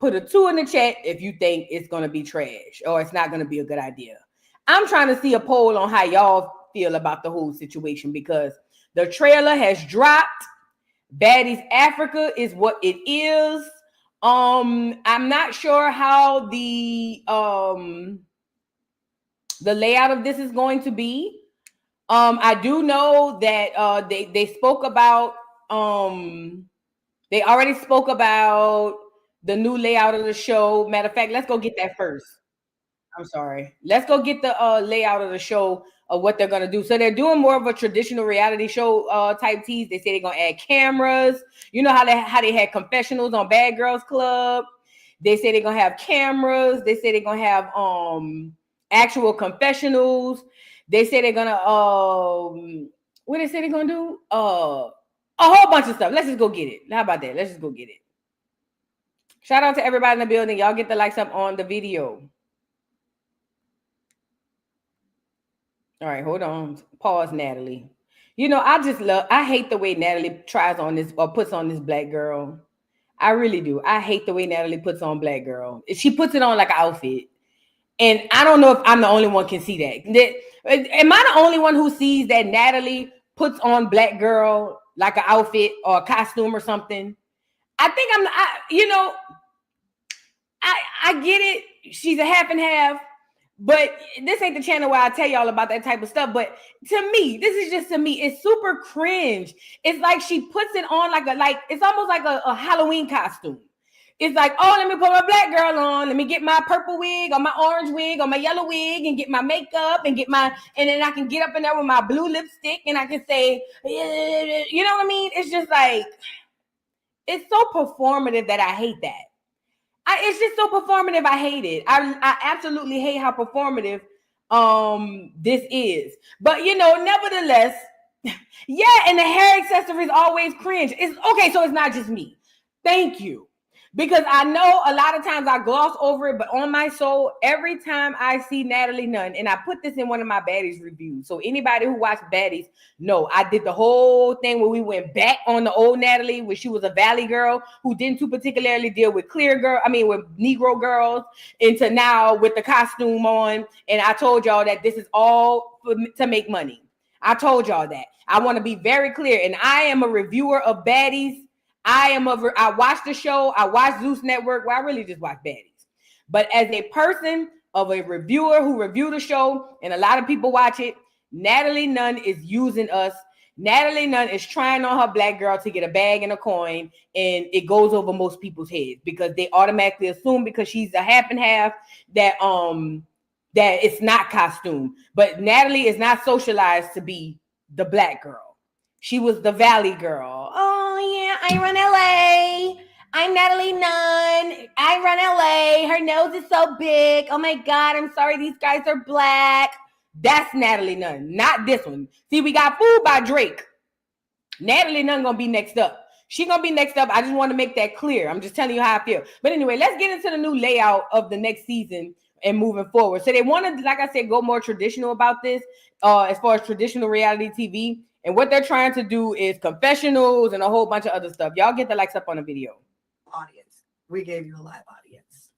Put a 2 in the chat if you think it's going to be trash or it's not going to be a good idea. I'm trying to see a poll on how y'all feel about the whole situation because the trailer has dropped. Baddies Africa is what it is. I'm not sure how the layout of this is going to be. I do know that they spoke about they already spoke about the new layout of the show. Matter of fact, let's go get that first. I'm sorry. Let's go get the layout of the show of what they're gonna do. So they're doing more of a traditional reality show type tease. They say they're gonna add cameras. You know how they had confessionals on Bad Girls Club. They say they're gonna have cameras. They say they're gonna have actual confessionals. They say they're gonna what they say they're gonna do? A whole bunch of stuff. Let's just go get it. How about that? Let's just go get it. Shout out to everybody in the building. Y'all get the likes up on the video. All right, hold on. Pause, Natalie. You know, I hate the way Natalie tries on this or puts on this black girl. I really do. I hate the way Natalie puts on black girl. She puts it on like an outfit. And I don't know if I'm the only one can see that. Am I the only one who sees that Natalie puts on black girl like an outfit or a costume or something? I think I get it. She's a half and half. But this ain't the channel where I tell y'all about that type of stuff. But to me, this is just to me, it's super cringe. It's like she puts it on it's almost like a Halloween costume. It's like, oh, let me put my black girl on. Let me get my purple wig or my orange wig or my yellow wig and get my makeup and then I can get up in there with my blue lipstick and I can say, you know what I mean? It's just like, it's so performative that I hate that. It's just so performative. I hate it. I absolutely hate how performative this is. But nevertheless, yeah, and the hair accessories always cringe. It's okay, so it's not just me. Thank you. Because I know a lot of times I gloss over it, but on my soul, every time I see Natalie Nunn, and I put this in one of my Baddies reviews. So anybody who watched Baddies, know I did the whole thing where we went back on the old Natalie, where she was a Valley girl who didn't too particularly deal with with Negro girls, into now with the costume on. And I told y'all that this is all to make money. I told y'all that. I want to be very clear. And I am a reviewer of Baddies. I watch the show. I watch Zeus Network. Well, I really just watch Baddies. But as a person of a reviewer who reviewed the show, and a lot of people watch it, Natalie Nunn is using us. Natalie Nunn is trying on her black girl to get a bag and a coin, and it goes over most people's heads because they automatically assume because she's a half and half that it's not costume. But Natalie is not socialized to be the black girl. She was the Valley girl. Oh, yeah, I run LA. I'm Natalie Nunn. I run LA. Her nose is so big. Oh, my God. I'm sorry. These guys are black. That's Natalie Nunn, not this one. See, we got fooled by Drake. Natalie Nunn going to be next up. She going to be next up. I just want to make that clear. I'm just telling you how I feel. But anyway, let's get into the new layout of the next season and moving forward. So they want to, like I said, go more traditional about this as far as traditional reality TV. And what they're trying to do is confessionals and a whole bunch of other stuff. Y'all get the likes up on the video. Audience. We gave you a live audience.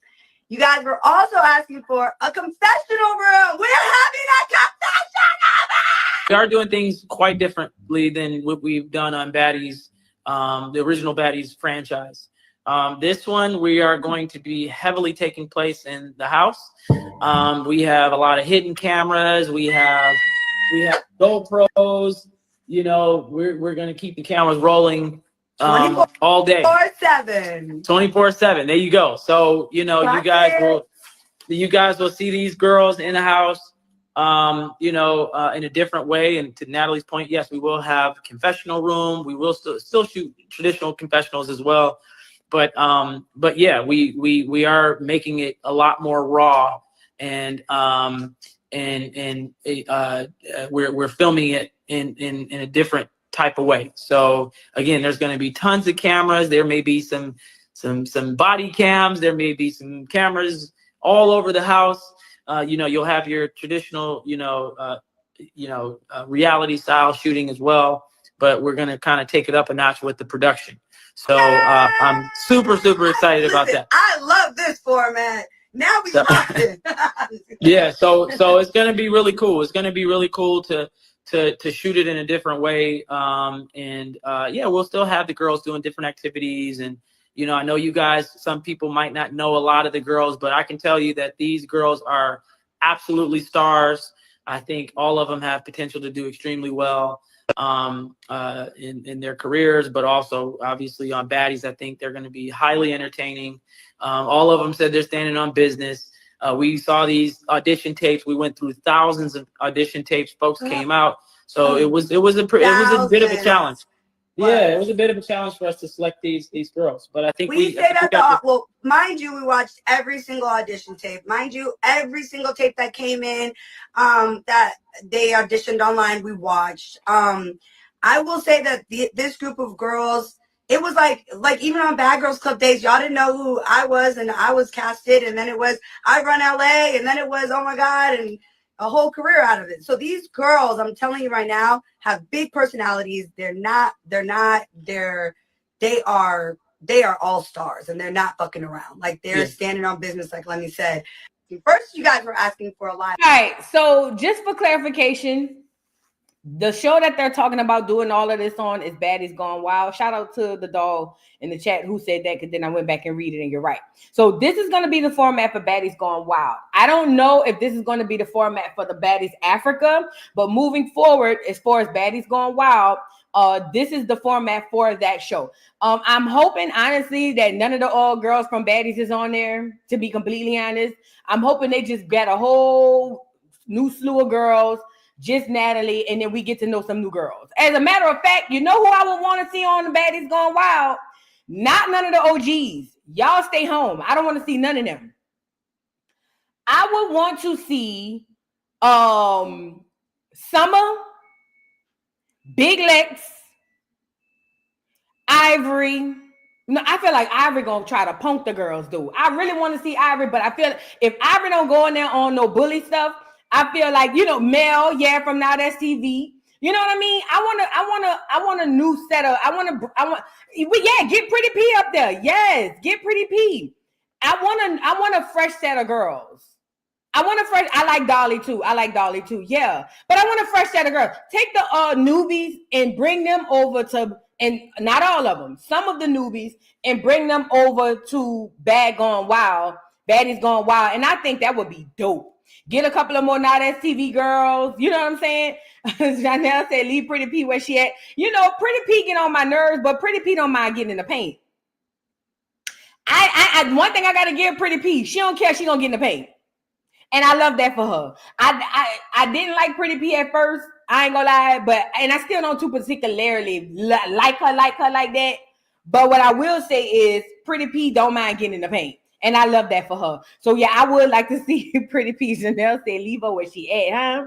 You guys were also asking for a confessional room. We're having a confessional room. We are doing things quite differently than what we've done on Baddies, the original Baddies franchise. This one, we are going to be heavily taking place in the house. We have a lot of hidden cameras. We have GoPros. We're going to keep the cameras rolling all day. 24/7. 24/7. There you go. So, you guys will see these girls in the house, in a different way. And to Natalie's point, yes, we will have a confessional room. We will still shoot traditional confessionals as well. But yeah, we are making it a lot more raw, and we're filming it in a different type of way. So again, there's going to be tons of cameras. There may be some body cams. There may be some cameras all over the house. You'll have your traditional, reality style shooting as well. but we're gonna kind of take it up a notch with the production. So I'm super excited about that. I love this format. Now we talking. Yeah, so it's gonna be really cool. It's gonna be really cool to shoot it in a different way. Yeah, we'll still have the girls doing different activities. And you know, I know you guys, some people might not know a lot of the girls, but I can tell you that these girls are absolutely stars. I think all of them have potential to do extremely well in their careers, but also obviously on Baddies. I think they're going to be highly entertaining. All of them said they're standing on business. We saw these audition tapes. We went through thousands of audition tapes. Folks came out, so it was a bit of a challenge. Yeah, it was a bit of a challenge for us to select these girls, but I think we say that. Well, mind you, we watched every single audition tape. Mind you, every single tape that came in, that they auditioned online, we watched. I will say that this group of girls, it was like even on Bad Girls Club days, y'all didn't know who I was, and I was casted, and then it was I Run LA, and then it was oh my God, and a whole career out of it. So these girls, I'm telling you right now, have big personalities. They are all stars, and they're not fucking around. Like they're standing on business, like Lenny said. First, you guys were asking for a live. All right, so just for clarification, the show that they're talking about doing all of this on is Baddies Gone Wild. Shout out to the dog in the chat who said that, because then I went back and read it, and you're right. So this is going to be the format for Baddies Gone Wild. I don't know if this is going to be the format for the Baddies Africa, but moving forward, as far as Baddies Gone Wild, this is the format for that show. I'm hoping, honestly, that none of the all girls from Baddies is on there, to be completely honest. I'm hoping they just get a whole new slew of girls, just Natalie, and then we get to know some new girls. As a matter of fact, you know who I would want to see on the Baddies Gone Wild? Not none of the OGs. Y'all stay home. I don't want to see none of them. I would want to see Summer, Big Lex, Ivory. No, I feel like Ivory gonna try to punk the girls, dude. I really want to see Ivory, but I feel if Ivory don't go in there on no bully stuff, I feel like, you know, Mel, from Now That's TV. You know what I mean? I want a new set of, get Pretty P up there. Yes, get Pretty P. I want a fresh set of girls. I like Dolly too. Yeah. But I want a fresh set of girls. Take the newbies and bring them over to, and not all of them, some of the newbies, and bring them over to Baddies Gone Wild. And I think that would be dope. Get a couple of more Now That's TV girls. You know what I'm saying? Janelle said, leave Pretty P where she at. You know, Pretty P get on my nerves, but Pretty P don't mind getting in the paint. I one thing I got to give Pretty P, she don't care. She gonna get in the paint. And I love that for her. I didn't like Pretty P at first. I ain't gonna lie, and I still don't too particularly like her like that. But what I will say is Pretty P don't mind getting in the paint. And I love that for her. So yeah, I would like to see Pretty P. Janelle say, leave her where she at, huh?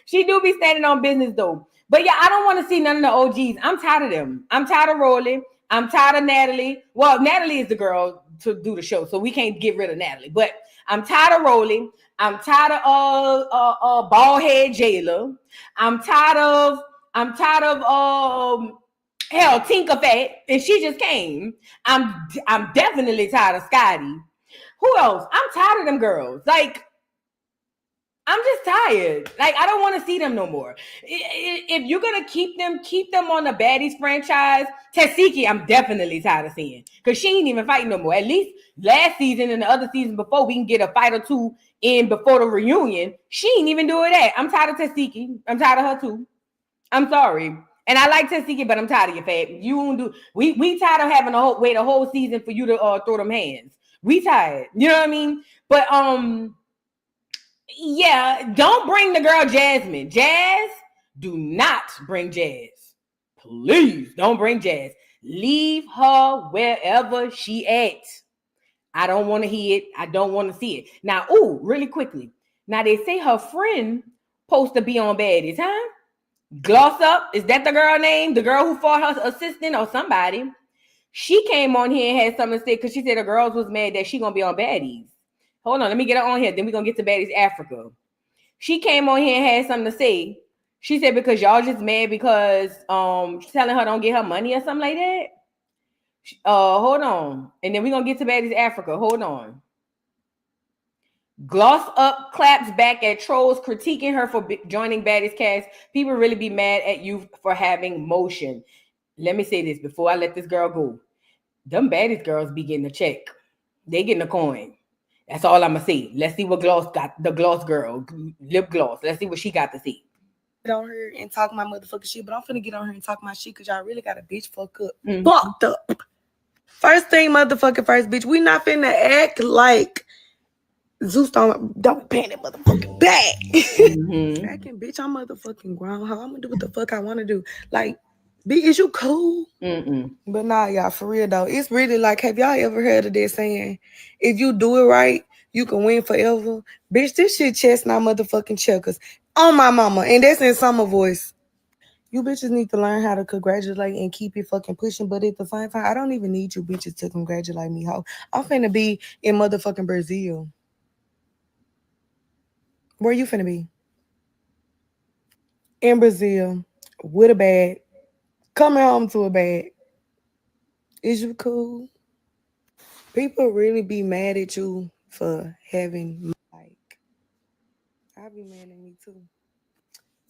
She do be standing on business though. But yeah, I don't want to see none of the OGs. I'm tired of them. I'm tired of Rolling. I'm tired of Natalie. Well, Natalie is the girl to do the show, so we can't get rid of Natalie. But I'm tired of Rolling. I'm tired of bald head jailer. I'm tired of hell, Tinker Fat, and she just came. I'm definitely tired of Scotty. Who else? I'm tired of them girls. Like, I'm just tired. Like, I don't want to see them no more. If you're gonna keep them on the Baddies franchise. Tesiki, I'm definitely tired of seeing, because she ain't even fighting no more. At least last season and the other season before, we can get a fight or two in before the reunion. She ain't even doing that. I'm tired of Tesiki. I'm tired of her too. I'm sorry. And I like Tesiki, but I'm tired of your fat. You won't do. We tired of having to wait a whole season for you to throw them hands. We tired. You know what I mean? But yeah, don't bring the girl Jasmine. Jazz, do not bring Jazz. Please don't bring Jazz. Leave her wherever she at. I don't want to hear it. I don't want to see it. Now, really quickly. Now, they say her friend supposed to be on Baddies, huh? Gloss Up. Is that the girl name? The girl who fought her assistant or somebody? She came on here and had something to say, because she said the girls was mad that she going to be on Baddies. Hold on, let me get her on here. Then we're going to get to Baddies Africa. She came on here and had something to say. She said because y'all just mad because she's telling her don't get her money or something like that. Hold on. And then we're gonna get to Baddies Africa. Hold on. Gloss up claps back at trolls critiquing her for joining Baddies cast. People really be mad at you for having motion. Let me say this before I let this girl go. Them Baddies girls be getting a check. They getting a coin. That's all I'm gonna say. Let's see what Gloss got. The Gloss girl, lip gloss. Let's see what she got to see. Get on her and talk my motherfucking shit, but I'm finna get on her and talk my shit because y'all really got a bitch fucked up. Fucked up. First thing, motherfucking first, bitch. We not finna act like Zeus don't pay that motherfucking back. Acting, bitch, I'm motherfucking grown. How I'm gonna do what the fuck I wanna do. Like, bitch, is you cool? But nah, y'all, for real though. It's really like, have y'all ever heard of that saying, if you do it right, you can win forever? Bitch, this shit chestnut motherfucking checkers. On my mama. And that's in summer voice. You bitches need to learn how to congratulate and keep it fucking pushing. But at the same time, I don't even need you bitches to congratulate me, ho. I'm finna be in motherfucking Brazil. Where you finna be? In Brazil. With a bag. Coming home to a bag. Is you cool? People really be mad at you for having like. I be mad at me too.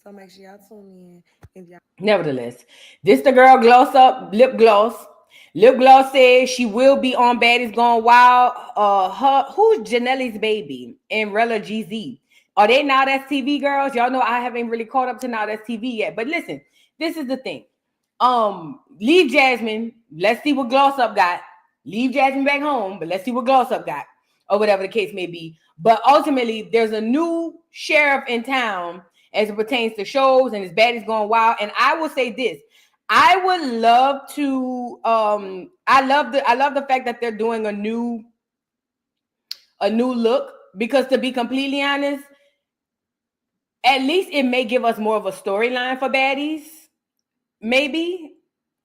So make sure y'all tune in. If y'all Nevertheless, this the girl gloss up, lip gloss. Lip gloss says she will be on Baddies Gone Wild. Who's Janelle's baby and Rella GZ? Are they Now That's TV girls? Y'all know I haven't really caught up to Now That's TV yet. But listen, this is the thing. Leave Jasmine. Let's see what Gloss Up got. Leave Jasmine back home, but let's see what Gloss Up got, or whatever the case may be. But ultimately, there's a new sheriff in town as it pertains to shows, and his Baddies Gone Wild. And I will say this: I would love to. I love the fact that they're doing a new look, because to be completely honest, at least it may give us more of a storyline for Baddies. Maybe.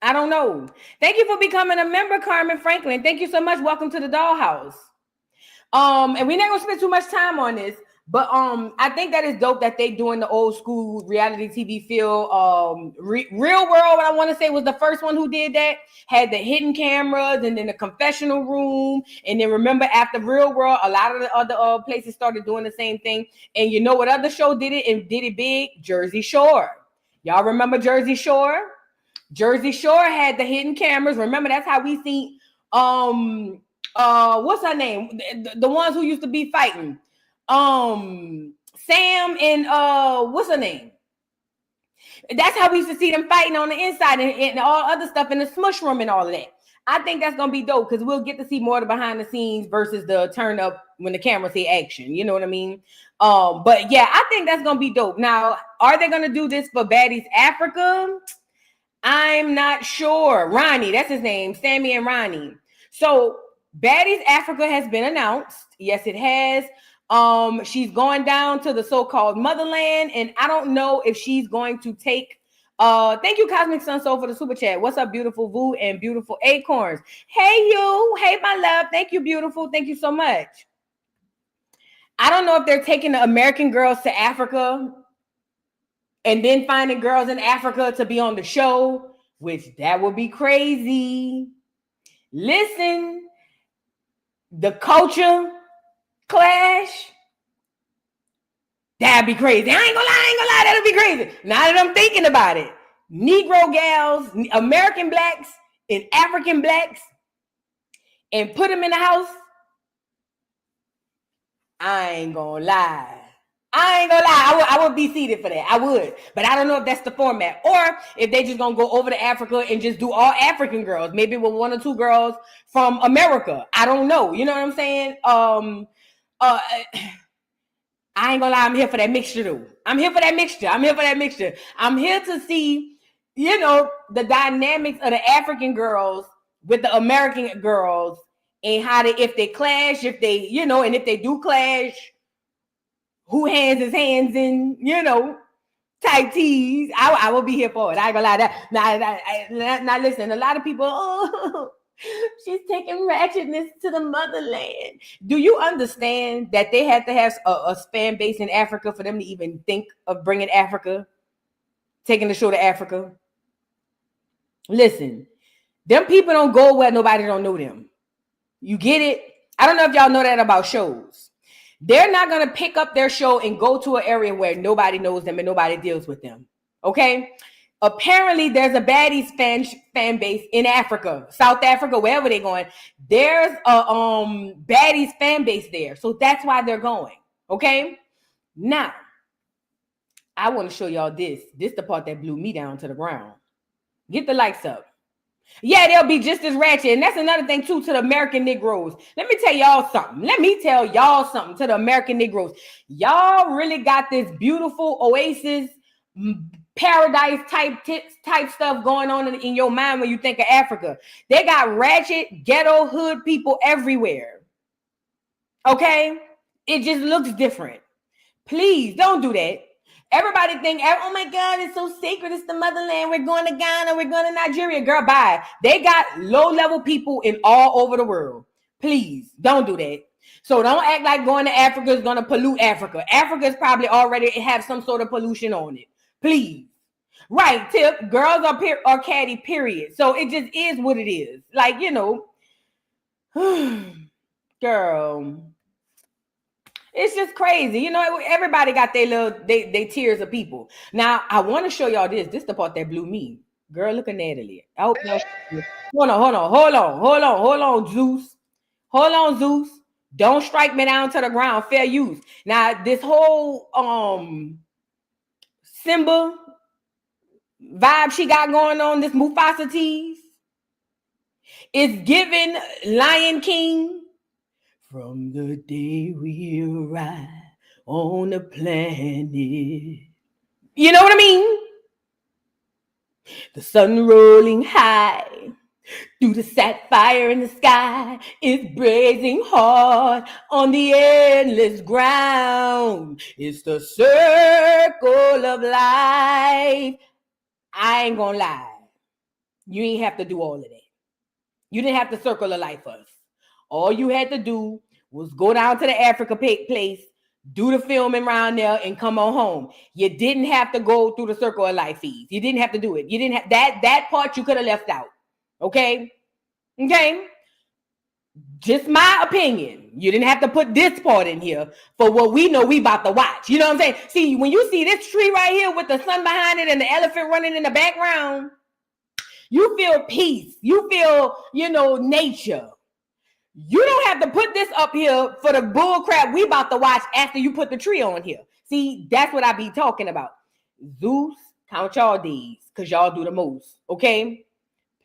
I don't know. Thank you for becoming a member, Carmen Franklin. Thank you so much. Welcome to the dollhouse. And we're not gonna spend too much time on this, but I think that is dope that they doing the old school reality TV feel. Real World, what I want to say, was the first one who did that. Had the hidden cameras and then the confessional room, and then remember after Real World, a lot of the other places started doing the same thing. And you know what other show did it and did it big? Jersey Shore. Y'all remember Jersey Shore? Jersey Shore had the hidden cameras. Remember, that's how we seen what's her name? The ones who used to be fighting. Sam and what's her name? That's how we used to see them fighting on the inside and all other stuff in the smush room and all of that. I think that's gonna be dope because we'll get to see more of the behind the scenes versus the turn up when the camera say action. You know what I mean? But yeah, I think that's gonna be dope. Now, are they gonna do this for Baddies Africa? I'm not sure. Ronnie, that's his name, Sammy and Ronnie. So Baddies Africa has been announced. Yes, it has. She's going down to the so-called motherland, and I don't know if she's going to take. Thank you, Cosmic Sun Soul, for the super chat. What's up, beautiful Vu and beautiful Acorns? Hey, you. Hey, my love. Thank you, beautiful. Thank you so much. I don't know if they're taking the American girls to Africa and then finding girls in Africa to be on the show, which that would be crazy. Listen, the culture clash, that'd be crazy. I ain't gonna lie, that'd be crazy. Now that I'm thinking about it, Negro gals, American blacks and African blacks, and put them in the house, I ain't gonna lie. I would be seated for that. I would. But I don't know if that's the format. Or if they just gonna go over to Africa and just do all African girls. Maybe with one or two girls from America. I don't know. You know what I'm saying? I ain't gonna lie, I'm here for that mixture though. I'm here for that mixture. I'm here to see, you know, the dynamics of the African girls with the American girls and how they, if they clash, if they, you know, and if they do clash, who hands his hands in, you know, tight tees. I will be here for it. I ain't gonna lie. Now listen, a lot of people, oh, she's taking ratchetness to the motherland. Do you understand that they had to have a fan base in Africa for them to even think of bringing Africa taking the show to Africa. Listen, them people don't go where nobody don't know them. You get it? I don't know if y'all know that about shows. They're not going to pick up their show and go to an area where nobody knows them and nobody deals with them. Okay? Apparently, there's a Baddies fan base in Africa, South Africa, wherever they're going. There's a Baddies fan base there. So that's why they're going. Okay? Now, I want to show y'all this. This is the part that blew me down to the ground. Get the likes up. Yeah, they'll be just as ratchet. And that's another thing, too, to the American Negroes. Let me tell y'all something. To the American Negroes. Y'all really got this beautiful oasis, paradise type stuff going on in your mind when you think of Africa. They got ratchet, ghetto, hood people everywhere. Okay? It just looks different. Please, don't do that. Everybody think, oh my God, it's so sacred. It's the motherland. We're going to Ghana. We're going to Nigeria. Girl, bye. They got low-level people in all over the world. Please, don't do that. So don't act like going to Africa is going to pollute Africa. Africa is probably already have some sort of pollution on it. Please. Right, Tip. Girls are catty, period. So it just is what it is. Like, you know, girl. It's just crazy. You know, everybody got their tiers of people. Now, I want to show y'all this. This is the part that blew me. Girl, look at Natalie. I hope y'all... Hold on, Zeus. Hold on, Zeus. Don't strike me down to the ground. Fair use. Now, this whole Simba vibe she got going on, this Mufasa tease, is giving Lion King. From the day we arrived on the planet. You know what I mean? The sun rolling high through the sapphire in the sky is blazing hard on the endless ground. It's the circle of life. I ain't gonna lie. You ain't have to do all of that. You didn't have to circle of life us. All you had to do was go down to the Africa place, do the filming around there, and come on home. You didn't have to go through the circle of life feeds. You didn't have to do it. You didn't have that part you could have left out. Okay? Okay? Just my opinion. You didn't have to put this part in here for what we know we about to watch. You know what I'm saying? See, when you see this tree right here with the sun behind it and the elephant running in the background, you feel peace. You feel, nature. You don't have to put this up here for the bull crap we about to watch after you put the tree on here. See, that's what I be talking about. Zeus, count y'all days, because y'all do the most, okay?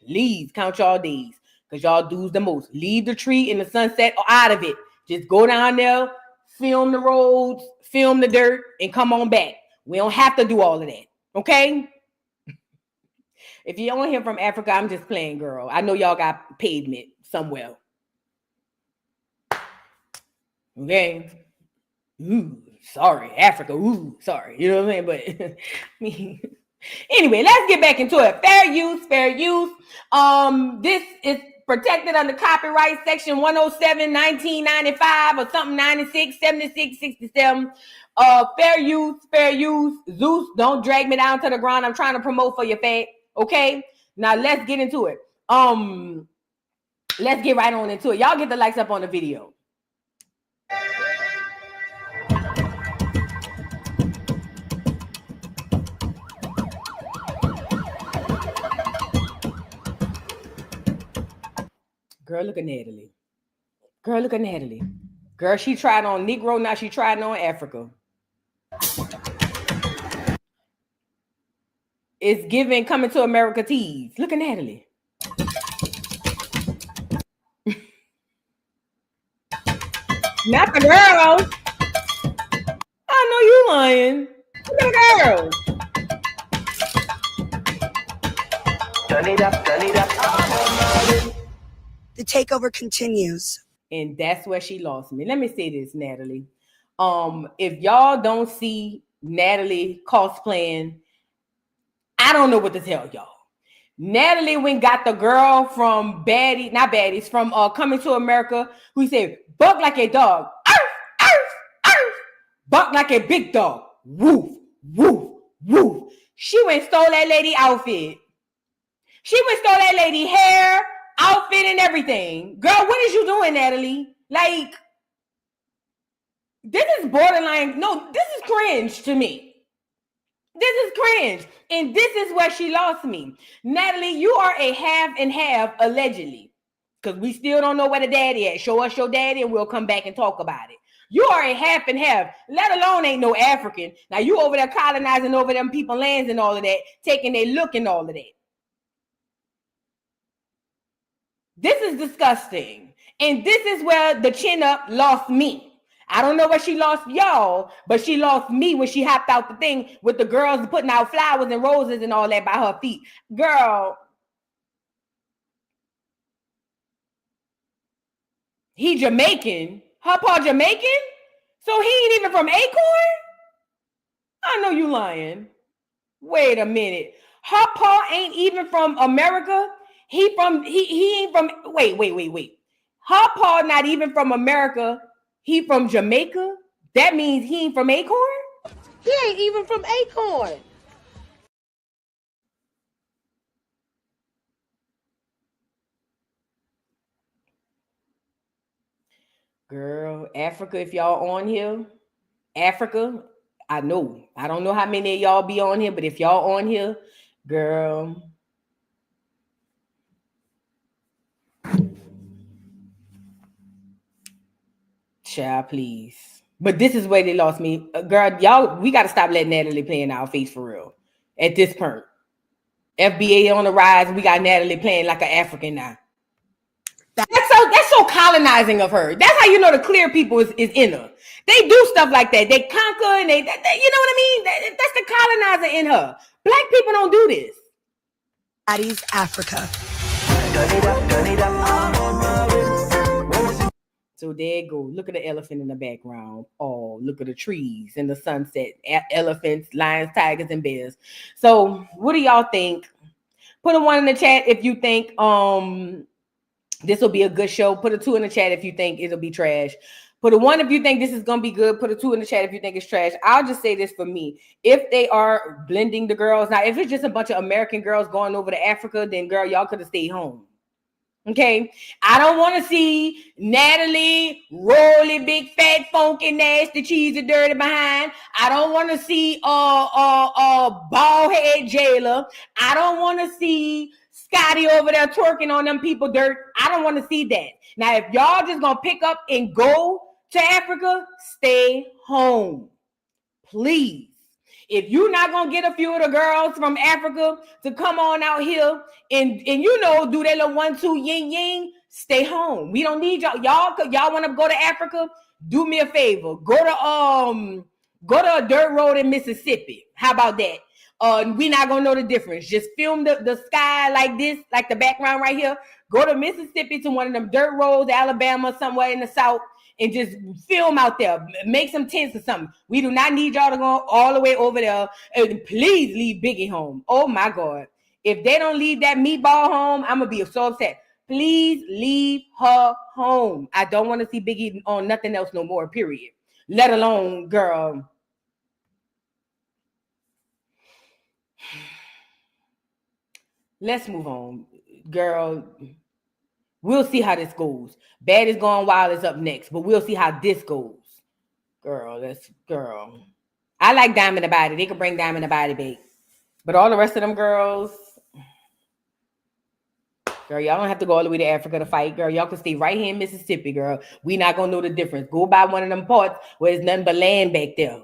Please count y'all days, because y'all do the most. Leave the tree in the sunset or out of it. Just go down there, film the roads, film the dirt, and come on back. We don't have to do all of that, okay? If you don't hear from Africa, I'm just playing, girl. I know y'all got pavement somewhere. Okay. Ooh, sorry, Africa. Ooh, sorry. You know what I'm saying? But anyway, let's get back into it. Fair use, fair use. This is protected under copyright section 107, 1995 or something, 96, 76, 67. Fair use, fair use. Zeus, don't drag me down to the ground. I'm trying to promote for your fat. Okay. Now let's get into it. Let's get right on into it. Y'all get the likes up on the video. Girl, look at Natalie. Girl, look at Natalie. Girl, she tried on Negro, now she tried on Africa. It's giving Coming to America tease. Look at Natalie. Not the girl. I know you lying. Look at the girl. Turn it up, turn it up. The takeover continues. And that's where she lost me. Let me say this, Natalie. If y'all don't see Natalie cosplaying, I don't know what to tell y'all. Natalie went got the girl from from Coming to America, who said, "Buck like a dog, arf, arf, arf. Buck like a big dog, woof, woof, woof." She went and stole that lady outfit. She went and stole that lady hair, outfit, and everything. Girl, what is you doing, Natalie? Like, this is borderline. No, this is cringe to me. This is cringe. And this is where she lost me. Natalie, you are a half and half, allegedly. Because we still don't know where the daddy is. Show us your daddy and we'll come back and talk about it. You are a half and half, let alone ain't no African. Now you over there colonizing over them people lands and all of that, taking their look and all of that. This is disgusting. And this is where the chin up lost me. I don't know where she lost y'all, but she lost me when she hopped out the thing with the girls putting out flowers and roses and all that by her feet. Girl, he Jamaican. Her pa Jamaican? So he ain't even from Acorn? I know you lying. Wait a minute. Her pa ain't even from America? He ain't from, wait. Her pa not even from America. He from Jamaica? That means he ain't from Acorn? He ain't even from Acorn. Girl, Africa, if y'all on here, Africa, I know. I don't know how many of y'all be on here, but if y'all on here, girl. Child, please. But this is where they lost me. Girl, y'all, we got to stop letting Natalie play in our face for real. At this point. FBA on the rise, we got Natalie playing like an African now. That's so colonizing of her. That's how you know the clear people is in her. They do stuff like that. They conquer and they you know what I mean? That's the colonizer in her. Black people don't do this. Baddies Africa. Turn it up. So there you go. Look at the elephant in the background. Oh, look at the trees and the sunset. Elephants, lions, tigers, and bears. So what do y'all think? Put a 1 in the chat if you think this will be a good show. Put a 2 in the chat if you think it'll be trash. Put a 1 if you think this is gonna be good. Put a 2 in the chat if you think it's trash. I'll just say this for me. If they are blending the girls, now if it's just a bunch of American girls going over to Africa, then girl, y'all could have stayed home. Okay, I don't want to see Natalie Rolly, big fat funky nasty cheesy dirty behind. I don't want to see bald head jailer. I don't want to see Scotty over there twerking on them people dirt. I don't want to see that. Now, if y'all just gonna pick up and go to Africa, stay home, please. If you're not gonna get a few of the girls from Africa to come on out here and you know do that little 1-2 yin, stay home. We don't need y'all. Y'all want to go to Africa? Do me a favor. Go to a dirt road in Mississippi. How about that? We not gonna know the difference. Just film the sky like this, like the background right here. Go to Mississippi to one of them dirt roads, Alabama, somewhere in the South. And just film out there. Make some tents or something. We do not need y'all to go all the way over there. And please leave Biggie home. Oh my God. If they don't leave that meatball home, I'm going to be so upset. Please leave her home. I don't want to see Biggie on nothing else no more, period. Let alone, girl. Let's move on. Girl, we'll see how this goes. Bad is Gone Wild is up next, but we'll see how this goes. Girl. I like Diamond the Body. They can bring Diamond the Body back. But all the rest of them girls, girl, y'all don't have to go all the way to Africa to fight, girl. Y'all can stay right here in Mississippi, girl. We not going to know the difference. Go by one of them parts where there's nothing but land back there.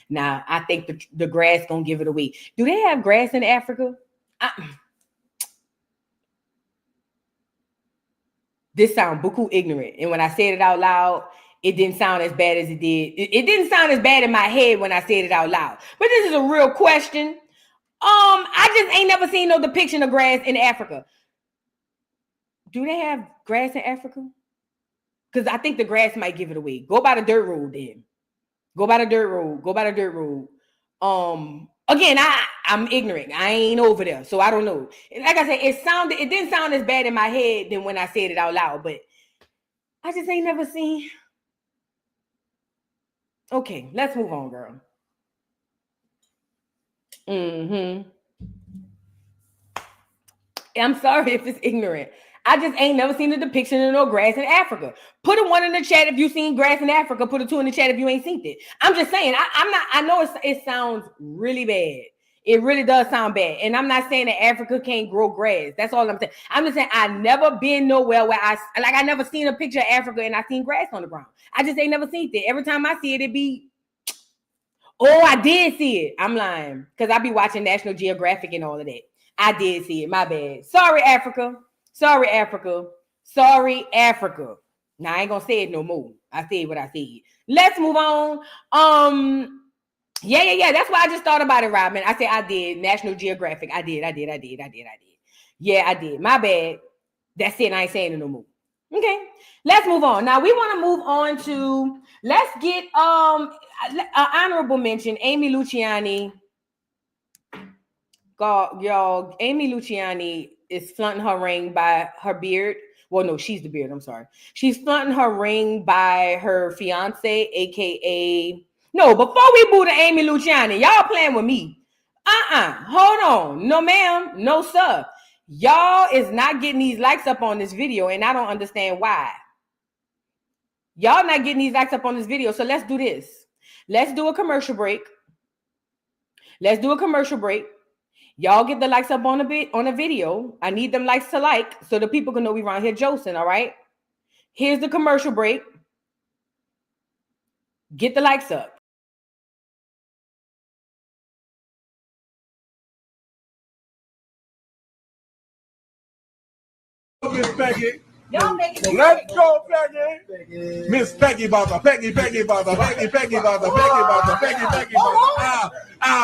Now, I think the grass going to give it away. Do they have grass in Africa? This sound buku ignorant. And when I said it out loud, it didn't sound as bad as it did. It didn't sound as bad in my head when I said it out loud. But this is a real question. I just ain't never seen no depiction of grass in Africa. Do they have grass in Africa? Because I think the grass might give it away. Go by the dirt road then. Go by the dirt road. Again, I'm ignorant. I ain't over there, so I don't know. Like I said, it didn't sound as bad in my head than when I said it out loud, but I just ain't never seen. Okay, let's move on, girl. Mm-hmm. I'm sorry if it's ignorant. I just ain't never seen a depiction of no grass in Africa. Put a 1 in the chat if you seen grass in Africa. Put a 2 in the chat if you ain't seen it. I'm just saying. I'm not. I know it sounds really bad. It really does sound bad. And I'm not saying that Africa can't grow grass. That's all I'm saying. I'm just saying I never been nowhere where I never seen a picture of Africa and I seen grass on the ground. I just ain't never seen it. Every time I see it, it be, oh, I did see it. I'm lying because I be watching National Geographic and all of that. I did see it. My bad. Sorry, Africa. Sorry, Africa. Sorry, Africa. Now I ain't gonna say it no more. I said what I said. Let's move on. Yeah. That's why I just thought about it, Robin. I said I did. National Geographic. I did. Yeah, I did. My bad. That's it. I ain't saying it no more. Okay. Let's move on. Now we want to move on to. Let's get an honorable mention. Amy Luciani. God, y'all, Amy Luciani is flaunting her ring by her beard. Well, no, she's the beard. I'm sorry. She's flaunting her ring by her fiance, aka. No, before we move to Amy Luciani, y'all playing with me. Hold on. No, ma'am. No, sir. Y'all is not getting these likes up on this video, and I don't understand why. Y'all not getting these likes up on this video, so let's do this. Let's do a commercial break. Y'all get the likes up on a video. I need them likes to like so the people can know we around here josing, all right? Here's the commercial break. Get the likes up. Miss Peggy. Let's go, Peggy. Miss Peggy Bother. Peggy Bother.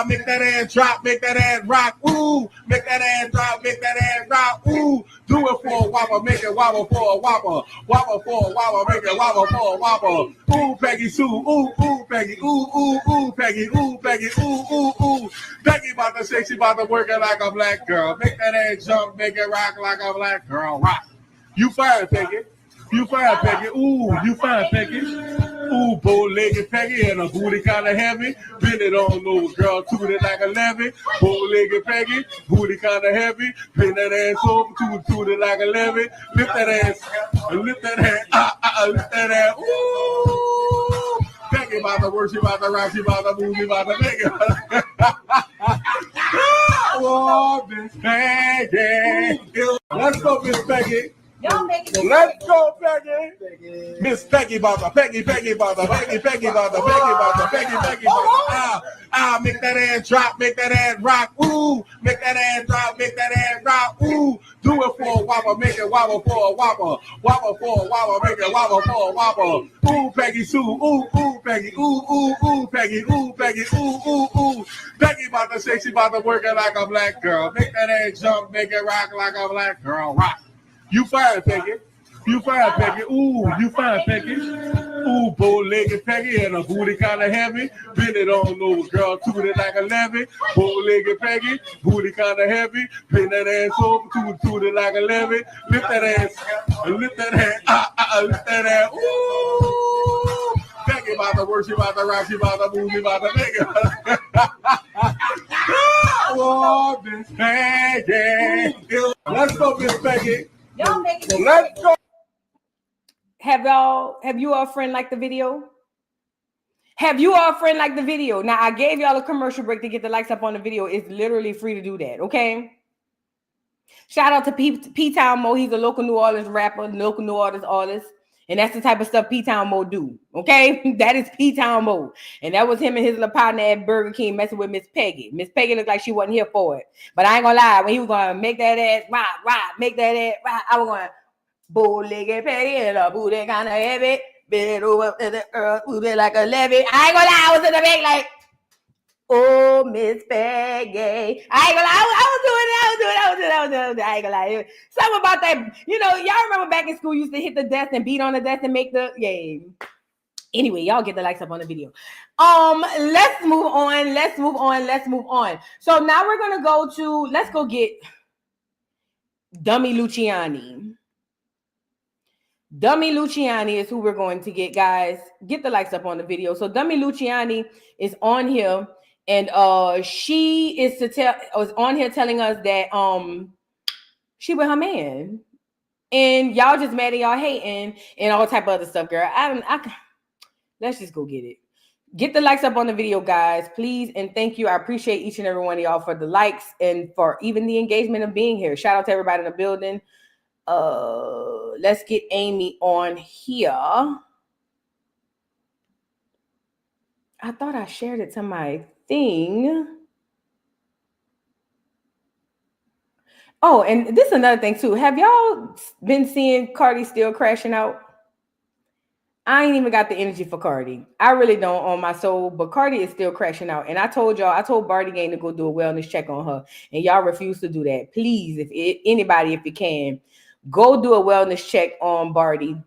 Make that ass drop, make that ass rock. Ooh, make that ass drop, make that ass rock. Ooh, do it for a whopper, make it wobble for a whopper. Wobble for a whopper, make it wobble for a whopper. Ooh, Peggy Sue. Ooh, Peggy. Ooh, Peggy. Ooh, Peggy. Ooh. Peggy about to say she about to work it like a black girl. Make that ass jump, make it rock like a black girl. Rock. You fine, Peggy. You fine, Peggy. Ooh, you fine, Peggy. Ooh, bow-legged Peggy and a booty kind of heavy. Bend it on those girl, toot it like a levy. Bow-legged Peggy, booty kind of heavy. Bend that ass over, toot it like a levy. Lift that ass, lift that ass. Ooh, Peggy about to work, she about to rock, she about to move, she about to make it. Oh, Miss Peggy. Let's go, Miss Peggy. Let's go, Peggy. Miss Peggy Bother. Peggy Bother. Make that ass drop, make that ass rock. Ooh, make that ass drop, make that ass rock. Ooh, do it for a whopper, make it wobble for a whopper. Wobble for a whopper, make it wobble for a whopper. Ooh, Peggy Sue. Ooh, Peggy. Ooh, Peggy. Ooh, Peggy. Ooh. Peggy about to say she about to work it like a black girl. Make that ass jump, make it rock like a black girl. Rock. You fine, Peggy. You fine, Peggy. Ooh, you fine, Peggy. Ooh, bow-legged Peggy and a booty kind of heavy. Bend it on those girl, toot it like a levy. Bow-legged Peggy, booty kind of heavy. Bend that ass over, toot it like a levy. Lift that ass, lift that ass. Ooh, Peggy about to work, she about to rock, she about to move, she about to make it. Oh, Miss Peggy. Let's go, Miss Peggy. Let's go. Have you all friend like the video? Have you all friend like the video? Now I gave y'all a commercial break to get the likes up on the video. It's literally free to do that, okay? Shout out to P-Town Mo. He's a local New Orleans rapper, local New Orleans artist. And that's the type of stuff P-Town Mo do, okay? That is P-Town Mo. And that was him and his little partner at Burger King messing with Miss Peggy. Miss Peggy looked like she wasn't here for it. But I ain't gonna lie, when he was gonna make that ass rock, make that ass rock, I was going, bow-legged Peggy and a booty kind of heavy. Bend over to the girl, booty like a levy. I ain't gonna lie, I was in the back like, oh, Miss Peggy. I ain't gonna lie, I was doing it. I ain't gonna lie. Something about that, y'all remember back in school, you used to hit the desk and beat on the desk and make the, Anyway, y'all get the likes up on the video. Let's move on. So now we're gonna go to, let's go get Dummy Luciani. Dummy Luciani is who we're going to get, guys. Get the likes up on the video. So Dummy Luciani is on here, And she was on here telling us that she with her man. And y'all just mad and y'all hating and all type of other stuff, girl. Let's just go get it. Get the likes up on the video, guys, please. And thank you. I appreciate each and every one of y'all for the likes and for even the engagement of being here. Shout out to everybody in the building. Let's get Amy on here. I thought I shared it to my thing. Oh, and this is another thing too. Have y'all been seeing Cardi still crashing out? I ain't even got the energy for Cardi. I really don't on my soul, but Cardi is still crashing out. And I told Barty Gang to go do a wellness check on her, and y'all refuse to do that. Please, if you can, go do a wellness check on Barty,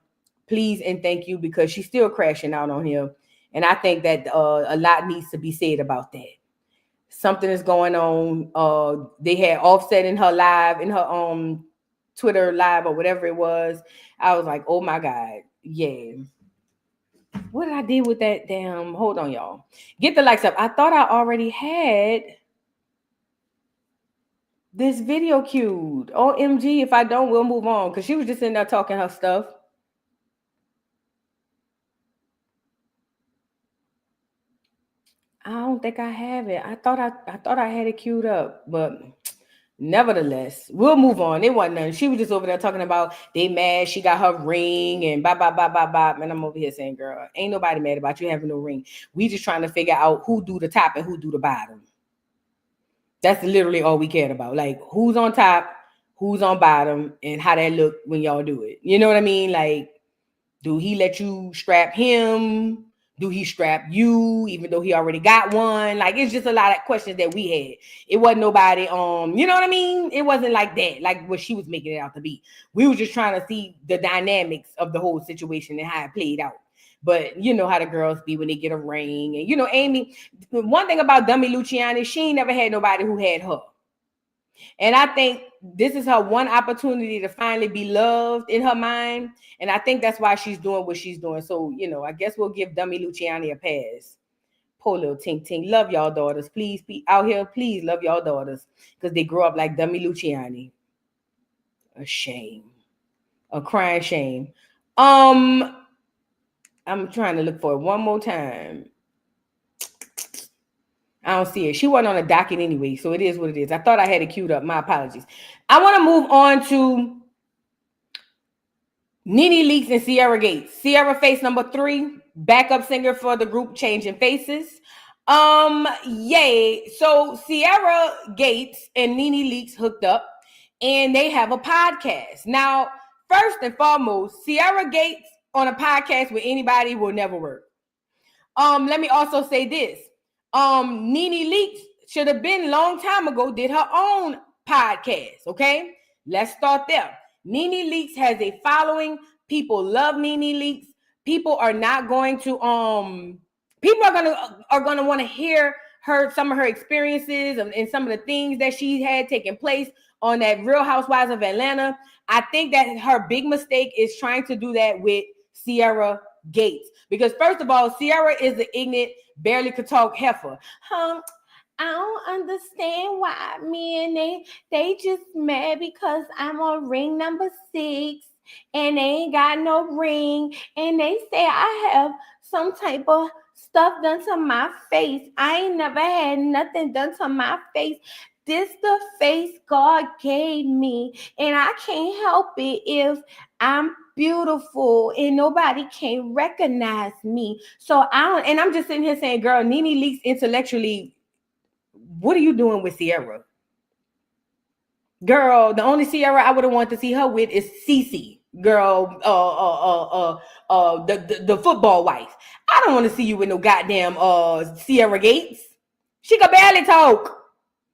please and thank you, because she's still crashing out on him. And I think that a lot needs to be said about that. Something is going on. They had Offset in her live, in her Twitter live or whatever it was. I was like, oh my God, yeah. What did I do with that damn? Hold on, y'all. Get the likes up. I thought I already had this video queued. OMG, if I don't, we'll move on, because she was just in there talking her stuff. I don't think I have it. I thought I had it queued up, but nevertheless, we'll move on. It wasn't nothing. She was just over there talking about they mad. She got her ring and blah. And I'm over here saying, girl, ain't nobody mad about you having no ring. We just trying to figure out who do the top and who do the bottom. That's literally all we cared about. Like, who's on top, who's on bottom, and how that look when y'all do it. You know what I mean? Like, do he let you strap him? Do he strap you, even though he already got one? Like, it's just a lot of questions that we had. It wasn't nobody, you know what I mean? It wasn't like that, like what she was making it out to be. We were just trying to see the dynamics of the whole situation and how it played out. But you know how the girls be when they get a ring. And, you know, Amy, one thing about Dummy Luciani, she ain't never had nobody who had her. And I think this is her one opportunity to finally be loved in her mind. And I think that's why she's doing what she's doing. So, you know, I guess we'll give Dummy Luciani a pass. Poor little Tink Tink. Love y'all daughters. Please be out here. Please love y'all daughters, because they grow up like Dummy Luciani. A shame. A crying shame. I'm trying to look for it one more time. I don't see it. She wasn't on a docket anyway, so it is what it is. I thought I had it queued up. My apologies. I want to move on to NeNe Leakes and Sierra Gates. Sierra face number 3, backup singer for the group Changing Faces. Yay. So Sierra Gates and NeNe Leakes hooked up, and they have a podcast. Now, first and foremost, Sierra Gates on a podcast with anybody will never work. Let me also say this. NeNe Leakes should have been long time ago did her own podcast. Okay, let's start there. NeNe Leakes has a following. People love NeNe Leakes. People are not going to people are gonna want to hear some of her experiences and some of the things that she had taken place on that Real Housewives of Atlanta. I think that her big mistake is trying to do that with Sierra Gates, because first of all, Sierra is the ignorant, barely could talk heifer. I don't understand why me and they just mad because I'm on ring number 6 and they ain't got no ring, and they say I have some type of stuff done to my face. I ain't never had nothing done to my face. This the face God gave me, and I can't help it if I'm beautiful and nobody can recognize me. So I'm just sitting here saying, girl, NeNe Leakes intellectually, what are you doing with Sierra? Girl, the only Sierra I would have wanted to see her with is Cece. Girl, the football wife. I don't want to see you with no goddamn Sierra Gates. She could barely talk.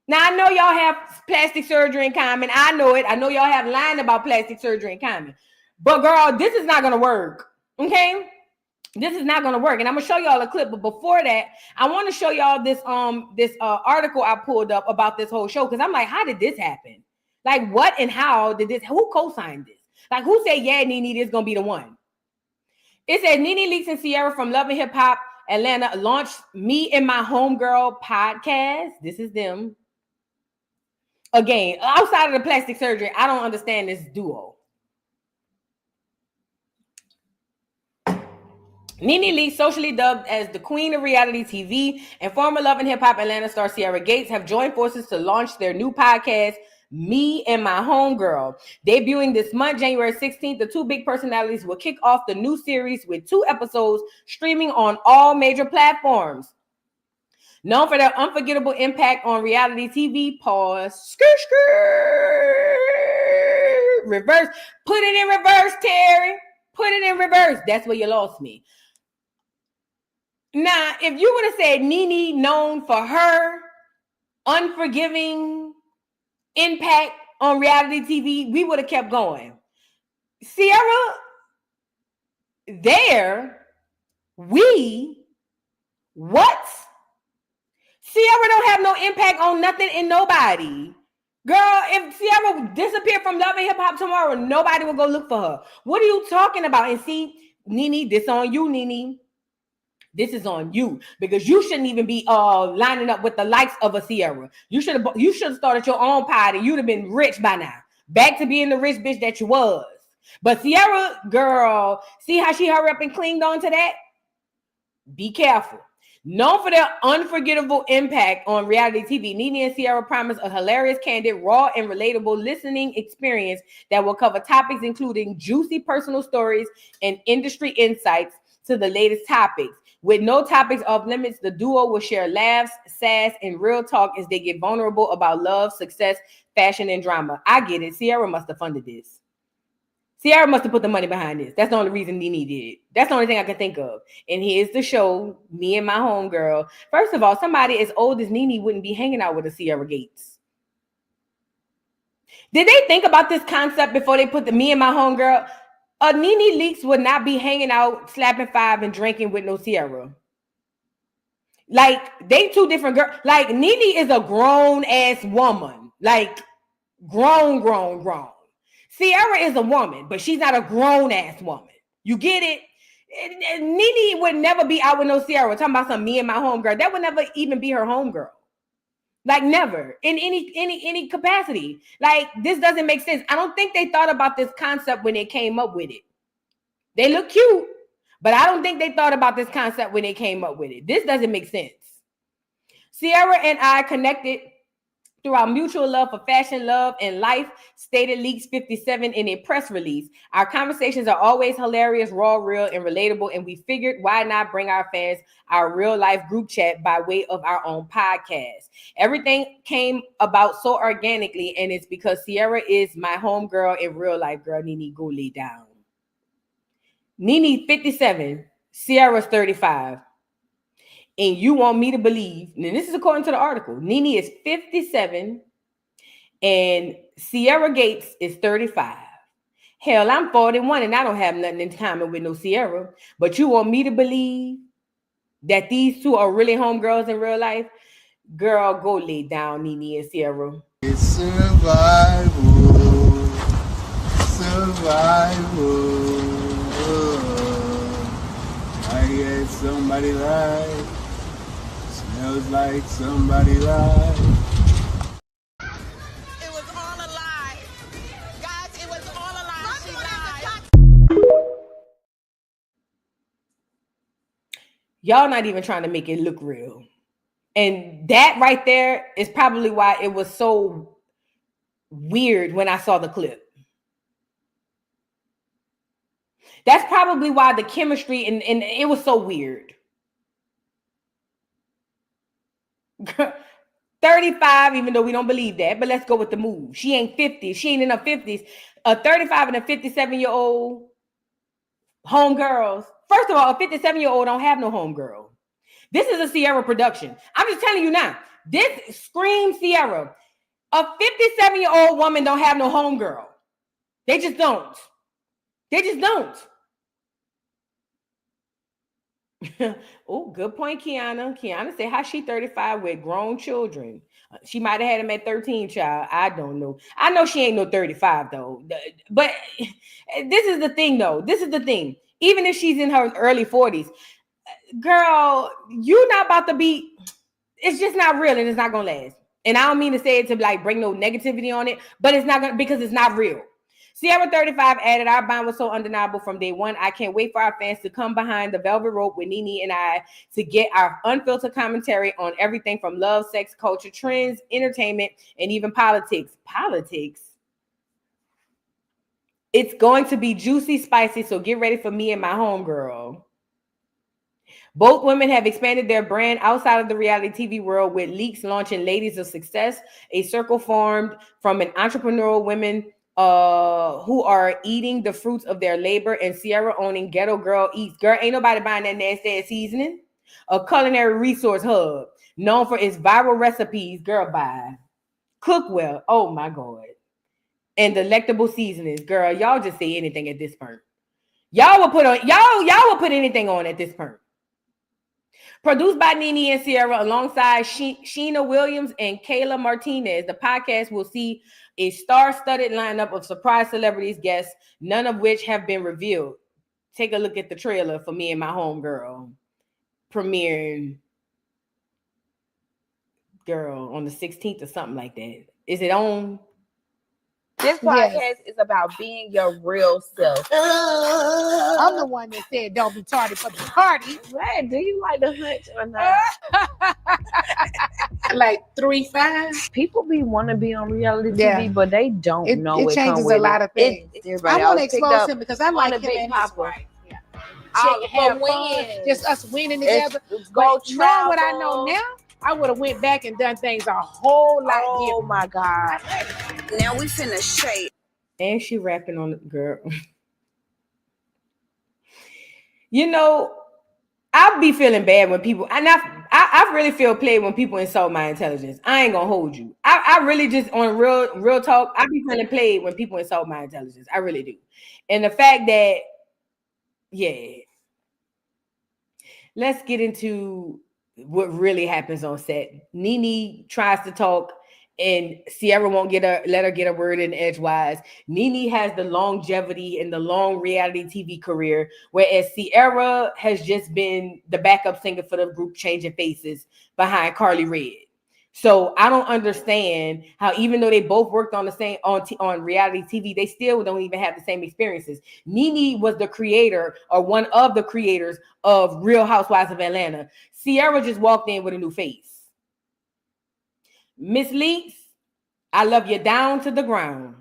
Now, I know y'all have plastic surgery in common. I know it. I know y'all have lying about plastic surgery in common. But, girl, this is not going to work. Okay? This is not going to work. And I'm going to show y'all a clip. But before that, I want to show y'all this article I pulled up about this whole show. Because I'm like, how did this happen? Like, what and how did this? Who co-signed this? Like, who said, yeah, NeNe, this is going to be the one? It said NeNe Leakes and Sierra from Love and Hip Hop Atlanta launched Me and My Homegirl podcast. This is them. Again, outside of the plastic surgery, I don't understand this duo. NeNe Leakes, socially dubbed as the queen of reality TV, and former Love and Hip Hop Atlanta star Sierra Gates have joined forces to launch their new podcast, Me and My Homegirl. Debuting this month, January 16th, the two big personalities will kick off the new series with 2 episodes streaming on all major platforms. Known for their unforgettable impact on reality TV, reverse. Put it in reverse, Terry. Put it in reverse. That's where you lost me. Now, if you would have said NeNe known for her unforgiving impact on reality TV, we would have kept going. Sierra, what? Sierra don't have no impact on nothing and nobody. Girl, if Sierra disappeared from Love and Hip Hop tomorrow, nobody will go look for her. What are you talking about? And see, NeNe, this on you, NeNe. This is on you because you shouldn't even be lining up with the likes of a Sierra. You should have started your own party. You'd have been rich by now. Back to being the rich bitch that you was. But Sierra, girl, see how she hurried up and clinged on to that? Be careful. Known for their unforgettable impact on reality TV, NeNe and Sierra promise a hilarious, candid, raw, and relatable listening experience that will cover topics including juicy personal stories and industry insights to the latest topics. With no topics off limits, the duo will share laughs, sass, and real talk as they get vulnerable about love, success, fashion, and drama. I get it. Sierra must have funded this. Sierra must have put the money behind this. That's the only reason NeNe did it. That's the only thing I can think of. And here's the show, Me and My Homegirl. First of all, somebody as old as NeNe wouldn't be hanging out with a Sierra Gates. Did they think about this concept before they put the Me and My Homegirl? NeNe Leakes would not be hanging out, slapping 5 and drinking with no Sierra. Like, they two different girls. Like, NeNe is a grown-ass woman. Like, grown. Sierra is a woman, but she's not a grown-ass woman. You get it? NeNe would never be out with no Sierra. Talking about some Me and My Homegirl. That would never even be her homegirl. Like, never. In any capacity. Like, this doesn't make sense. I don't think they thought about this concept when they came up with it. They look cute, but I don't think they thought about this concept when they came up with it. This doesn't make sense. Sierra and I connected through our mutual love for fashion, love, and life, stated Leakes 57 in a press release. Our conversations are always hilarious, raw, real, and relatable, and we figured why not bring our fans our real life group chat by way of our own podcast. Everything came about so organically, and it's because Sierra is my homegirl in real life. Girl, NeNe, go lay down. NeNe 57, Sierra's 35. And you want me to believe, and this is according to the article, NeNe is 57 and Sierra Gates is 35. Hell, I'm 41 and I don't have nothing in common with no Sierra. But you want me to believe that these two are really homegirls in real life? Girl, go lay down, NeNe and Sierra. It's survival. I get somebody like. Smells like somebody lied. It was all a lie. Guys, it was all a lie. She lied. Y'all not even trying to make it look real. And that right there is probably why it was so weird when I saw the clip. That's probably why the chemistry and it was so weird. 35, even though we don't believe that, but let's go with the move. She ain't 50. She ain't in her 50s. A 35 and a 57-year-old homegirls. First of all, a 57-year-old don't have no homegirl. This is a Sierra production. I'm just telling you now. This screams Sierra. A 57-year-old woman don't have no homegirl. They just don't. They just don't. Oh, good point, Kiana. Kiana said, how she 35 with grown children? She might have had him at 13, child. I don't know. I know she ain't no 35, though. But this is the thing, though. This is the thing. Even if she's in her early 40s, girl, you not about to be. It's just not real, and it's not gonna last. And I don't mean to say it to like bring no negativity on it, but it's not gonna because it's not real. Sierra 35 added, our bond was so undeniable from day one. I can't wait for our fans to come behind the velvet rope with NeNe and I to get our unfiltered commentary on everything from love, sex, culture, trends, entertainment, and even politics. Politics? It's going to be juicy, spicy, so get ready for me and my homegirl. Both women have expanded their brand outside of the reality TV world with leaks launching Ladies of Success, a circle formed from an entrepreneurial women who are eating the fruits of their labor, and Sierra owning Ghetto Girl Eats. Girl, ain't nobody buying that nasty ass seasoning. A culinary resource hub known for its viral recipes. Girl, buy. Cook well. Oh my God. And delectable seasonings. Girl, y'all just say anything at this point. Y'all will put anything on at this point. Produced by NeNe and Sierra alongside Sheena Williams and Kayla Martinez, the podcast will see a star-studded lineup of surprise celebrities guests, none of which have been revealed. Take a look at the trailer for Me and My Homegirl, premiering, girl, on the 16th or something like that. Is it on? This podcast is about being your real self. I'm the one that said don't be tardy for the party. Man, do you like the hunch or not? Like 3-5. People want to be on reality TV, but they don't know it changes a lot of things. I want to expose him because I like him and his wife. Have fun, just us winning together. But knowing what I know now, I would have went back and done things a whole lot different. Oh my God. Now we finna shake. And she rapping on the girl. You know, I'll be feeling bad when people, and I really feel played when people insult my intelligence. I ain't gonna hold you. I really just, on real talk, I be feeling played when people insult my intelligence. I really do. And the fact that, yeah. Let's get into what really happens on set. NeNe tries to talk and Sierra won't let her get a word in edgewise. NeNe has the longevity and the long reality TV career, whereas Sierra has just been the backup singer for the group Changing Faces behind Carly Red. So I don't understand how, even though they both worked on the same on reality TV, they still don't even have the same experiences. NeNe was the creator or one of the creators of Real Housewives of Atlanta. Sierra just walked in with a new face. Miss Leaks, I love you down to the ground.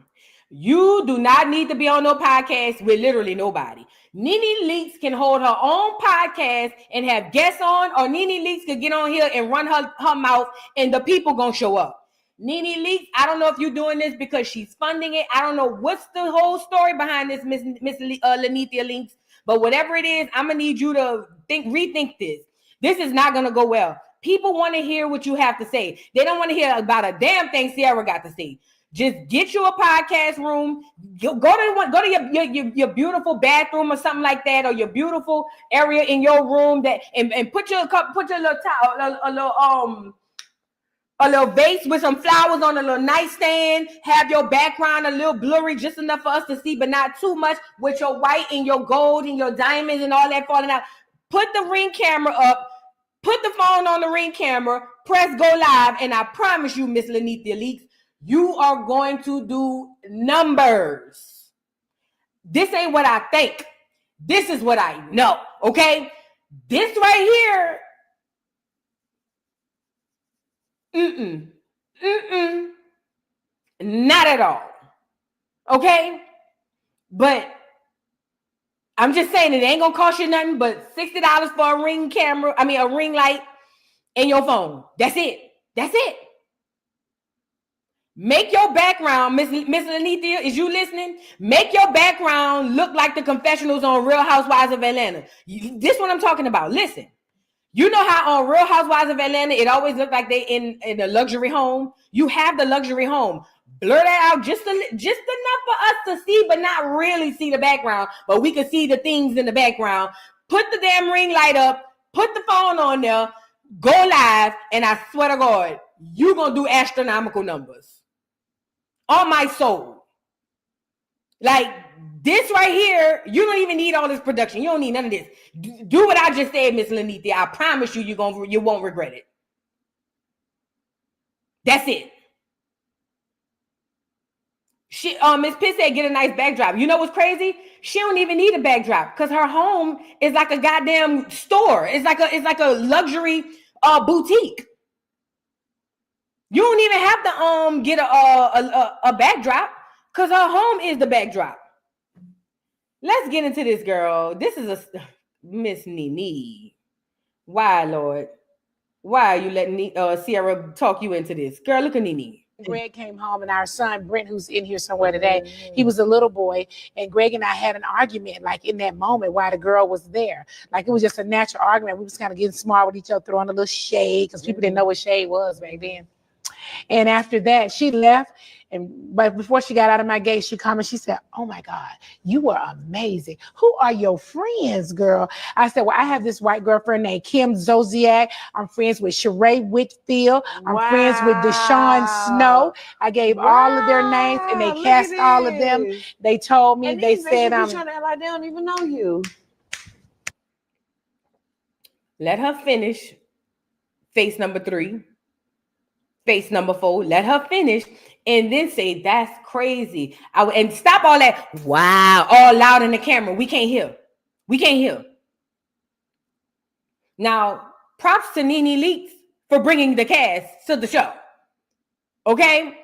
You do not need to be on no podcast with literally nobody. NeNe Leaks can hold her own podcast and have guests on, or NeNe Leaks could get on here and run her mouth and the people gonna show up. NeNe Leaks, I don't know if you're doing this because she's funding it. I don't know what's the whole story behind this, Miss Lanithia Leaks, but whatever it is, I'm gonna need you to rethink this. This is not gonna go well. People want to hear what you have to say. They don't want to hear about a damn thing Sierra got to say. Just get you a podcast room. Go to your beautiful bathroom or something like that, or your beautiful area in your room that and put your a little vase with some flowers on a little nightstand. Have your background a little blurry, just enough for us to see, but not too much, with your white and your gold and your diamonds and all that falling out. Put the Ring camera up. Put the phone on the Ring camera. Press go live, and I promise you, Miss Lanithia Leaks, you are going to do numbers. This ain't what I think. This is what I know, okay? This right here, not at all, okay? But I'm just saying it ain't gonna cost you nothing but $60 for a Ring camera, a ring light and your phone. That's it. That's it. Make your background, Miss Lanithia, is you listening? Make your background look like the confessionals on Real Housewives of Atlanta. This is what I'm talking about. Listen, you know how on Real Housewives of Atlanta, it always looked like they in a luxury home? You have the luxury home. Blur that out just enough for us to see, but not really see the background. But we can see the things in the background. Put the damn ring light up. Put the phone on there. Go live. And I swear to God, you're going to do astronomical numbers. On my soul. Like, This right here, you don't even need all this production. You don't need none of this. Do what I just said, Miss Lenithia. I promise you, you won't regret it. That's it. She, Miss Pitt said, get a nice backdrop. You know what's crazy? She don't even need a backdrop because her home is like a goddamn store. It's like a luxury boutique. You don't even have to get a backdrop because her home is the backdrop. Let's get into this, girl. This is a Miss NeNe. Why, Lord? Why are you letting Sierra talk you into this? Girl, look at NeNe. Greg came home and our son Brent, who's in here somewhere today, he was a little boy, and Greg and I had an argument like in that moment while the girl was there. Like it was just a natural argument. We was kind of getting smart with each other, throwing a little shade because people didn't know what shade was back then. And after that, she left. But before she got out of my gate, she came and she said, "Oh my God, you were amazing. Who are your friends, girl?" I said, "Well, I have this white girlfriend named Kim Zodiac. I'm friends with Sheree Whitfield. I'm friends with Deshaun Snow." I gave all of their names and they cast all of them. They told me, they said, trying to act like they don't even know you. Let her finish. Face number 3. Face number 4. Let her finish. And then say, "That's crazy." And stop all that. Wow. All loud in the camera. We can't hear. We can't hear. Now, props to NeNe Leakes for bringing the cast to the show. Okay?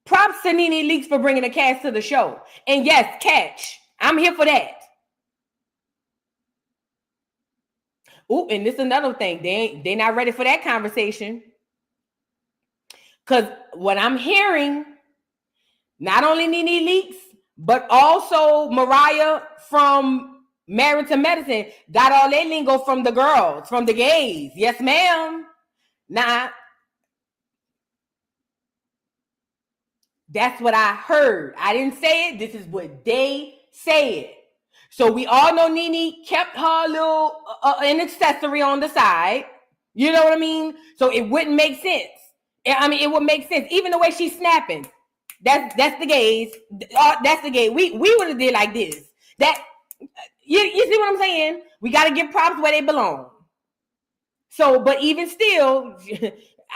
Props to NeNe Leakes for bringing the cast to the show. And yes, catch. I'm here for that. Oh, and this is another thing. They're not ready for that conversation. Because what I'm hearing, not only NeNe Leakes, but also Mariah from Married to Medicine got all their lingo from the girls, from the gays. Yes, ma'am. Now, that's what I heard. I didn't say it. This is what they said. So we all know NeNe kept her little an accessory on the side. You know what I mean? So it wouldn't make sense. I mean, it would make sense. Even the way she's snapping. That's the gays. That's the gay. We would have did like this. That you see what I'm saying? We got to give props where they belong. So, but even still,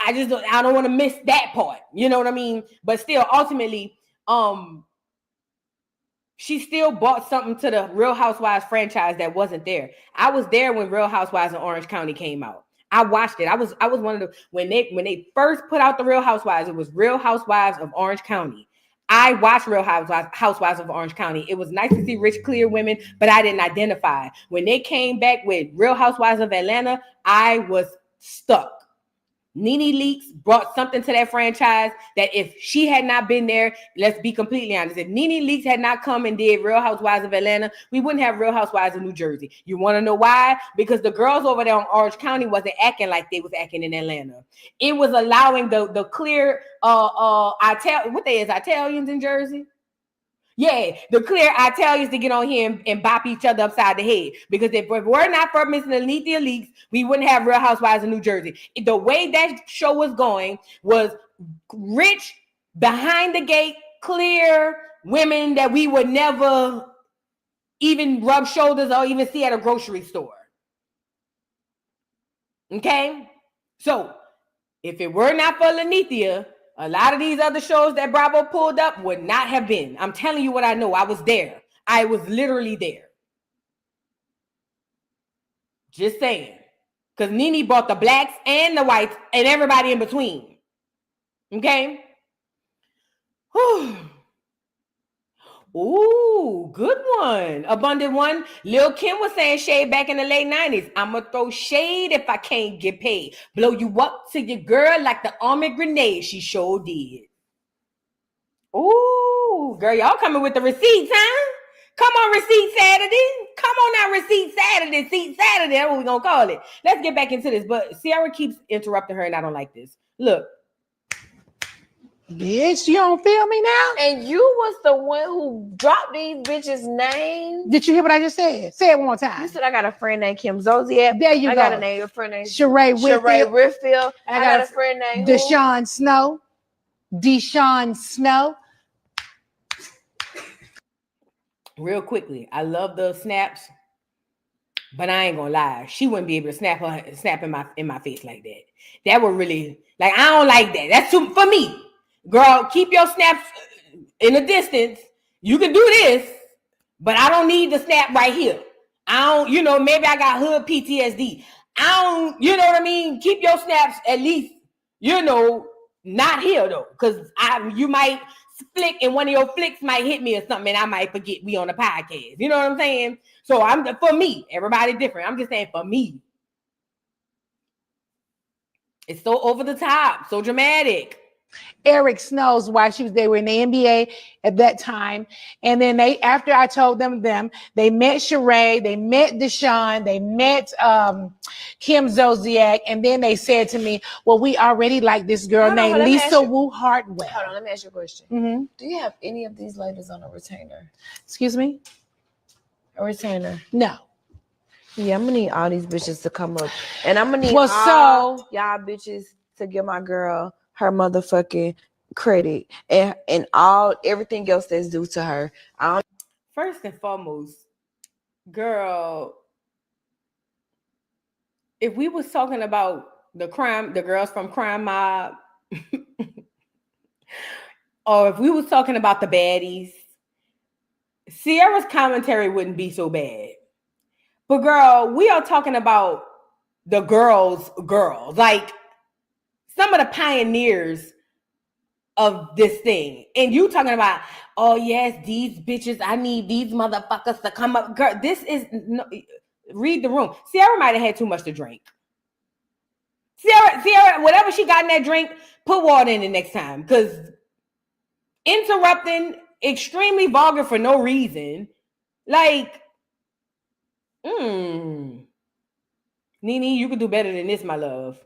I don't want to miss that part. You know what I mean? But still, ultimately, she still bought something to the Real Housewives franchise that wasn't there. I was there when Real Housewives in Orange County came out. I watched it. I was one of the when they first put out the Real Housewives, it was Real Housewives of Orange County. I watched Real Housewives of Orange County. It was nice to see rich, clear women, but I didn't identify. When they came back with Real Housewives of Atlanta, I was stuck. NeNe Leakes brought something to that franchise that if she had not been there, let's be completely honest, if NeNe Leakes had not come and did Real Housewives of Atlanta, we wouldn't have Real Housewives of New Jersey. You want to know why? Because the girls over there in Orange County wasn't acting like they was acting in Atlanta. It was allowing the clear Italians in Jersey? Yeah, the clear Italians to get on here and bop each other upside the head. Because if we're not for Miss Natalie Leakes, we wouldn't have Real Housewives of New Jersey. The way that show was going was rich, behind the gate, clear women that we would never even rub shoulders or even see at a grocery store. Okay? So, if it were not for Lenithia, a lot of these other shows that Bravo pulled up would not have been. I'm telling you what I know. I was there. I was literally there. Just saying. Because NeNe brought the blacks and the whites and everybody in between. Okay? Whew. Ooh, good one. Abundant one. Lil Kim was saying shade back in the late 90s. I'ma throw shade if I can't get paid. Blow you up to your girl like the army grenade. She sure did. Ooh, girl, y'all coming with the receipts, huh? Come on, Receipt Saturday. Come on now, Receipt Saturday. Seat Saturday. That's what we're going to call it. Let's get back into this. But Sierra keeps interrupting her, and I don't like this. Look. Bitch, you don't feel me now? And you was the one who dropped these bitches' names. Did you hear what I just said? Say it one more time. You said I got a friend named Kim Zodiac. There you go. I got a friend named Sheree Whitfield. I got a friend named Deshaun Snow. real quickly, I love the snaps, but I ain't gonna lie. She wouldn't be able to snap in my face like that. That would really, like, I don't like that. That's too, for me. Girl, keep your snaps in the distance. You can do this, but I don't need the snap right here. I don't, you know, maybe I got hood PTSD. I don't, you know what I mean? Keep your snaps at least, you know, not here though. Cause you might flick and one of your flicks might hit me or something and I might forget we on the podcast. You know what I'm saying? So for me, everybody different. I'm just saying for me. It's so over the top, so dramatic. Eric Snow's wife, they were in the NBA at that time. And then after I told them, they met Sheree, they met Deshaun, they met Kim Zolciak. And then they said to me, well, we already like this girl named Lisa Wu Hartwell. Hold on, let me ask you a question. Mm-hmm. Do you have any of these ladies on a retainer? Excuse me? A retainer? No. Yeah, I'm gonna need all these bitches to come up. And I'm gonna need all y'all bitches to give my girl her motherfucking credit and all everything else that's due to her. First and foremost, girl, if we was talking about the girls from Crime Mob, or if we was talking about the baddies, Sierra's commentary wouldn't be so bad. But girl, we are talking about the girls, like some of the pioneers of this thing. And you talking about, oh yes, these bitches, I need these motherfuckers to come up. Girl, this is, no, read the room. Sierra might have had too much to drink. Sierra, whatever she got in that drink, put water in it next time. Because interrupting, extremely vulgar for no reason. Like, NeNe, you could do better than this, my love.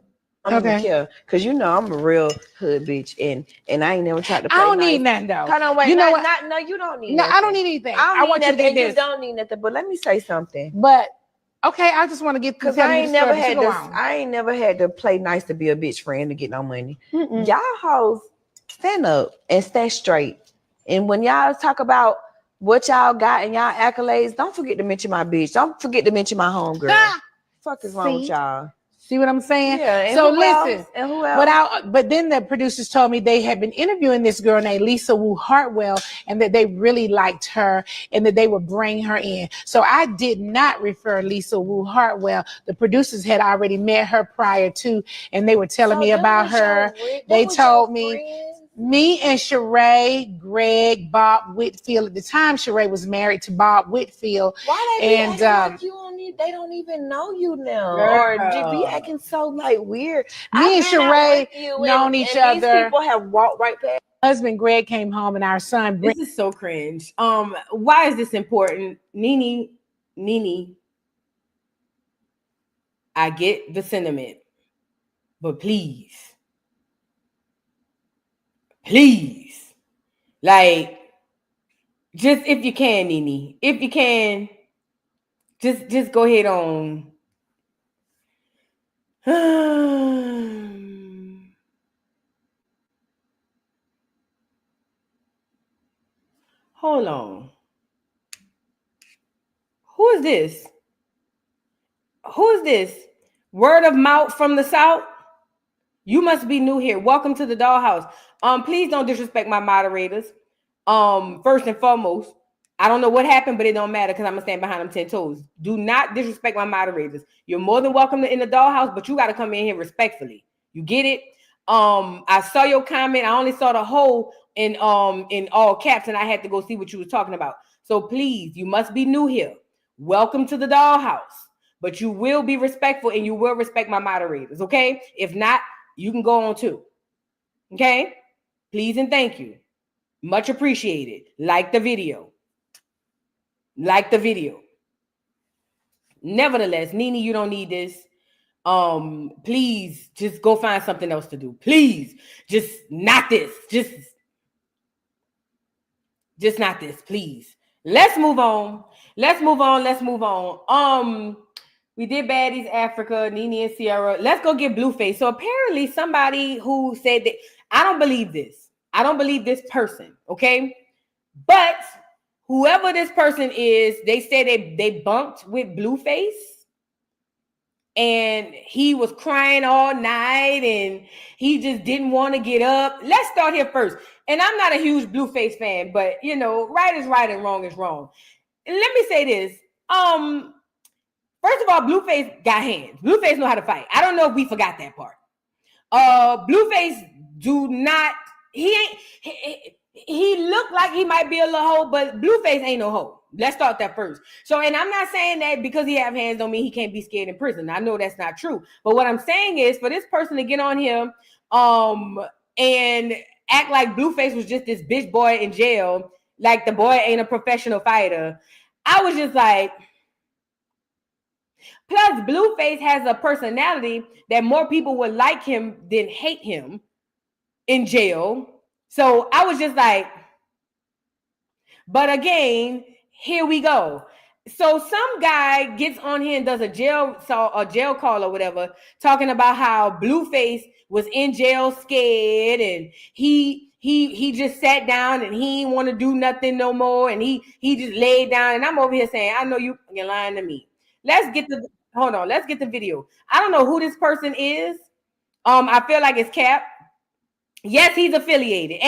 I don't even care, because you know I'm a real hood bitch, and I ain't never tried to play. I don't need nothing though. Hold on, wait. You know what? No, you don't need. No, nothing. I don't need anything. I want you to get this. You don't need nothing. But let me say something. But okay, I just want to get because I ain't never had to play nice to be a bitch friend to get no money. Mm-mm. Y'all hoes stand up and stand straight. And when y'all talk about what y'all got and y'all accolades, don't forget to mention my bitch. Don't forget to mention my homegirl. Fuck is wrong with y'all? See what I'm saying? Yeah. So listen, and who else? But then the producers told me they had been interviewing this girl named Lisa Wu Hartwell, and that they really liked her, and that they would bring her in. So I did not refer Lisa Wu Hartwell. The producers had already met her prior to, and they were telling me about her. They told me and Sheree, Greg, Bob Whitfield. At the time, Sheree was married to Bob Whitfield. Why they be like you don't need? They don't even know you now, or be acting so like weird. Me and Sheree known each other. These people have walked right past. Husband Greg came home, and our son. This is so cringe. Why is this important, NeNe? I get the sentiment, but please, like, just if you can, NeNe, if you can, just go ahead on. Hold on. Who is this? Word of mouth from the South? You must be new here. Welcome to the dollhouse. Please don't disrespect my moderators. First and foremost, I don't know what happened, but it don't matter because I'm gonna stand behind them 10 toes. Do not disrespect my moderators. You're more than welcome in the dollhouse, but you got to come in here respectfully. You get it? I saw your comment. I only saw the whole in all caps, and I had to go see what you was talking about. So please, you must be new here. Welcome to the dollhouse. But you will be respectful and you will respect my moderators, okay? If not, you can go on too. Okay? Please and thank you. Much appreciated. Like the video. Nevertheless, NeNe, you don't need this. Please just go find something else to do. Please. Just not this. Just not this, please. Let's move on. We did Baddies Africa, NeNe and Sierra. Let's go get Blueface. So apparently somebody who said that, I don't believe this. I don't believe this person, okay? But whoever this person is, they said they bunked with Blueface. And he was crying all night and he just didn't want to get up. Let's start here first. And I'm not a huge Blueface fan, but you know, right is right and wrong is wrong. And let me say this. First of all, Blueface got hands. Blueface know how to fight. I don't know if we forgot that part. Blueface he looked like he might be a little hoe, but Blueface ain't no hoe. Let's start that first. So, and I'm not saying that because he have hands don't mean he can't be scared in prison. I know that's not true. But what I'm saying is for this person to get on him and act like Blueface was just this bitch boy in jail, like the boy ain't a professional fighter, I was just like, plus Blueface has a personality that more people would like him than hate him in jail. So I was just like, but again, here we go. So some guy gets on here and does a jail call or whatever, talking about how Blueface was in jail scared and he just sat down and he didn't want to do nothing no more and he just laid down. And I'm over here saying, I know you're lying to me. Let's get the video. I don't know who this person is. I feel like it's Cap. Yes, he's affiliated.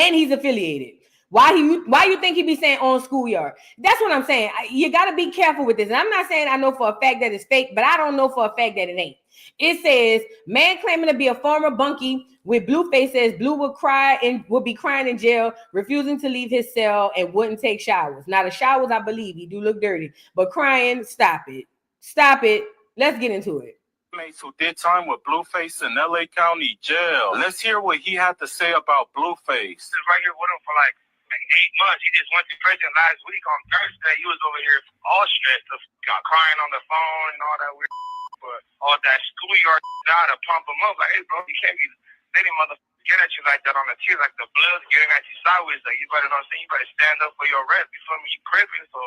Why you think he be saying on schoolyard? That's what I'm saying. You got to be careful with this. And I'm not saying I know for a fact that it's fake, but I don't know for a fact that it ain't. It says, man claiming to be a former bunkie with Blueface says Blue would be crying in jail, refusing to leave his cell and wouldn't take showers. Now the showers, I believe, he do look dirty, but crying, stop it. Let's get into it. Who did time with Blueface in LA County Jail. Let's hear what he had to say about Blueface. Right here with him for like 8 months. He just went to prison last week on Thursday. He was over here all stressed, got crying on the phone and all that weird. But all that schoolyard now to pump him up. Like, hey, bro, you can't be letting motherfuckers get at you like that on the tear, like the blood's getting at you sideways. Like, you better know what I'm saying. You better stand up for your rep. You feel me? You cripping, so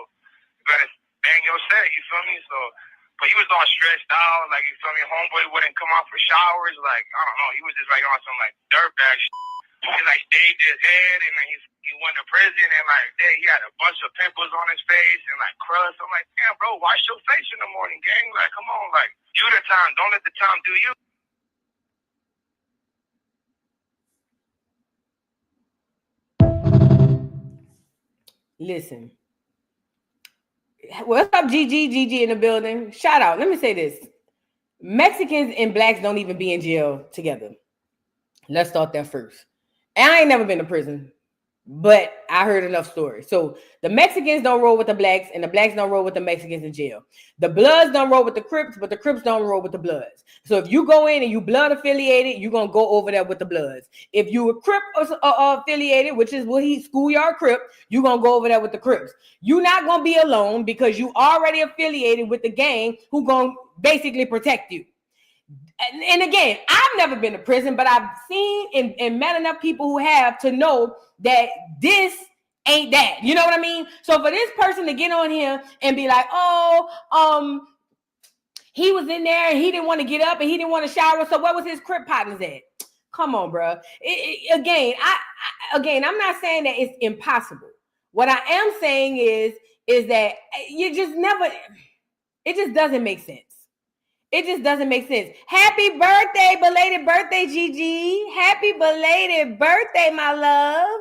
you better bang your set. You feel me? So. But he was all stressed out, like, you feel me, homeboy wouldn't come out for showers, like, I don't know, he was just, like, on some, like, dirtbag shit. He, like, shaved his head, and then he went to prison, and, like, he had a bunch of pimples on his face, and, like, crust. I'm like, damn, bro, wash your face in the morning, gang. Like, come on, like, you the time, don't let the time do you. Listen. What's up, GG in the building? Shout out. Let me say this. Mexicans and blacks don't even be in jail together. Let's start there first. And I ain't never been to prison, but I heard enough stories. So the Mexicans don't roll with the blacks and the blacks don't roll with the Mexicans in jail. The Bloods don't roll with the Crips, but the Crips don't roll with the Bloods. So if you go in and you Blood affiliated, you're going to go over there with the Bloods. If you were Crip affiliated, which is what he schoolyard Crip, you're going to go over there with the Crips. You're not going to be alone because you already affiliated with the gang who going to basically protect you. And again, I've never been to prison, but I've seen and met enough people who have to know that this ain't that. You know what I mean? So for this person to get on here and be like, he was in there and he didn't want to get up and he didn't want to shower. So what was his Crip partners at? Come on, bro. Again, I'm not saying that it's impossible. What I am saying is that you just never, it just doesn't make sense. It just doesn't make sense. Happy birthday, belated birthday, Gigi. Happy belated birthday, my love.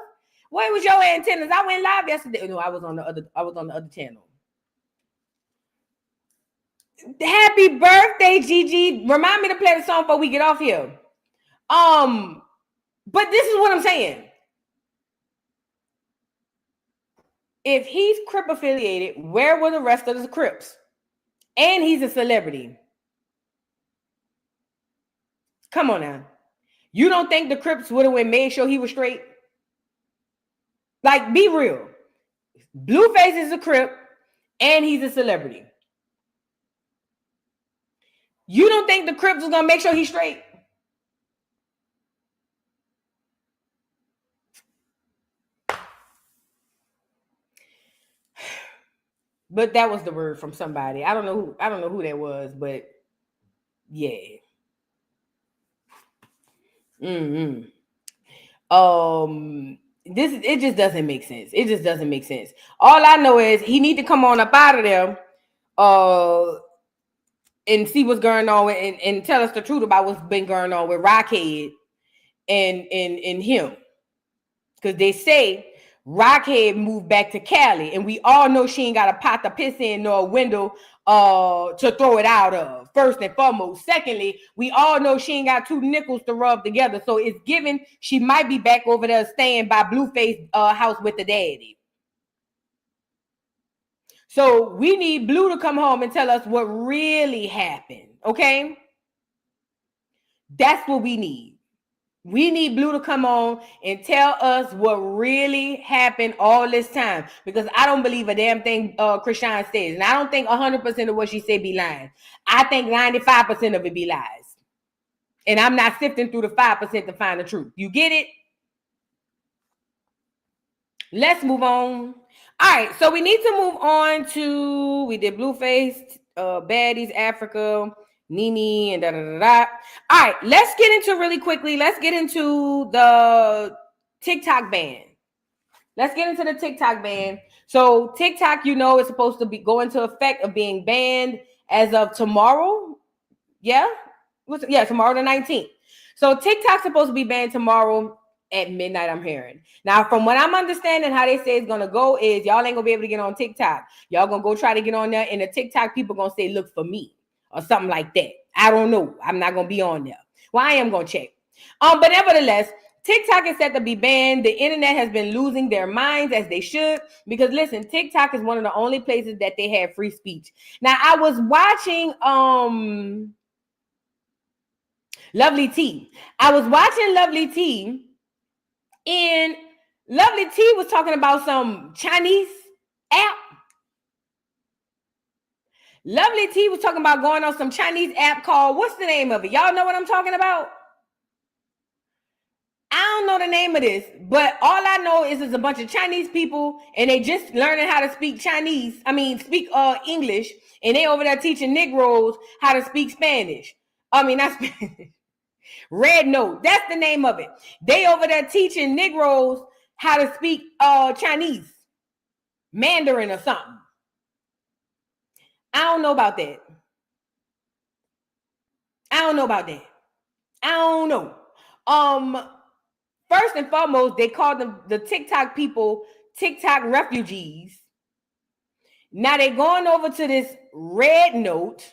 Where was your antennas? I went live yesterday. No, I was on the other channel. Happy birthday, Gigi. Remind me to play the song before we get off here. But this is what I'm saying. If he's Crip affiliated, where were the rest of the Crips? And he's a celebrity. Come on now. You don't think the Crips would have made sure he was straight? Like, be real. Blueface is a Crip and he's a celebrity. You don't think the Crips was going to make sure he's straight? But that was the word from somebody. I don't know who that was, but yeah. it just doesn't make sense. It just doesn't make sense. All I know is he need to come on up out of there, and see what's going on and tell us the truth about what's been going on with Rockhead and him. Because they say Rockhead moved back to Cali, and we all know she ain't got a pot to piss in nor a window to throw it out of, first and foremost. Secondly, we all know she ain't got two nickels to rub together, so it's given she might be back over there staying by Blueface house with the daddy. So we need Blue to come home and tell us what really happened, okay? That's what we need. We need Blue to come on and tell us what really happened all this time, because I don't believe a damn thing Krishan says, and I don't think 100% of what she said be lying. I think 95% of it be lies, and I'm not sifting through the 5% to find the truth. You get it? Let's move on. All right, so we need to move on to, we did Blueface, Baddies Africa, NeNe, and da-da-da-da. All right, let's get into really quickly. Let's get into the TikTok ban. Let's get into the TikTok ban. So TikTok, you know, is supposed to be go into effect of being banned as of tomorrow. Yeah? Yeah, tomorrow the 19th. So TikTok's supposed to be banned tomorrow at midnight, I'm hearing. Now, from what I'm understanding, how they say it's going to go is y'all ain't going to be able to get on TikTok. Y'all going to go try to get on there, and the TikTok people going to say, look for me, or something like that. I don't know. I'm not going to be on there. Well, I am going to check. But nevertheless, TikTok is set to be banned. The internet has been losing their minds, as they should, because listen, TikTok is one of the only places that they have free speech. Now, I was watching Lovely T. I was watching Lovely T, and Lovely T was talking about some Chinese app. Lovely T was talking about going on some Chinese app called, what's the name of it? Y'all know what I'm talking about? I don't know the name of this, but all I know is it's a bunch of Chinese people, and they just learning how to speak speak English, and they over there teaching Negroes how to speak Spanish. Not Spanish. Red Note, that's the name of it. They over there teaching Negroes how to speak Chinese, Mandarin or something. I don't know about that. I don't know. First and foremost, they call them the TikTok people TikTok refugees. Now they're going over to this Red Note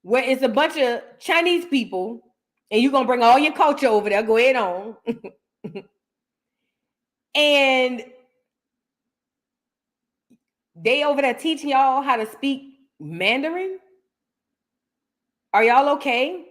where it's a bunch of Chinese people, and you're going to bring all your culture over there. Go ahead on. And they over there teaching y'all how to speak Mandarin? Are y'all okay?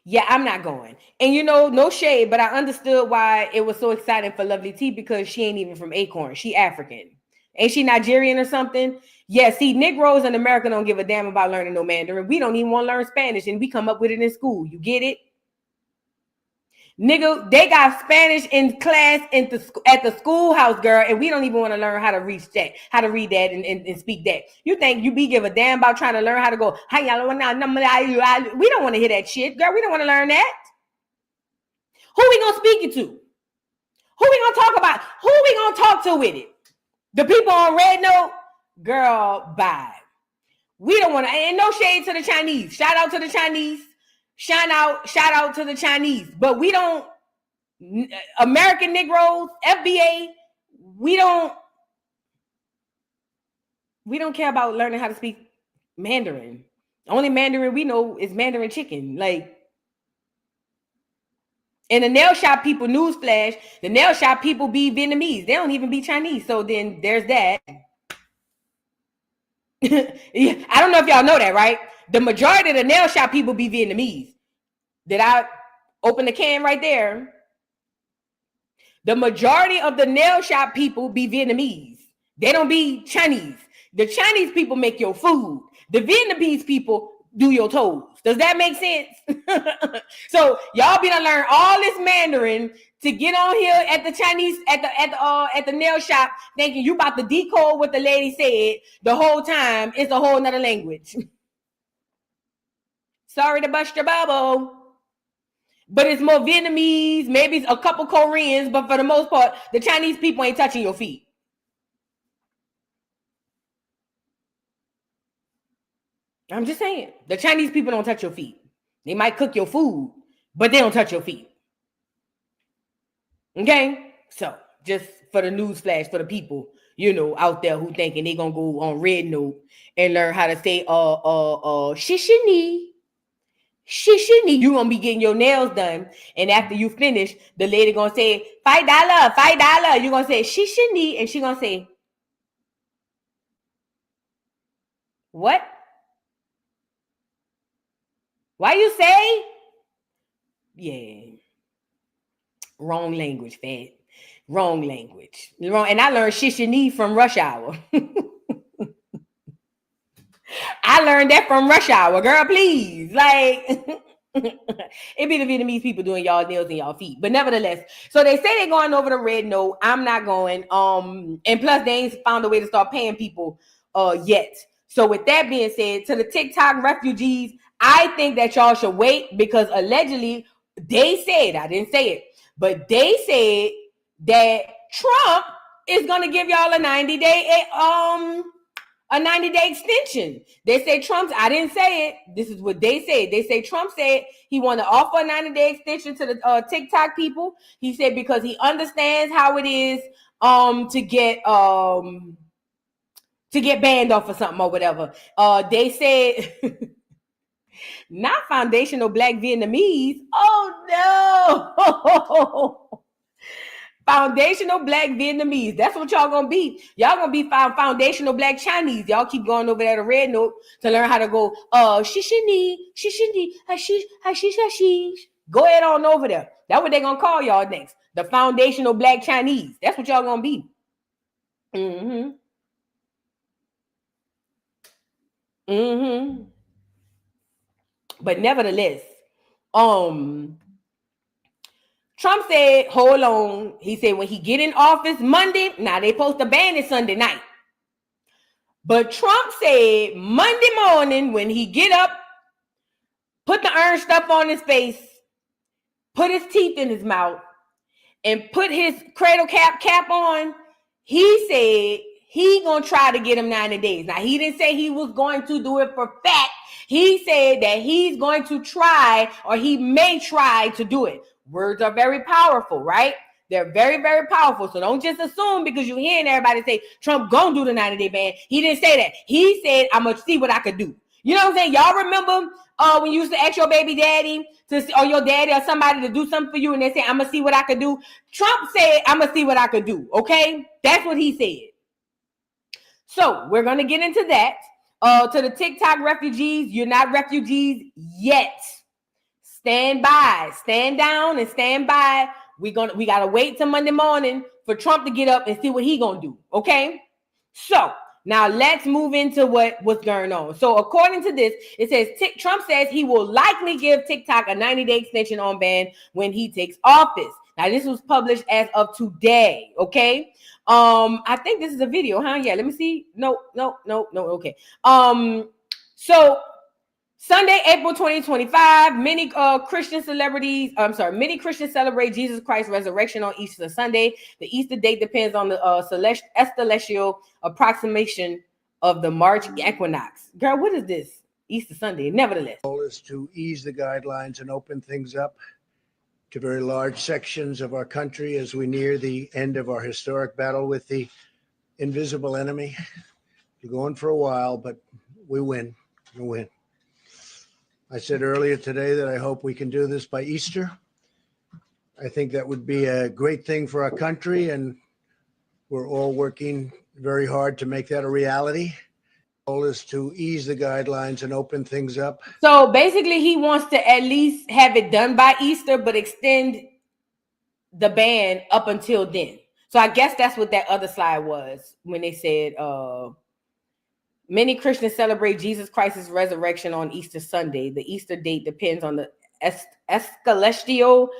Yeah, I'm not going. And no shade, but I understood why it was so exciting for Lovely T, because she ain't even from Acorn. She African. Ain't she Nigerian or something? Yeah, see, Negroes in America don't give a damn about learning no Mandarin. We don't even want to learn Spanish, and we come up with it in school. You get it? Nigga, they got Spanish in class at the schoolhouse, girl, and we don't even want to learn how to read that and speak that. You think you give a damn about trying to learn how to go, we don't want to hear that shit, girl. We don't want to learn that. Who we gonna speak it to? Who we gonna talk about? Who we gonna talk to with it? The people on Red Note? Girl, bye. We don't want to, and no shade to the Chinese. Shout out to the Chinese. Shout out to the Chinese, but we don't, American Negroes, FBA, we don't care about learning how to speak Mandarin. The only Mandarin we know is Mandarin chicken. And the nail shop people, newsflash, the nail shop people be Vietnamese. They don't even be Chinese. So then there's that. I don't know if y'all know that, right? The majority of the nail shop people be Vietnamese. Did I open the can right there? The majority of the nail shop people be Vietnamese. They don't be Chinese. The Chinese people make your food. The Vietnamese people do your toes. Does that make sense? So y'all be to learn all this Mandarin to get on here at the Chinese at the nail shop, thinking you about to decode what the lady said the whole time. It's a whole nother language. Sorry to bust your bubble. But it's more Vietnamese, maybe a couple Koreans, but for the most part, the Chinese people ain't touching your feet. I'm just saying, the Chinese people don't touch your feet. They might cook your food, but they don't touch your feet. Okay? So, just for the news flash for the people, you know, out there who thinking they gonna go on Red Note and learn how to say shishini. Shishini, you gonna be getting your nails done, and after you finish, the lady gonna say $5, $5. You gonna say shishini, and she gonna say, what? Why you say? Yeah, wrong language, fat. Wrong language. Wrong, and I learned shishini from Rush Hour. I learned that from Rush Hour, girl, please. Like, it be the Vietnamese people doing y'all nails and y'all feet. But nevertheless, so they say they're going over the Red Note. I'm not going. And plus, they ain't found a way to start paying people yet. So with that being said, to the TikTok refugees, I think that y'all should wait because allegedly, they said, I didn't say it, but they said that Trump is going to give y'all a 90-day extension. They say Trump's, I didn't say it. This is what they said. They say Trump said he want to offer a 90-day extension to the TikTok people. He said because he understands how it is to get banned off or something or whatever. They said not foundational Black Vietnamese. Oh no. Foundational Black Vietnamese. That's what y'all gonna be. Y'all gonna be foundational Black Chinese. Y'all keep going over there to Red Note to learn how to go shishini, hashish, hashish, hashish. Go ahead on over there. That's what they gonna call y'all next. The foundational Black Chinese. That's what y'all gonna be. But nevertheless, Trump said, hold on. He said when he get in office Monday, now they supposed to ban it Sunday night. But Trump said Monday morning when he get up, put the orange stuff on his face, put his teeth in his mouth, and put his cradle cap on, he said he gonna try to get him 90 days. Now, he didn't say he was going to do it for fact. He said that he's going to try or he may try to do it. Words are very powerful, right? They're very, very powerful. So don't just assume because you're hearing everybody say Trump gonna do the 90-day ban. He didn't say that. He said, I'm gonna see what I could do. You know what I'm saying? Y'all remember when you used to ask your baby daddy or your daddy or somebody to do something for you and they say, I'm gonna see what I could do. Trump said, I'm gonna see what I could do. Okay? That's what he said. So we're gonna get into that. To the TikTok refugees, you're not refugees yet. Stand by, stand down, and stand by. We gotta wait till Monday morning for Trump to get up and see what he gonna do. Okay, so now let's move into what's going on. So according to this, it says Trump says he will likely give TikTok a 90-day extension on ban when he takes office. Now this was published as of today. Okay, I think this is a video, huh? Yeah, let me see. No. Okay. So Sunday, April 2025, many Christians celebrate Jesus Christ's resurrection on Easter Sunday. The Easter date depends on the celestial approximation of the March equinox. Girl, what is this? Easter Sunday. Nevertheless. The goal is to ease the guidelines and open things up to very large sections of our country as we near the end of our historic battle with the invisible enemy. We're going for a while, but we win. We win. I said earlier today that I hope we can do this by Easter. I think that would be a great thing for our country, and we're all working very hard to make that a reality. The goal is to ease the guidelines and open things up. So basically, he wants to at least have it done by Easter, but extend the ban up until then. So I guess that's what that other slide was when they said, many Christians celebrate Jesus Christ's resurrection on Easter Sunday. The Easter date depends on the celestial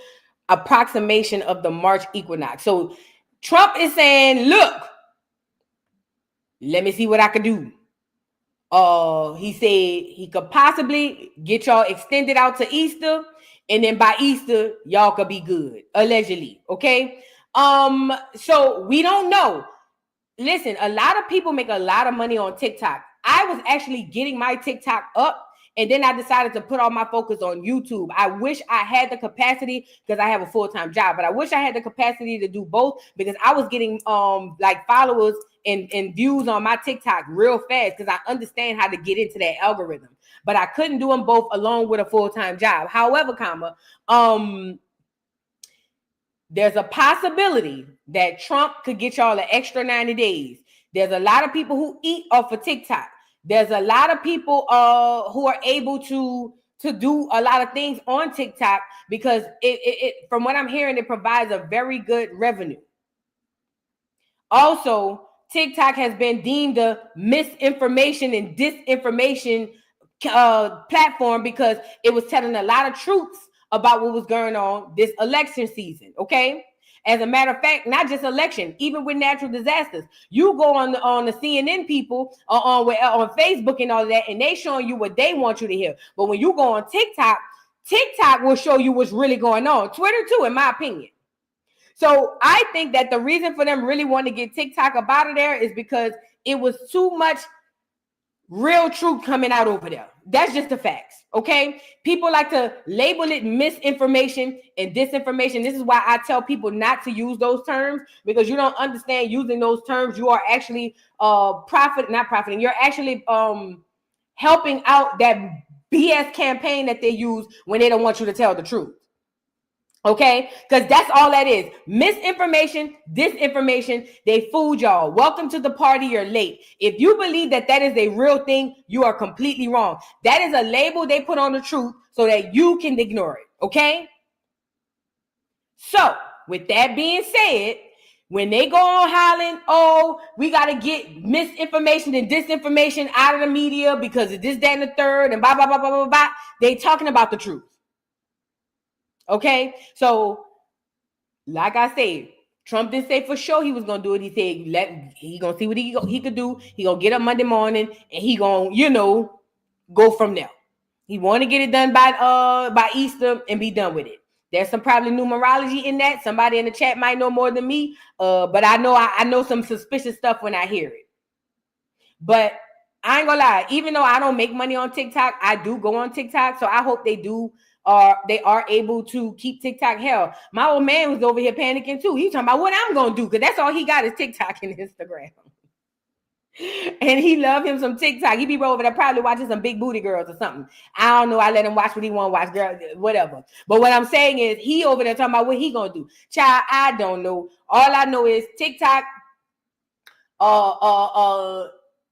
approximation of the March equinox. So Trump is saying, look, let me see what I could do. He said he could possibly get y'all extended out to Easter. And then by Easter, y'all could be good, allegedly. Okay. So we don't know. Listen, a lot of people make a lot of money on TikTok. I was actually getting my TikTok up, and then I decided to put all my focus on YouTube. I wish I had the capacity because I have a full-time job, but I wish I had the capacity to do both because I was getting like followers and views on my TikTok real fast because I understand how to get into that algorithm. But I couldn't do them both along with a full-time job. However, there's a possibility that Trump could get y'all an extra 90 days. There's a lot of people who eat off of TikTok. There's a lot of people who are able to do a lot of things on TikTok because it from what I'm hearing, it provides a very good revenue. Also, TikTok has been deemed a misinformation and disinformation platform because it was telling a lot of truths about what was going on this election season, okay? As a matter of fact, not just election, even with natural disasters. You go on the CNN people on Facebook and all of that, and they showing you what they want you to hear. But when you go on TikTok, TikTok will show you what's really going on. Twitter too, in my opinion. So I think that the reason for them really wanting to get TikTok up out of there is because it was too much real truth coming out over there. That's just the facts, okay? People like to label it misinformation and disinformation. This is why I tell people not to use those terms because you don't understand using those terms. You are actually not profiting. You're actually helping out that BS campaign that they use when they don't want you to tell the truth. Okay, because that's all that is. Misinformation, disinformation. They fooled y'all. Welcome to the party. You're late. If you believe that that is a real thing, you are completely wrong. That is a label they put on the truth so that you can ignore it. Okay. So with that being said, when they go on hollering, oh, we got to get misinformation and disinformation out of the media because of this, that, and the third, and blah, blah, blah, blah, blah, blah, they talking about the truth. Okay, so like I said, Trump didn't say for sure he was gonna do it. He said he gonna see what he could do. He gonna get up Monday morning and he gonna go from there. He want to get it done by Easter and be done with it. There's some probably numerology in that. Somebody in the chat might know more than me, but I know some suspicious stuff when I hear it. But I ain't gonna lie, even though I don't make money on TikTok, I do go on TikTok, so I hope they are able to keep TikTok. Hell, my old man was over here panicking too. He's talking about what I'm gonna do, because that's all he got is TikTok and Instagram. And he love him some TikTok. He be over there probably watching some big booty girls or something. I don't know. I let him watch what he want to watch, girl, whatever. But what I'm saying is he over there talking about what he gonna do. Child, I don't know. All I know is TikTok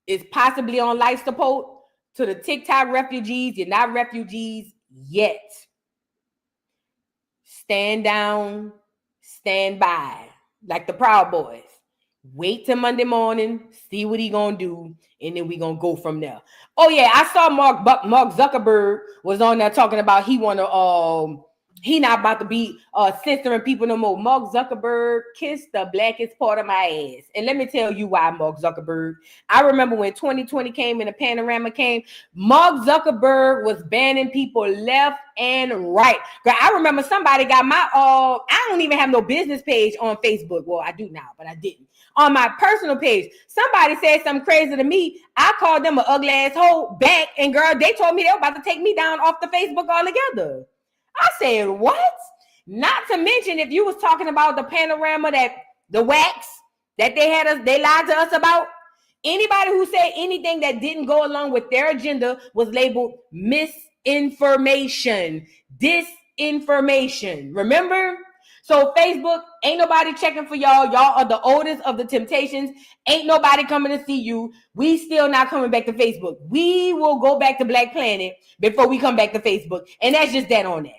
is possibly on life support. To the TikTok refugees, you're not refugees yet. Stand down, stand by, like the Proud Boys. Wait till Monday morning, see what he gonna do, and then we gonna go from there. Oh yeah, I saw Mark Zuckerberg was on there talking about he not about to be censoring people no more. Mark Zuckerberg kissed the blackest part of my ass. And let me tell you why, Mark Zuckerberg. I remember when 2020 came and the panorama came, Mark Zuckerberg was banning people left and right. Girl, I remember somebody got my, I don't even have no business page on Facebook. Well, I do now, but I didn't. On my personal page, somebody said something crazy to me. I called them an ugly asshole back, and girl, they told me they were about to take me down off the Facebook altogether. I said, what? Not to mention if you was talking about the panorama, that the wax that they lied to us about. Anybody who said anything that didn't go along with their agenda was labeled misinformation, disinformation. Remember? So Facebook, ain't nobody checking for y'all. Y'all are the oldest of the Temptations. Ain't nobody coming to see you. We still not coming back to Facebook. We will go back to Black Planet before we come back to Facebook. And that's just that on that.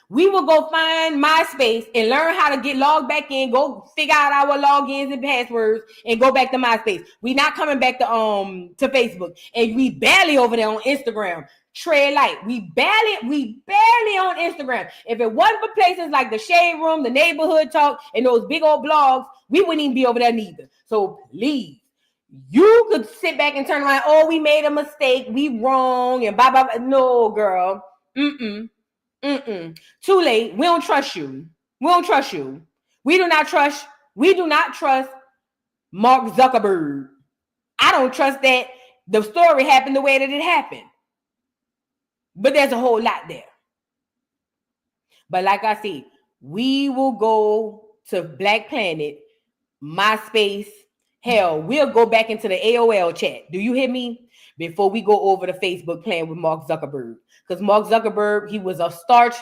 We will go find MySpace and learn how to get logged back in, go figure out our logins and passwords and go back to MySpace. We not coming back to Facebook. And we barely over there on Instagram. Tread light. We barely on Instagram. If it wasn't for places like the Shade Room, the Neighborhood Talk, and those big old blogs, we wouldn't even be over there neither. So please, you could sit back and turn around, oh, we made a mistake, we wrong, and blah, blah, blah. No, girl. Too late. We don't trust you. We don't trust you. We do not trust Mark Zuckerberg. I don't trust that the story happened the way that it happened. But there's a whole lot there. But like I said, we will go to Black Planet, MySpace. Hell, we'll go back into the AOL chat. Do you hear me? Before we go over to Facebook playing with Mark Zuckerberg. Because Mark Zuckerberg, he was a starch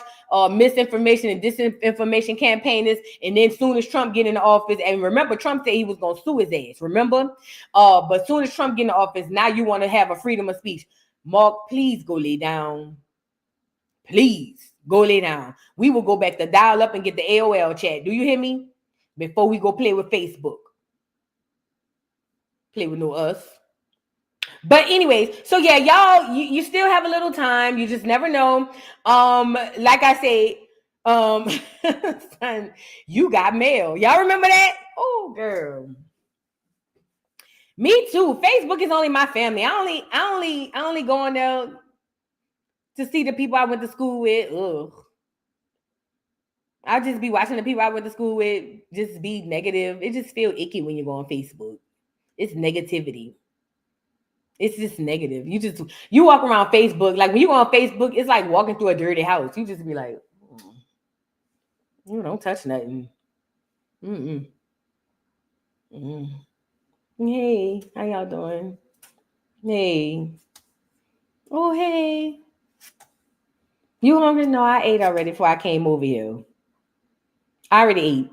misinformation and disinformation campaigners. And then soon as Trump get in the office, and remember, Trump said he was going to sue his ass, remember? But soon as Trump get in the office, now you want to have a freedom of speech. Mark, please go lay down. Please go lay down. We will go back to dial up and get the AOL chat. Do you hear me? Before we go play with Facebook. Play with no us. But anyways, so yeah, y'all, you still have a little time. You just never know. Like I say, son, you got mail. Y'all remember that? Oh, girl. Me too. Facebook is only my family. I only go on there to see the people I went to school with. Ugh. I'll just be watching the people I went to school with just be negative. It just feels icky when you go on Facebook. It's negativity. It's just negative. You walk around Facebook, like when you go on Facebook, it's like walking through a dirty house. You just be like, you don't touch nothing. Hey, how y'all doing? Hey. Oh, hey. You hungry? No, I ate already before I came over here. I already ate.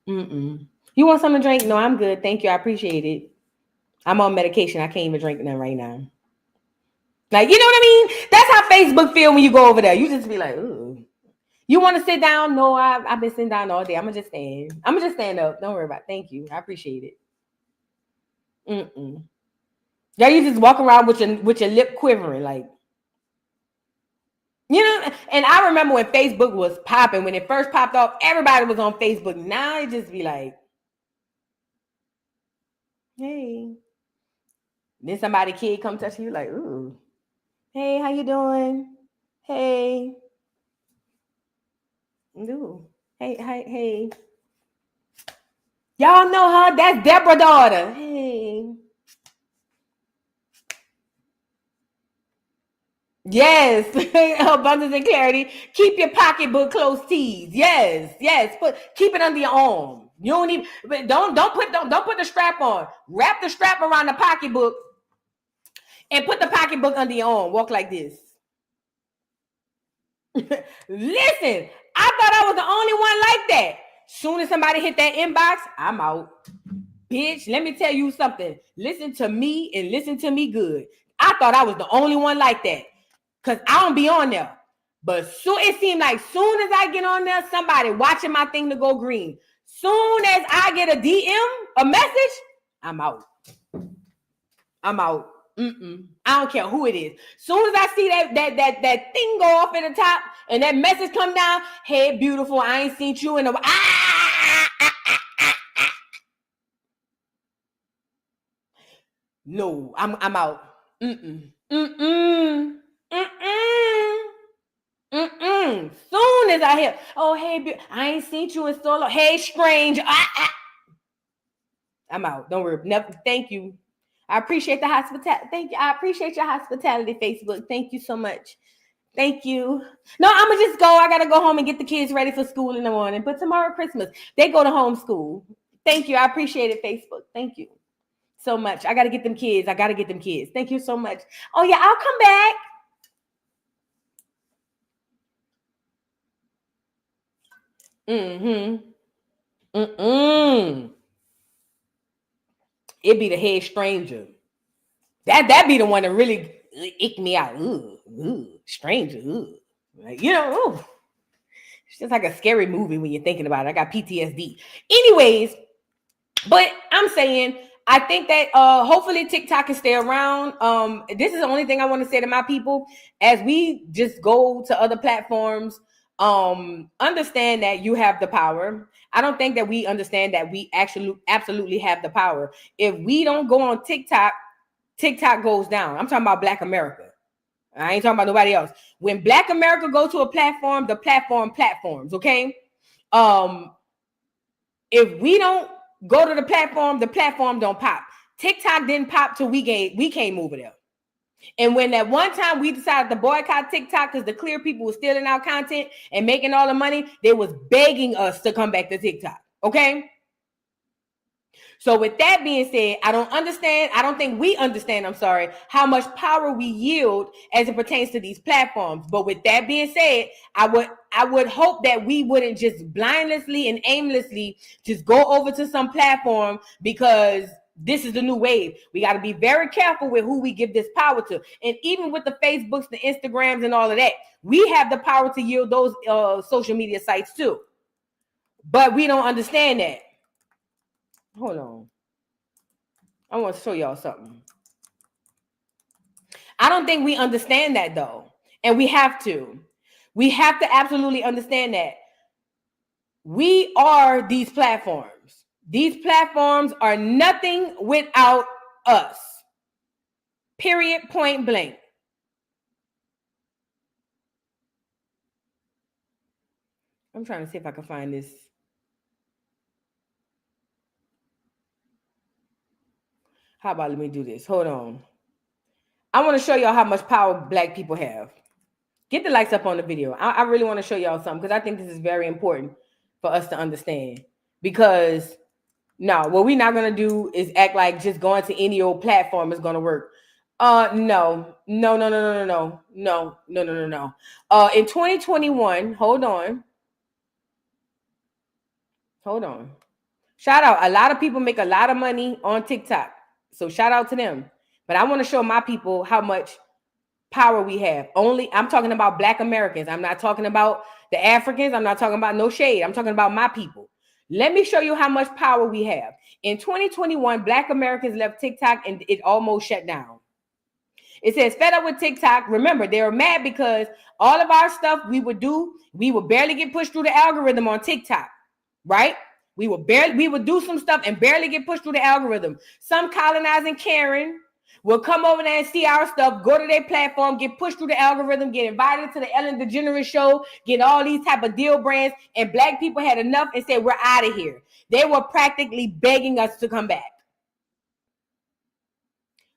You want something to drink? No, I'm good. Thank you. I appreciate it. I'm on medication. I can't even drink none right now. Like, you know what I mean? That's how Facebook feel when you go over there. You just be like, ooh. You want to sit down? No, I've been sitting down all day. I'm going to just stand. I'm going to just stand up. Don't worry about it. Thank you. I appreciate it. Yeah, you just walk around with your lip quivering, like, you know. And I remember when Facebook was popping, when it first popped off, everybody was on Facebook. Now it just be like, hey. Then somebody kid come touch you, like, ooh. Hey, how you doing? Hey. Ooh. Hey. Y'all know her? That's Deborah's daughter. Hey. Yes. Abundance and clarity. Keep your pocketbook close teased. Yes. Keep it under your arm. You don't even, but don't put the strap on. Wrap the strap around the pocketbook and put the pocketbook under your arm. Walk like this. Listen, I thought I was the only one like that. Soon as somebody hit that inbox, I'm out. Bitch, let me tell you something. Listen to me and listen to me good. I thought I was the only one like that. Because I don't be on there. But it seemed like soon as I get on there, somebody watching my thing to go green. Soon as I get a DM, a message, I'm out. I don't care who it is. Soon as I see that thing go off at the top and that message come down, hey, beautiful, I ain't seen you in a while. No, I'm out. Soon as I hear, oh, hey, I ain't seen you in so long. Hey, strange. I'm out. Don't worry. Never. Thank you. I appreciate the hospitality. Thank you. I appreciate your hospitality, Facebook. Thank you so much. Thank you. No, I'm going to just go. I got to go home and get the kids ready for school in the morning. But tomorrow, Christmas, they go to homeschool. Thank you. I appreciate it, Facebook. Thank you so much. I got to get them kids. Thank you so much. Oh, yeah, I'll come back. It be the head stranger. That be the one that really ick me out. Stranger. Like, you know, it's just like a scary movie when you're thinking about it. I got PTSD. Anyways, but I'm saying, I think that hopefully TikTok can stay around. This is the only thing I want to say to my people. As we just go to other platforms, understand that you have the power. I don't think that we understand that we actually absolutely have the power. If we don't go on TikTok, TikTok goes down. I'm talking about Black America. I ain't talking about nobody else. When Black America go to a platform, the platform platforms, okay? If we don't go to the platform don't pop. TikTok didn't pop till we came over there. And when that one time we decided to boycott TikTok because the clear people were stealing our content and making all the money, they was begging us to come back to TikTok, okay? So with that being said, I don't think we understand, how much power we yield as it pertains to these platforms. But with that being said, I would hope that we wouldn't just blindlessly and aimlessly just go over to some platform because this is the new wave. We got to be very careful with who we give this power to. And even with the Facebooks, the Instagrams, and all of that, we have the power to yield those social media sites too. But we don't understand that. Hold on. I want to show y'all something. I don't think we understand that though. And we have to. We have to absolutely understand that. We are these platforms. These platforms are nothing without us. Period, point blank. I'm trying to see if I can find this. How about let me do this? Hold on. I want to show y'all how much power Black people have. Get the likes up on the video. I really want to show y'all something because I think this is very important for us to understand. Because no, what we're not going to do is act like just going to any old platform is going to work. No. In 2021, hold on. Shout out. A lot of people make a lot of money on TikTok. So shout out to them. But I want to show my people how much power we have. I'm talking about Black Americans. I'm not talking about the Africans. I'm not talking about no shade. I'm talking about my people. Let me show you how much power we have. In 2021, Black Americans left TikTok and it almost shut down. It says, fed up with TikTok. Remember, they were mad because all of our stuff we would barely get pushed through the algorithm on TikTok, right? We would do some stuff and barely get pushed through the algorithm. Some colonizing Karen will come over there and see our stuff, go to their platform, get pushed through the algorithm, get invited to the Ellen DeGeneres show, get all these type of deal brands, and Black people had enough and said, we're out of here. They were practically begging us to come back.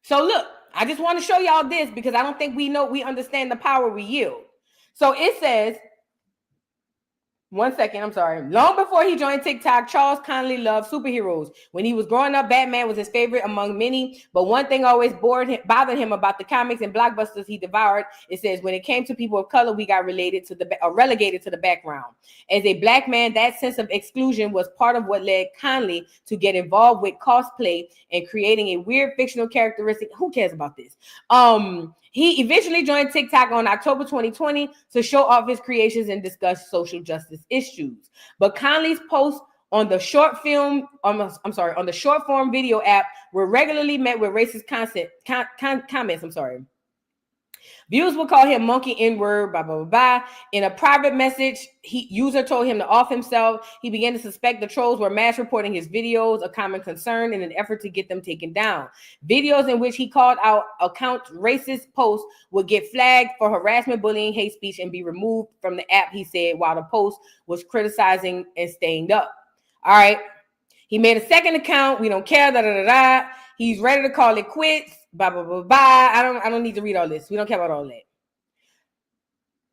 So look, I just want to show y'all this because I don't think we understand the power we yield. So it says, 1 second, I'm sorry. Long before he joined TikTok, Charles Connolly loved superheroes. When he was growing up, Batman was his favorite among many. But one thing always bothered him about the comics and blockbusters he devoured. It says, when it came to people of color, we got relegated to the background. As a Black man, that sense of exclusion was part of what led Connolly to get involved with cosplay and creating a weird fictional characteristic. Who cares about this? He eventually joined TikTok on October 2020 to show off his creations and discuss social justice issues. But Connolly's posts on the short form video app were regularly met with racist comments. Viewers will call him monkey N-word, blah, blah, blah, blah. In a private message, user told him to off himself. He began to suspect the trolls were mass reporting his videos, a common concern in an effort to get them taken down. Videos in which he called out account racist posts would get flagged for harassment, bullying, hate speech, and be removed from the app, he said, while the post was criticizing and staying up. All right. He made a second account. We don't care. He's ready to call it quits. Blah, blah, blah, blah. I don't need to read all this. We don't care about all that.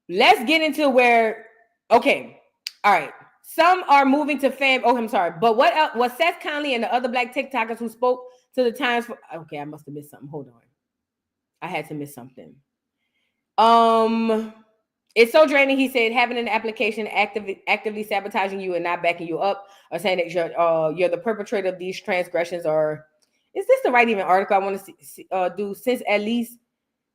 Let's get into where, okay. All right. Some are moving to fam. Oh, I'm sorry. But what Seth Connolly and the other Black TikTokers who spoke to the Times for, okay, I must have missed something. Hold on. I had to miss something. It's so draining, he said, having an application actively sabotaging you and not backing you up, or saying that you're the perpetrator of these transgressions, or is this the right even article I want to do? Since at least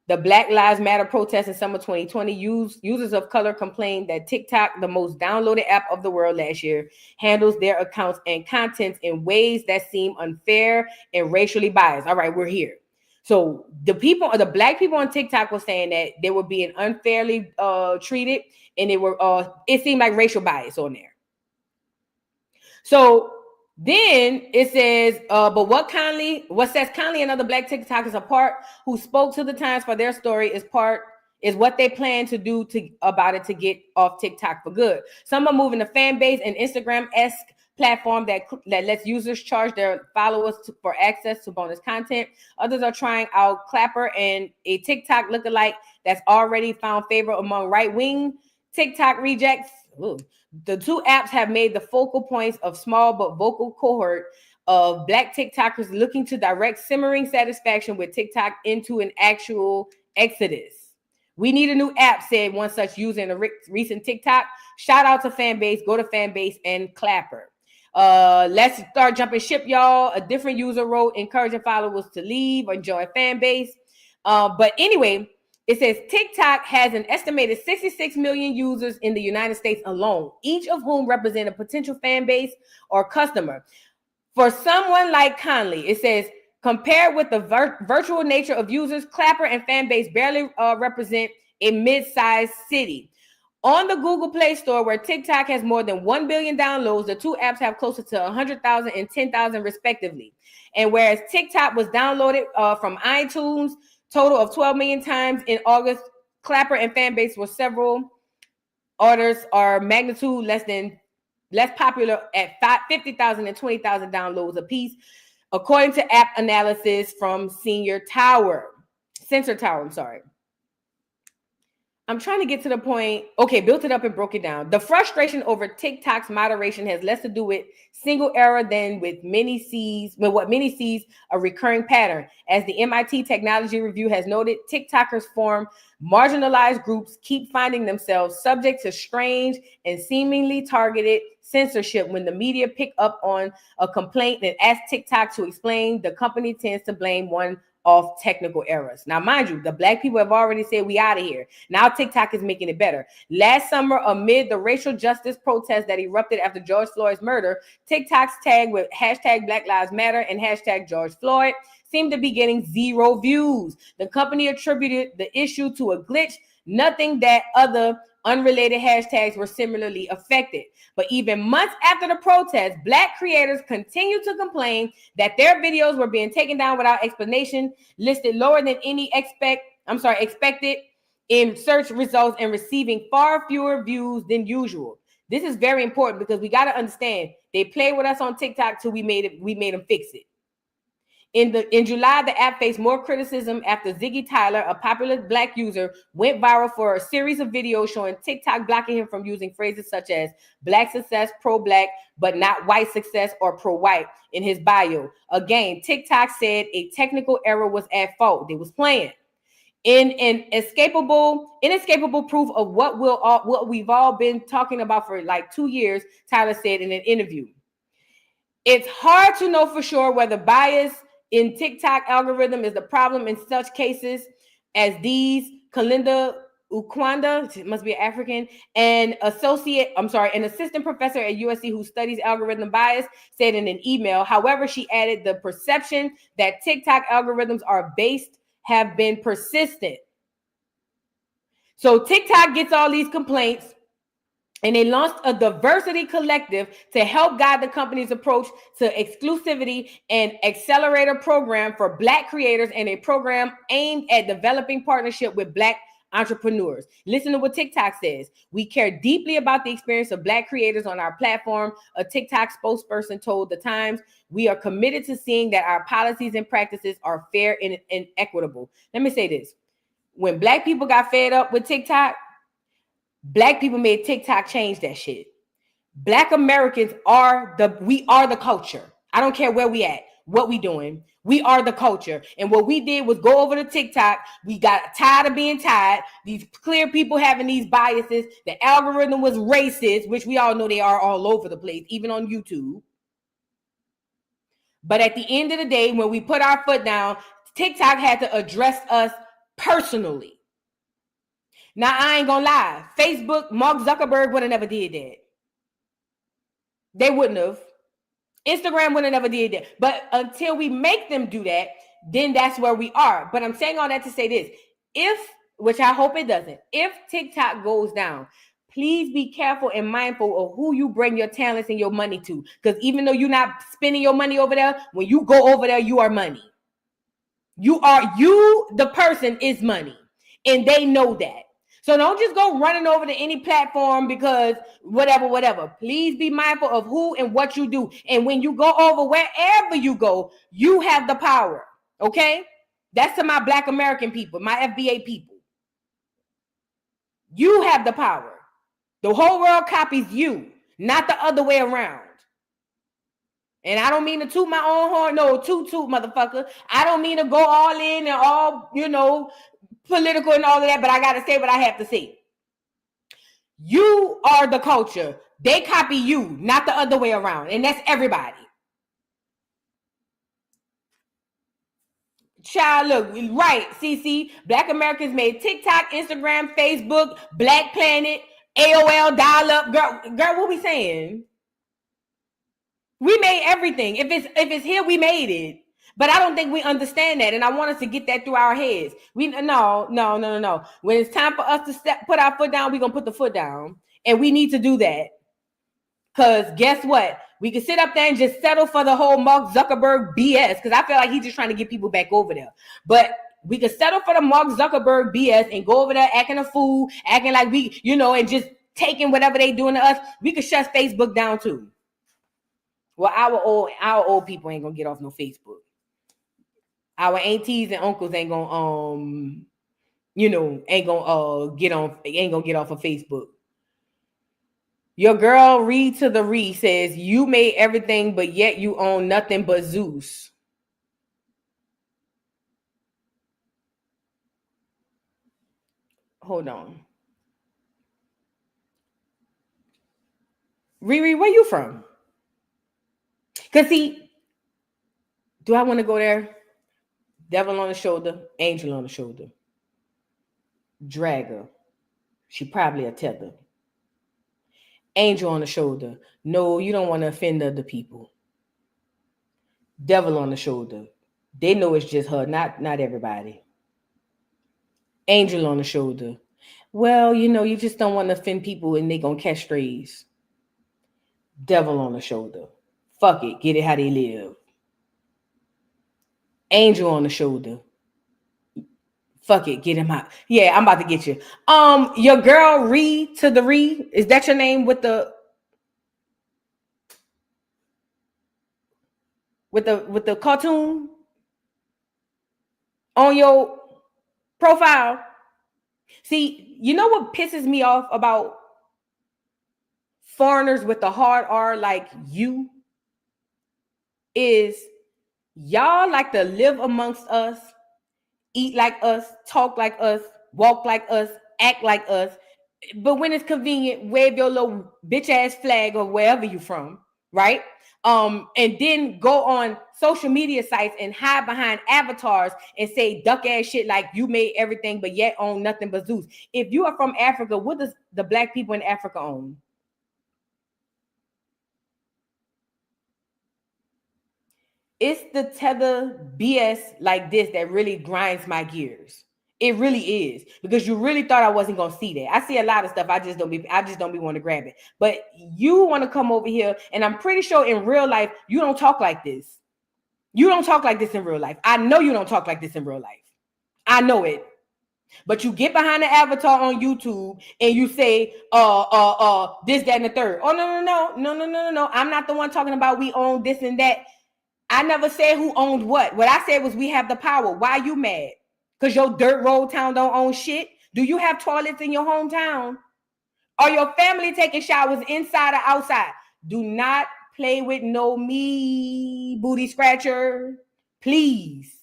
the Black Lives Matter protests in summer 2020, users of color complained that TikTok, the most downloaded app of the world last year, handles their accounts and contents in ways that seem unfair and racially biased. All right, we're here. So the Black people on TikTok were saying that they were being unfairly treated, and it seemed like racial bias on there. So then it says, but what sets Connolly and other Black TikTokers apart who spoke to the Times for their story is part is what they plan to do about it to get off TikTok for good. Some are moving to fan base and Instagram-esque platform that lets users charge their followers for access to bonus content. Others are trying out Clapper and a TikTok lookalike that's already found favor among right-wing TikTok rejects. Ooh. The two apps have made the focal points of small but vocal cohort of Black TikTokers looking to direct simmering satisfaction with TikTok into an actual exodus. We need a new app, said one such user in a recent TikTok. Shout out to Fanbase. Go to Fanbase and Clapper. Let's start jumping ship, y'all. A different user wrote, encouraging followers to leave or join Fanbase. But anyway, it says TikTok has an estimated 66 million users in the United States alone, each of whom represent a potential fan base or customer. For someone like Conley, it says, compared with the virtual nature of users, Clapper and Fanbase barely represent a mid-sized city. On the Google Play Store, where TikTok has more than 1 billion downloads, the two apps have closer to 100,000 and 10,000 respectively. And whereas TikTok was downloaded from iTunes, total of 12 million times in August, Clapper and Fanbase were several orders or magnitude less popular at 50,000 and 20,000 downloads apiece, according to app analysis from Sensor Tower. I'm trying to get to the point. Okay, built it up and broke it down. The frustration over TikTok's moderation has less to do with single error than with what many sees a recurring pattern. As the MIT Technology Review has noted, TikTokers form marginalized groups keep finding themselves subject to strange and seemingly targeted censorship. When the media pick up on a complaint and ask TikTok to explain, the company tends to blame one-off technical errors. Now, mind you, the Black people have already said we out of here. Now TikTok is making it better. Last summer, amid the racial justice protests that erupted after George Floyd's murder, TikTok's tag with hashtag Black Lives Matter and hashtag George Floyd seemed to be getting 0 views. The company attributed the issue to a glitch, nothing that other unrelated hashtags were similarly affected. But even months after the protest, Black creators continued to complain that their videos were being taken down without explanation, listed lower than any expected in search results, and receiving far fewer views than usual. This is very important because we got to understand they played with us on TikTok till we made them fix it. In July, the app faced more criticism after Ziggy Tyler, a popular Black user, went viral for a series of videos showing TikTok blocking him from using phrases such as Black success, pro-Black, but not white success, or pro-white in his bio. Again, TikTok said a technical error was at fault. They was playing. In an inescapable proof of what we've all been talking about for like 2 years, Tyler said in an interview. It's hard to know for sure whether bias in TikTok algorithm is the problem in such cases as these. Kalinda Ukwanda, must be African, an assistant professor at USC who studies algorithm bias, said in an email. However, she added the perception that TikTok algorithms are based have been persistent. So TikTok gets all these complaints, and they launched a diversity collective to help guide the company's approach to exclusivity and accelerator program for Black creators and a program aimed at developing partnership with Black entrepreneurs. Listen to what TikTok says. We care deeply about the experience of Black creators on our platform, a TikTok spokesperson told The Times. We are committed to seeing that our policies and practices are fair and equitable. Let me say this. When Black people got fed up with TikTok, Black people made TikTok change that shit. Black Americans we are the culture. I don't care where we at, what we doing. We are the culture. And what we did was go over to TikTok. We got tired of being tired. These clear people having these biases. The algorithm was racist, which we all know they are all over the place, even on YouTube. But at the end of the day, when we put our foot down, TikTok had to address us personally. Now, I ain't gonna lie. Facebook, Mark Zuckerberg would have never did that. They wouldn't have. Instagram would have never did that. But until we make them do that, then that's where we are. But I'm saying all that to say this. Which I hope it doesn't, if TikTok goes down, please be careful and mindful of who you bring your talents and your money to. Because even though you're not spending your money over there, when you go over there, you are money. The person is money. And they know that. So don't just go running over to any platform because whatever. Please be mindful of who and what you do. And when you go over wherever you go, you have the power. Okay? That's to my Black American people, my FBA people. You have the power. The whole world copies you, not the other way around. And I don't mean to toot my own horn. No, toot, motherfucker. I don't mean to go all in and all, political and all of that, but I got to say what I have to say. You are the culture. They copy you, not the other way around. And that's everybody. Child, look, right, CC. Black Americans made TikTok, Instagram, Facebook, Black Planet, AOL, dial-up. Girl, what we saying? We made everything. If it's here, we made it. But I don't think we understand that, and I want us to get that through our heads. No. When it's time for us to put our foot down, we're gonna put the foot down, and we need to do that. Cause guess what? We can sit up there and just settle for the whole Mark Zuckerberg BS. Cause I feel like he's just trying to get people back over there. But we can settle for the Mark Zuckerberg BS and go over there acting a fool, acting like we, and just taking whatever they doing to us. We could shut Facebook down too. Well, our old people ain't gonna get off no Facebook. Our aunties and uncles ain't gonna ain't gonna get off of Facebook. Your girl Reed to the Reed says you made everything, but yet you own nothing but Zeus. Hold on. Riri, where you from? Cause see, do I want to go there? Devil on the shoulder, angel on the shoulder. Drag her. She probably a tether. Angel on the shoulder. No, you don't want to offend other people. Devil on the shoulder. They know it's just her, not everybody. Angel on the shoulder. Well, you just don't want to offend people and they gonna catch strays. Devil on the shoulder. Fuck it, get it how they live. Angel on the shoulder. Fuck it, get him out. Yeah, I'm about to get you. Your girl Reed to the Reed. Is that your name with the cartoon on your profile? See, you know what pisses me off about foreigners with the hard R like you is y'all like to live amongst us, eat like us, talk like us, walk like us, act like us. But when it's convenient, wave your little bitch ass flag or wherever you from, right? And then go on social media sites and hide behind avatars and say duck ass shit like you made everything but yet own nothing but Zeus. If you are from Africa, what does the black people in Africa own? It's the tether BS like this that really grinds my gears. It really is, because you really thought I wasn't gonna see that. I see a lot of stuff. I just don't be want to grab it. But you want to come over here, and I'm pretty sure in real life you don't talk like this. You don't talk like this in real life. I know you don't talk like this in real life. I know it. But you get behind the avatar on YouTube and you say, this, that, and the third. Oh, no. I'm not the one talking about we own this and that. I never said who owned what. What I said was we have the power. Why are you mad? Because your dirt road town don't own shit? Do you have toilets in your hometown? Are your family taking showers inside or outside? Do not play with no me, booty scratcher. Please.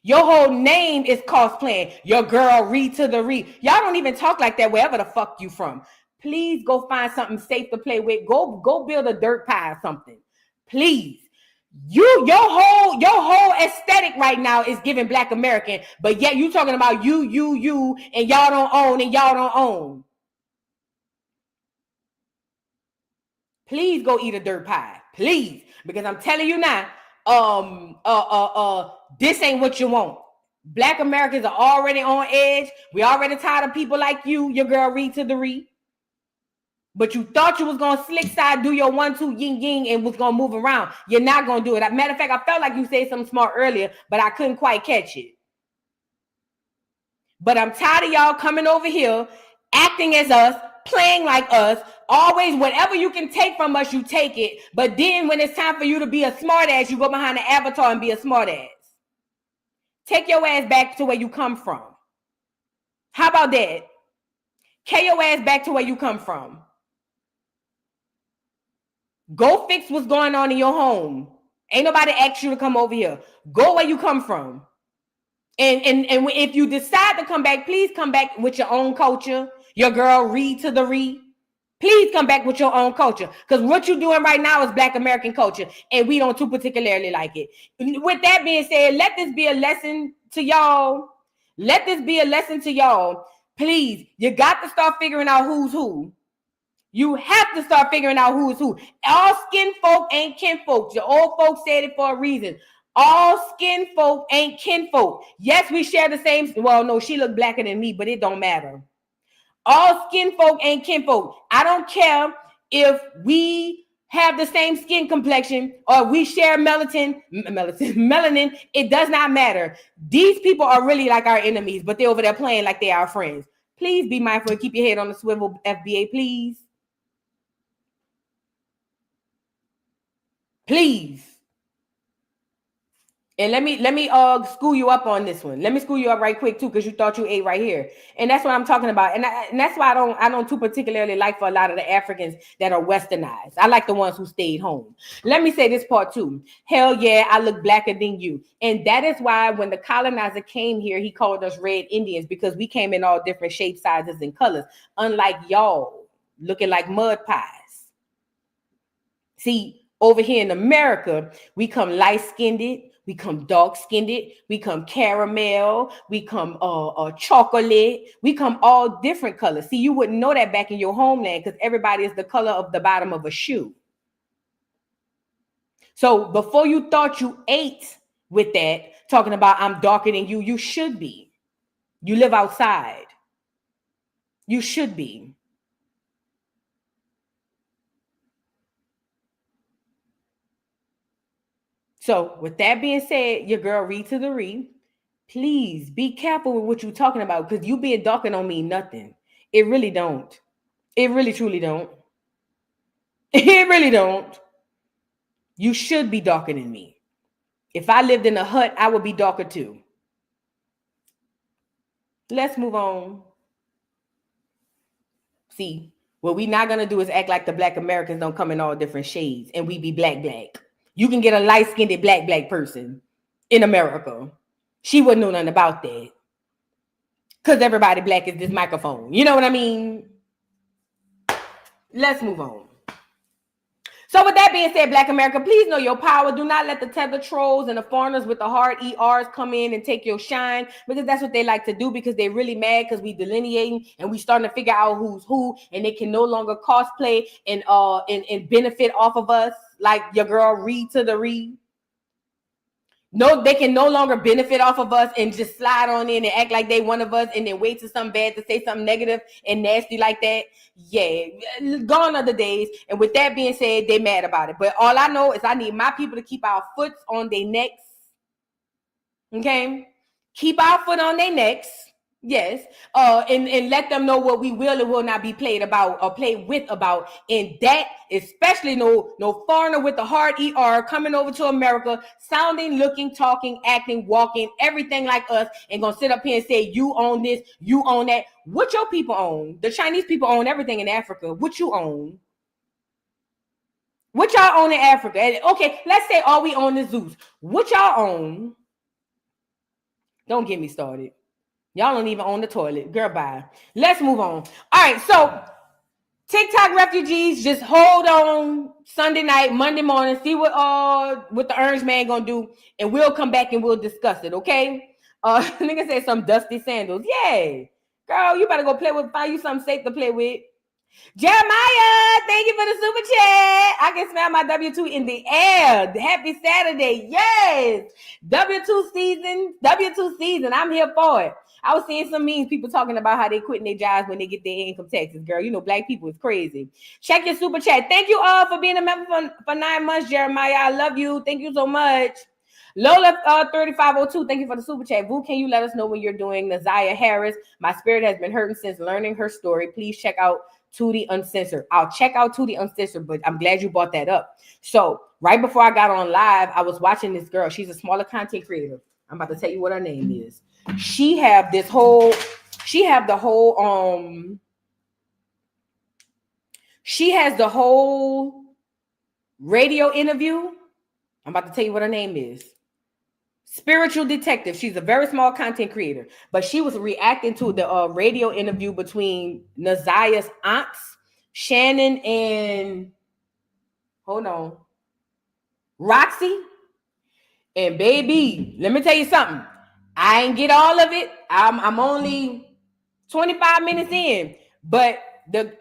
Your whole name is cosplaying. Your girl Reed to the Reed. Y'all don't even talk like that wherever the fuck you from. Please go find something safe to play with. Go build a dirt pie or something. Please. Your whole aesthetic right now is giving Black American, but yet you talking about you, and y'all don't own. Please go eat a dirt pie. Please. Because I'm telling you now, this ain't what you want. Black Americans are already on edge. We already tired of people like you, your girl Reed to the Reed. But you thought you was going to slick side, do your 1-2 yin and was going to move around. You're not going to do it. As a matter of fact, I felt like you said something smart earlier, but I couldn't quite catch it. But I'm tired of y'all coming over here, acting as us, playing like us. Always, whatever you can take from us, you take it. But then when it's time for you to be a smart ass, you go behind the avatar and be a smart ass. Take your ass back to where you come from. How about that? Carry your ass back to where you come from. Go fix what's going on in your home. Ain't nobody asked you to come over here. Go where you come from. And if you decide to come back, please come back with your own culture. Your girl read to the re. Please come back with your own culture. Because what you're doing right now is Black American culture. And we don't too particularly like it. With that being said, let this be a lesson to y'all. Let this be a lesson to y'all. Please, you got to start figuring out who's who. You have to start figuring out who's who. All skin folk ain't kin folks. Your old folks said it for a reason. All skin folk ain't kin folk. Yes, we share the same. Well, no, she look blacker than me, but it don't matter. All skin folk ain't kin folk. I don't care if we have the same skin complexion or we share melanin. It does not matter. These people are really like our enemies, but they're over there playing like they are our friends. Please be mindful and keep your head on the swivel, FBA, please. Please. And let me school you up on this one. Let me school you up right quick too, because you thought you ate right here. And that's what I'm talking about. And that's why I don't too particularly like for a lot of the Africans that are westernized. I like the ones who stayed home. Let me say this part too. Hell yeah, I look blacker than you. And that is why when the colonizer came here, he called us red Indians, because we came in all different shapes, sizes, and colors. Unlike y'all, looking like mud pies. See, over here in America, we come light-skinned, we come dark-skinned, we come caramel, we come chocolate, we come all different colors. See, you wouldn't know that back in your homeland because everybody is the color of the bottom of a shoe. So before you thought you ate with that, talking about I'm darker than you, you should be. You live outside. You should be. So with that being said, your girl read to the re. Please be careful with what you're talking about, because you being darker don't mean nothing. It really don't. It really truly don't. It really don't. You should be darker than me. If I lived in a hut, I would be darker too. Let's move on. See, what we not gonna do is act like the Black Americans don't come in all different shades and we be black. You can get a light-skinned black person in America. She wouldn't know nothing about that. Because everybody black is this microphone. You know what I mean? Let's move on. So with that being said, Black America, please know your power. Do not let the tether trolls and the foreigners with the hard ERs come in and take your shine, because that's what they like to do, because they're really mad because we delineating and we starting to figure out who's who, and they can no longer cosplay and benefit off of us like your girl read to the read. No, they can no longer benefit off of us and just slide on in and act like they one of us and then wait till something bad to say something negative and nasty like that. Yeah, gone are the days. And with that being said, they mad about it. But all I know is I need my people to keep our foot on their necks. Okay? Keep our foot on their necks. Yes. And let them know what we will and will not be played about or played with about. And that, especially no foreigner with the hard ER coming over to America, sounding, looking, talking, acting, walking, everything like us, and gonna sit up here and say, you own this, you own that. What your people own? The Chinese people own everything in Africa. What you own? What y'all own in Africa? And okay, let's say all we own is Zeus. What y'all own? Don't get me started. Y'all don't even own the toilet. Girl, bye. Let's move on. All right, so TikTok refugees, just hold on Sunday night, Monday morning, see what the Orange Man gonna do, and we'll come back and we'll discuss it, okay? Nigga said some dusty sandals. Yeah. Girl, you better go find you something safe to play with. Jeremiah, thank you for the super chat. I can smell my W2 in the air. Happy Saturday. Yes. W2 season. I'm here for it. I was seeing some memes, people talking about how they quitting their jobs when they get their income taxes. Girl, you know, black people is crazy. Check your super chat. Thank you all for being a member for 9 months, Jeremiah. I love you. Thank you so much. Lola 3502, thank you for the super chat. Vu, can you let us know when you're doing Naziah Harris? My spirit has been hurting since learning her story. Please check out Tootie Uncensored. I'll check out Tootie Uncensored, but I'm glad you brought that up. So right before I got on live, I was watching this girl. She's a smaller content creator. I'm about to tell you what her name is. She has the whole radio interview. I'm about to tell you what her name is. Spiritual Detective. She's a very small content creator, but she was reacting to the radio interview between Naziah's aunts, Shannon and Roxy. And baby, let me tell you something. I ain't get all of it. I'm only 25 minutes in, but the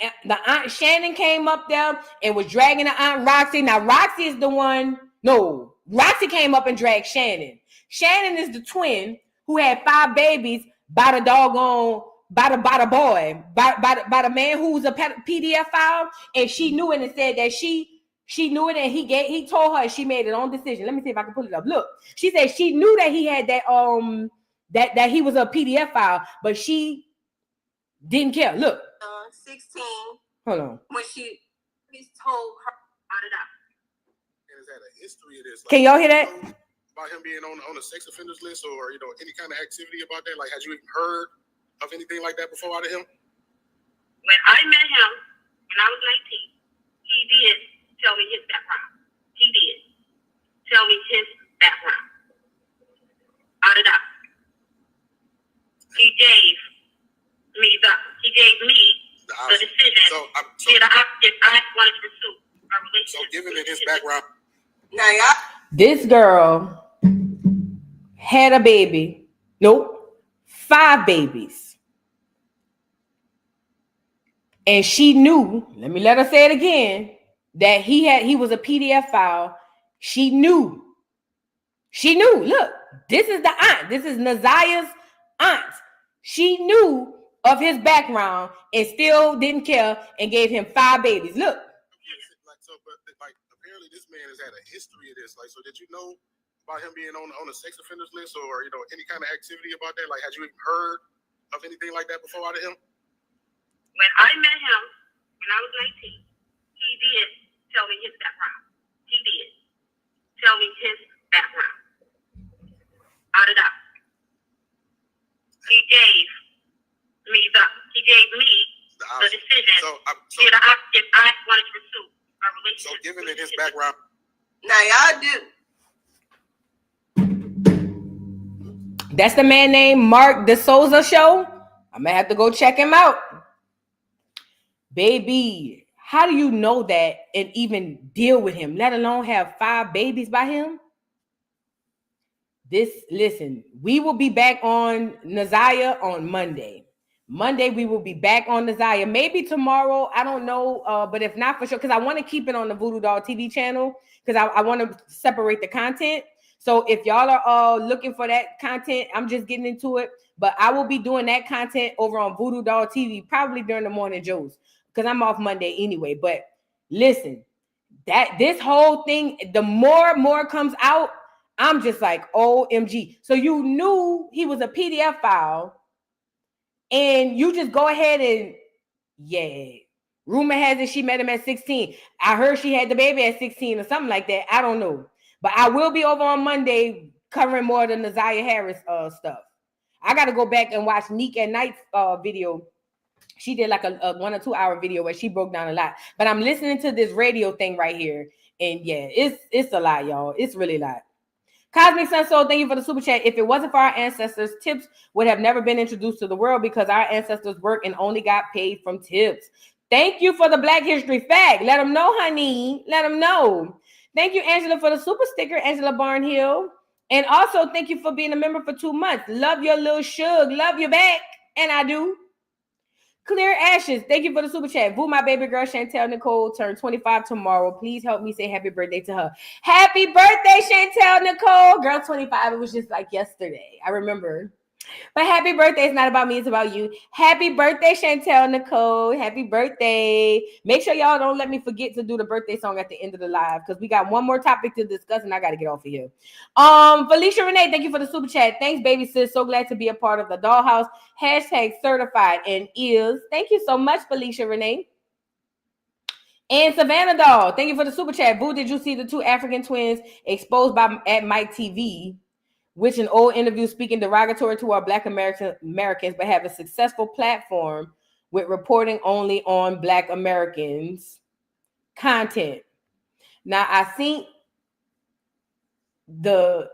aunt Shannon came up there and was dragging the aunt Roxy. Now Roxy is the one. No, Roxy came up and dragged Shannon. Shannon is the twin who had 5 babies by the doggone by the man who's a PDF file, and she knew it and said that she knew it, and he told her she made her own decision. Let me see if I can pull it up. Look, she said she knew that he had that that he was a PDF file, but she didn't care. Look, 16. Hold on. When he told her out of that. Has had a history of this. Can y'all hear that? About him being on a sex offenders list, or any kind of activity about that? Like, had you even heard of anything like that before out of him? When I met him when I was 19, he did tell me his background. He did tell me his background. Out of that. He gave me the decision if I wanted to pursue a relationship. So given in his background. This girl had a baby. Nope. 5 babies. And she knew, let her say it again, that he was a PDF file. She knew. Look, this is the aunt. This is Naziah's aunt. She knew of his background and still didn't care and gave him 5 babies. Look. Apparently this man has had a history of this. Like, so did you know about him being on a sex offenders list, or any kind of activity about that? Like, had you even heard of anything like that before out of him? When I met him when I was 19, he did tell me his background. He did tell me his background. Out of that. He gave me the decision if I wanted to pursue a relationship. So given in his background. Now y'all do. That's the man named Mark DeSouza show. I'm gonna have to go check him out. Baby, how do you know that and even deal with him, let alone have 5 babies by him? Listen, we will be back on Naziah on Monday. Monday, we will be back on Naziah. Maybe tomorrow, I don't know, but if not, for sure, because I want to keep it on the Voodoo Doll TV channel, because I want to separate the content. So if y'all are looking for that content, I'm just getting into it. But I will be doing that content over on Voodoo Doll TV, probably during the morning Joes, because I'm off Monday anyway. But listen, this whole thing, the more comes out, I'm just like, OMG. So you knew he was a PDF file, and you just go ahead and, rumor has it she met him at 16. I heard she had the baby at 16 or something like that. I don't know. But I will be over on Monday covering more of the Naziah Harris stuff. I got to go back and watch NeNe and Night's video. She did like a 1 or 2 hour video where she broke down a lot. But I'm listening to this radio thing right here. And it's a lot, y'all. It's really a lot. Cosmic Sun Soul, thank you for the super chat. If it wasn't for our ancestors, tips would have never been introduced to the world because our ancestors worked and only got paid from tips. Thank you for the Black History fact. Let them know, honey. Let them know. Thank you, Angela, for the super sticker, Angela Barnhill. And also, thank you for being a member for 2 months. Love your little shug. Love you back. And I do. Clear Ashes, thank you for the super chat. Boo, my baby girl, Chantel Nicole, turned 25 tomorrow. Please help me say happy birthday to her. Happy birthday, Chantel Nicole. Girl, 25, it was just like yesterday. I remember. But happy birthday. It's not about me. It's about you. Happy birthday, Chantel Nicole. Happy birthday. Make sure y'all don't let me forget to do the birthday song at the end of the live because we got one more topic to discuss and I got to get off of here. Felicia Renee, thank you for the super chat. Thanks, baby sis. So glad to be a part of the Dollhouse. Hashtag certified and is. Thank you so much, Felicia Renee. And Savannah Doll, thank you for the super chat. Boo, did you see the two African twins exposed at Mike TV? Which an old interview speaking derogatory to our Black Americans, but have a successful platform with reporting only on Black Americans content. Now, I think the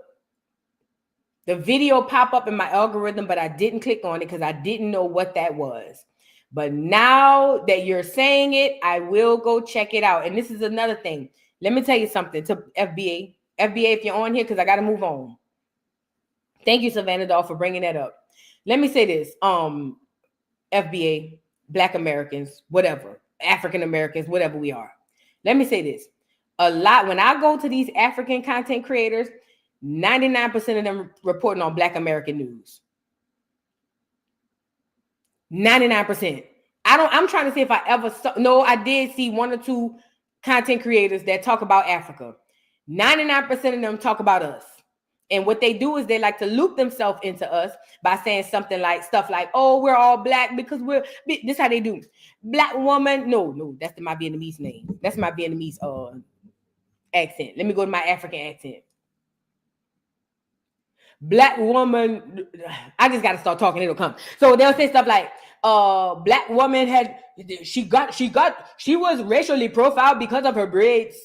video pop up in my algorithm, but I didn't click on it because I didn't know what that was. But now that you're saying it, I will go check it out. And this is another thing. Let me tell you something to FBA. FBA, if you're on here, because I got to move on. Thank you, Savannah Doll, for bringing that up. Let me say this. FBA, Black Americans, whatever, African Americans, whatever we are. Let me say this. A lot, when I go to these African content creators, 99% of them reporting on Black American news. 99%. I'm trying to see if I ever saw, no, I did see one or two content creators that talk about Africa. 99% of them talk about us. And what they do is they like to loop themselves into us by saying stuff like, oh, we're all Black because this is how they do. Black woman. No, that's my Vietnamese name. That's my Vietnamese accent. Let me go to my African accent. Black woman. I just got to start talking. It'll come. So they'll say stuff like, Black woman she was racially profiled because of her braids.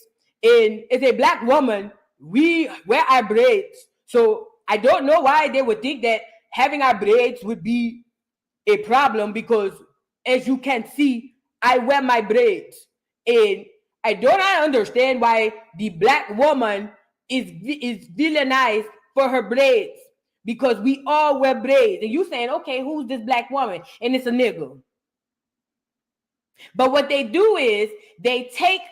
And it's a Black woman. We wear our braids. So I don't know why they would think that having our braids would be a problem because, as you can see, I wear my braids. And I don't understand why the Black woman is villainized for her braids because we all wear braids. And you saying, okay, who's this Black woman? And it's a nigga. But what they do is they take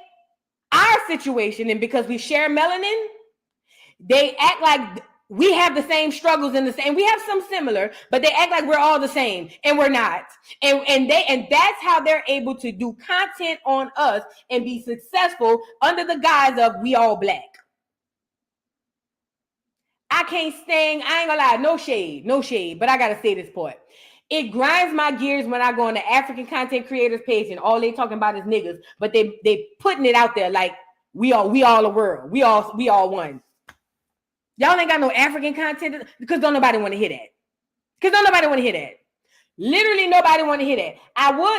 our situation, and because we share melanin, they act like we have the same struggles and we have some similar, but they act like we're all the same, and we're not. And that's how they're able to do content on us and be successful under the guise of we all Black. I can't stand, I ain't gonna lie, no shade, but I gotta say this part. It grinds my gears when I go on the African content creators page and all they talking about is niggas, but they putting it out there like we all a world. We all one. Y'all ain't got no African content because don't nobody want to hear that. Literally nobody want to hear that.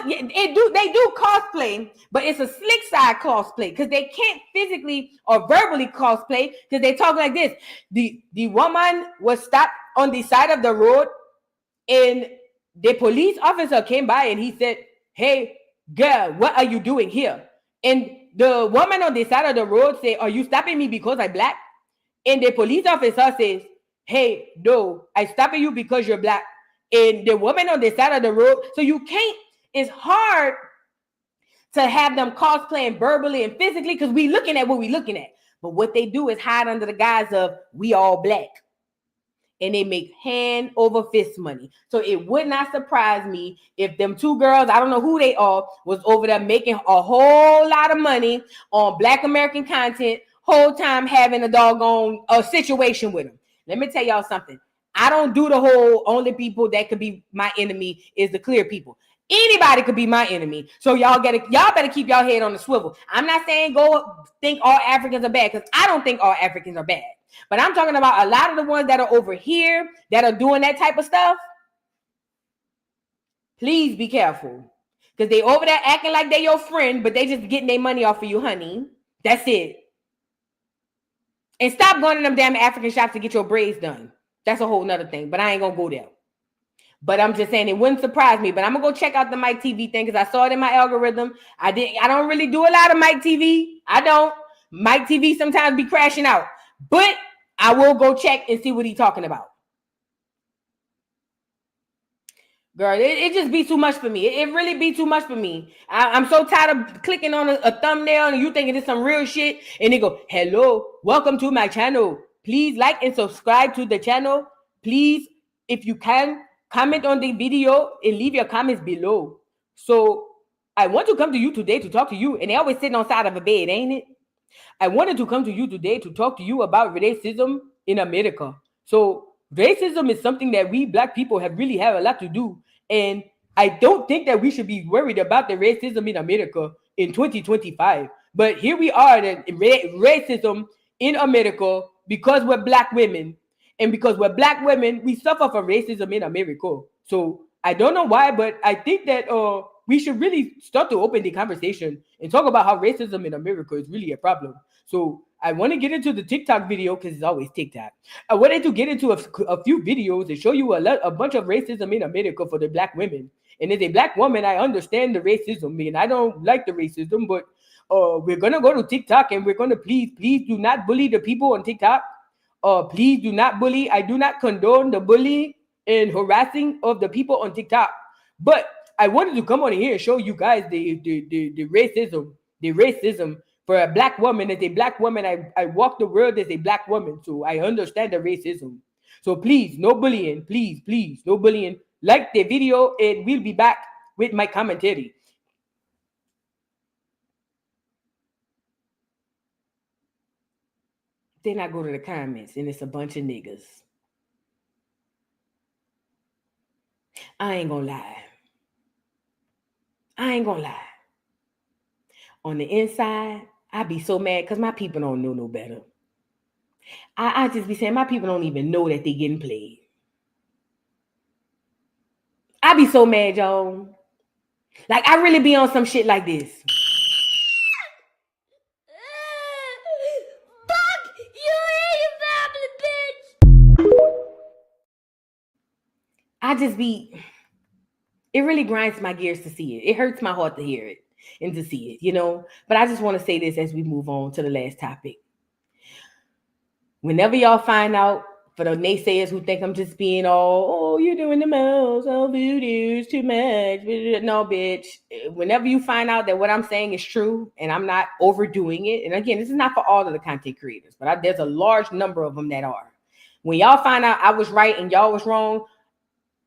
They do cosplay, but it's a slick side cosplay because they can't physically or verbally cosplay because they talk like this. The woman was stopped on the side of the road and the police officer came by and he said, "Hey, girl, what are you doing here?" And the woman on the side of the road said, "Are you stopping me because I'm Black?" And the police officer says, "Hey, no, I stopping you because you're Black." And the woman on the side of the road, so you can't, it's hard to have them cosplaying verbally and physically because we looking at what we looking at. But what they do is hide under the guise of we all Black. And they make hand over fist money. So it would not surprise me if them two girls, I don't know who they are, was over there making a whole lot of money on Black American content, whole time having a doggone situation with them. Let me tell y'all something. I don't do the whole only people that could be my enemy is the clear people. Anybody could be my enemy. So y'all better keep y'all head on the swivel. I'm not saying go think all Africans are bad because I don't think all Africans are bad. But I'm talking about a lot of the ones that are over here that are doing that type of stuff. Please be careful. Because they over there acting like they your friend, but they just getting their money off of you, honey. That's it. And stop going to them damn African shops to get your braids done. That's a whole nother thing. But I ain't going to go there. But I'm just saying it wouldn't surprise me. But I'm going to go check out the Mike TV thing because I saw it in my algorithm. I don't really do a lot of Mike TV. I don't. Mike TV sometimes be crashing out. But I will go check and see what he's talking about. Girl, it just be too much for me. It really be too much for me. I'm so tired of clicking on a thumbnail and you thinking it's some real shit. And they go, "Hello, welcome to my channel. Please like and subscribe to the channel. Please if you can, comment on the video and leave your comments below. So I want to come to you today to talk to you. And they always sitting on side of a bed, ain't it? I wanted to come to you today to talk to you about racism in America. So racism is something that we Black people have a lot to do. And I don't think that we should be worried about the racism in America in 2025. But here we are, that racism in America, because we're Black women. And because we're Black women, we suffer from racism in America. So I don't know why, but I think that we should really start to open the conversation and talk about how racism in America is really a problem. So I want to get into the TikTok video because it's always TikTok. I wanted to get into a few videos and show you a bunch of racism in America for the Black women. And as a Black woman, I understand the racism, and I don't like the racism, but we're going to go to TikTok and we're going to please do not bully the people on TikTok. Please do not bully. I do not condone the bullying and harassing of the people on TikTok. But I wanted to come on here and show you guys the racism for a Black woman. As a Black woman, I walk the world as a Black woman, so I understand the racism. So please, no bullying. Please, no bullying. Like the video, and we'll be back with my commentary. Then I go to the comments, and it's a bunch of niggas. I ain't gonna lie. On the inside, I be so mad because my people don't know no better. I just be saying my people don't even know that they getting played. I be so mad, y'all. Like, I really be on some shit like this. Fuck you and your family, bitch! I just be... It really grinds my gears to see it. It hurts my heart to hear it and to see it, you know? But I just want to say this as we move on to the last topic. Whenever y'all find out, for the naysayers who think I'm just being all, you're doing the most, voodoo's too much. No, bitch. Whenever you find out that what I'm saying is true and I'm not overdoing it, and again, this is not for all of the content creators, but there's a large number of them that are. When y'all find out I was right and y'all was wrong,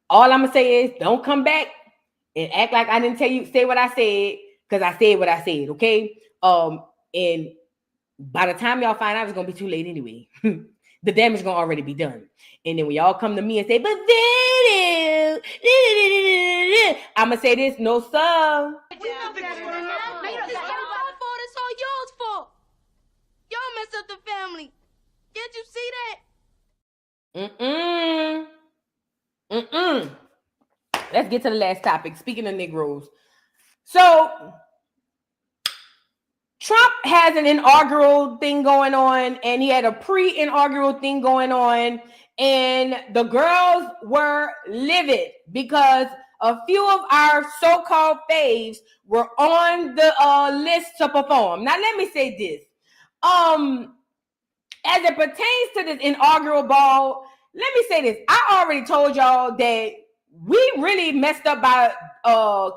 all I'm going to say is don't come back and act like I didn't say what I said, because I said what I said, okay? And by the time y'all find out, it's going to be too late anyway. The damage is going to already be done. And then when y'all come to me and say, but then, I'm going to say this, no, sir. It's all y'all's fault. Y'all messed up the family. Can't you see that? Let's get to the last topic. Speaking of Negroes. So, Trump has an inaugural thing going on, and he had a pre-inaugural thing going on, and the girls were livid because a few of our so-called faves were on the list to perform. Now, let me say this. As it pertains to this inaugural ball, let me say this. I already told y'all that we really messed up by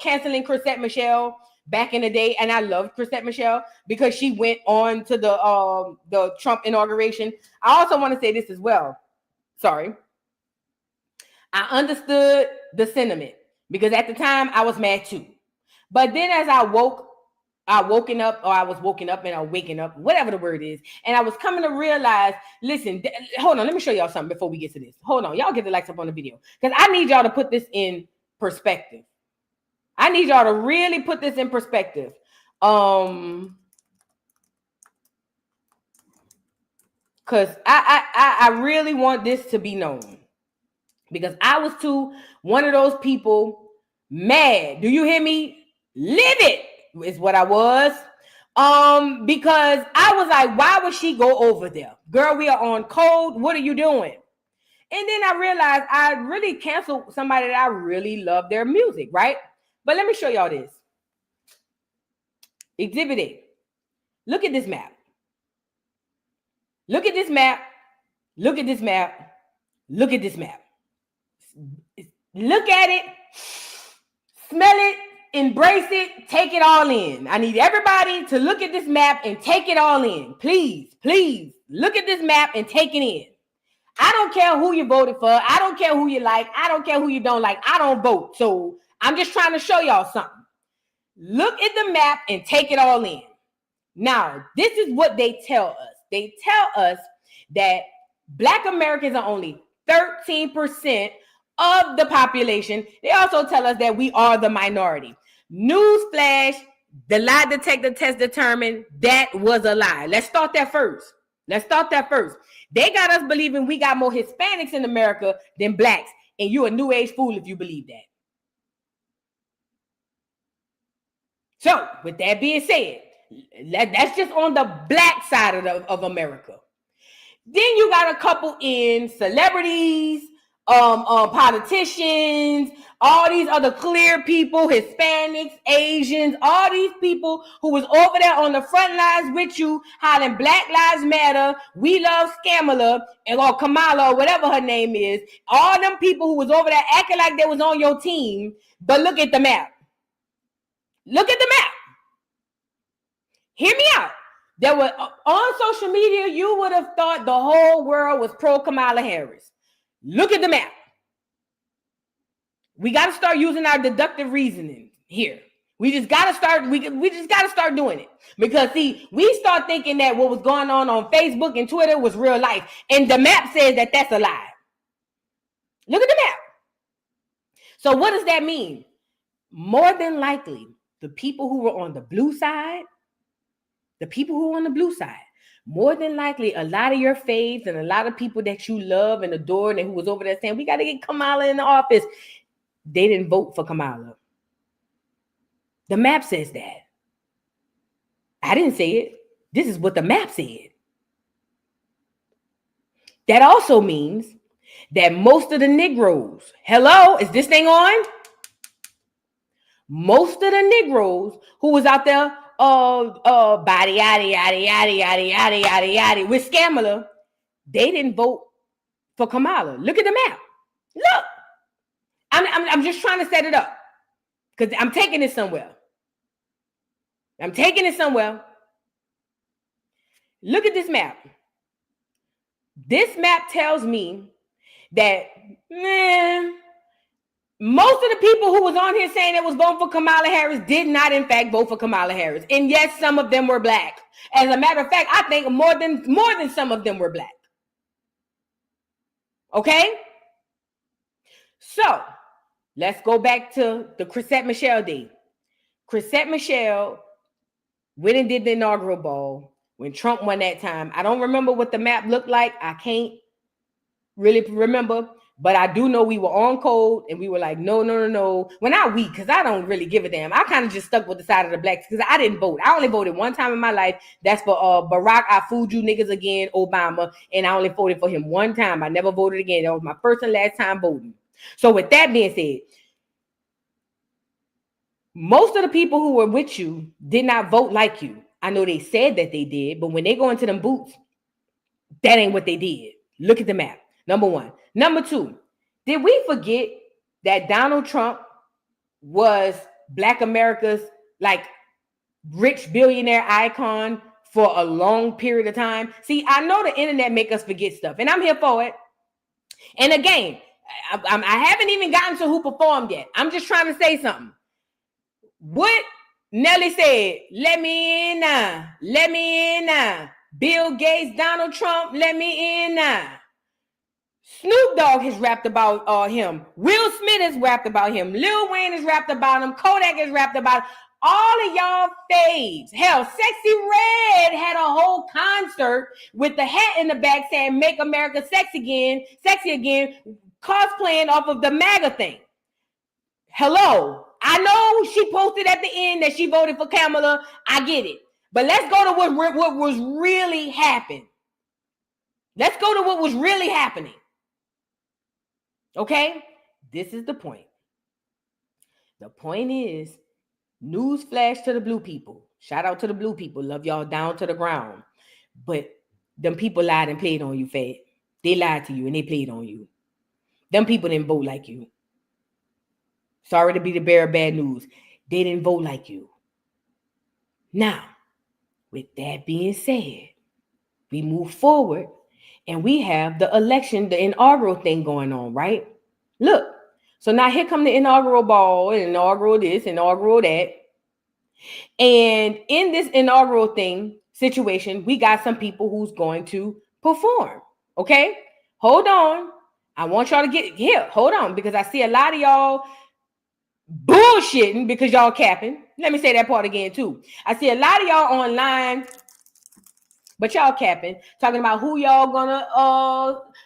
canceling Chrisette Michele back in the day, and I loved Chrisette Michele because she went on to the Trump inauguration. I also want to say this as well. Sorry. I understood the sentiment because at the time I was mad too. But then as I was waking up, whatever the word is, and I was coming to realize, listen, hold on, let me show y'all something before we get to this. Hold on, y'all get the likes up on the video because I need y'all to put this in perspective. I need y'all to really put this in perspective. Because I really want this to be known. Because I was too one of those people mad. Do you hear me? Livid is what I was. Because I was like, why would she go over there? Girl, we are on code. What are you doing? And then I realized I really canceled somebody that I really love their music, right? But let me show y'all this. Exhibit A. Look at this map. Look at this map. Look at this map. Look at this map. Look at it. Smell it. Embrace it. Take it all in. I need everybody to look at this map and take it all in. Please, please look at this map and take it in. I don't care who you voted for. I don't care who you like. I don't care who you don't like. I don't vote. So I'm just trying to show y'all something. Look at the map and take it all in. Now, this is what they tell us. They tell us that Black Americans are only 13% of the population. They also tell us that we are the minority. Newsflash, the lie detector test determined that was a lie. Let's start that first. They got us believing we got more Hispanics in America than Blacks, and you're a new age fool if you believe that. So, with that being said, that's just on the Black side of America. Then you got a couple in celebrities, politicians, all these other clear people, Hispanics, Asians, all these people who was over there on the front lines with you, hollering Black Lives Matter, we love Scamala, or Kamala, or whatever her name is. All them people who was over there acting like they was on your team. But look at the map. Look at the map. Hear me out. There were on social media, you would have thought the whole world was pro Kamala Harris. Look at the map. We got to start using our deductive reasoning here. We just got to start. We just got to start doing it, because see, we start thinking that what was going on Facebook and Twitter was real life, and the map says that that's a lie. Look at the map. So what does that mean? More than likely, the people who were on the blue side. More than likely, a lot of your faves and a lot of people that you love and adore and who was over there saying, we got to get Kamala in the office, they didn't vote for Kamala. The map says that. I didn't say it. This is what the map said. That also means that most of the Negroes, hello, is this thing on? Most of the Negroes who was out there body yaddy yaddy yaddy yaddy yaddy yaddy yaddy with Scamala, they didn't vote for Kamala. Look at the map. Look, I'm just trying to set it up because I'm taking it somewhere. Look at this map. This map tells me that most of the people who was on here saying they was voting for Kamala Harris did not, in fact, vote for Kamala Harris. And yes, some of them were Black. As a matter of fact, I think more than some of them were Black. Okay? So, let's go back to the Chrisette Michele day. Chrisette Michele went and did the inaugural ball when Trump won that time. I don't remember what the map looked like. I can't really remember. But I do know we were on code and we were like, no. Well, not we, because I don't really give a damn. I kind of just stuck with the side of the Blacks because I didn't vote. I only voted one time in my life. That's for Barack, I fooled you niggas again, Obama. And I only voted for him one time. I never voted again. That was my first and last time voting. So with that being said, most of the people who were with you did not vote like you. I know they said that they did, but when they go into them boots, that ain't what they did. Look at the map. Number one. Number two, did we forget that Donald Trump was Black America's like rich billionaire icon for a long period of time? See, I know the internet make us forget stuff, and I'm here for it. And again, I haven't even gotten to who performed yet. I'm just trying to say something. What Nelly said, let me in now. Let me in now. Bill Gates, Donald Trump, let me in now. Snoop Dogg has rapped about him. Will Smith has rapped about him. Lil Wayne has rapped about him. Kodak has rapped about him. All of y'all faves. Hell, Sexy Red had a whole concert with the hat in the back saying, make America sexy again, cosplaying off of the MAGA thing. Hello. I know she posted at the end that she voted for Kamala. I get it. But let's go to what was really happening. Let's go to what was really happening. Okay? This is the point. The point is, news flash to the blue people. Shout out to the blue people. Love y'all down to the ground. But them people lied and played on you, Fed. They lied to you and they played on you. Them people didn't vote like you. Sorry to be the bearer of bad news. They didn't vote like you. Now, with that being said, we move forward And we have the election, the inaugural thing going on, right? Look, so now here come the inaugural ball, inaugural this, inaugural that. And in this inaugural thing situation, we got some people who's going to perform. Okay, hold on. I want y'all to get here. Hold on, because I see a lot of y'all bullshitting because y'all capping. Let me say that part again too. I see a lot of y'all online, but y'all capping, talking about who y'all gonna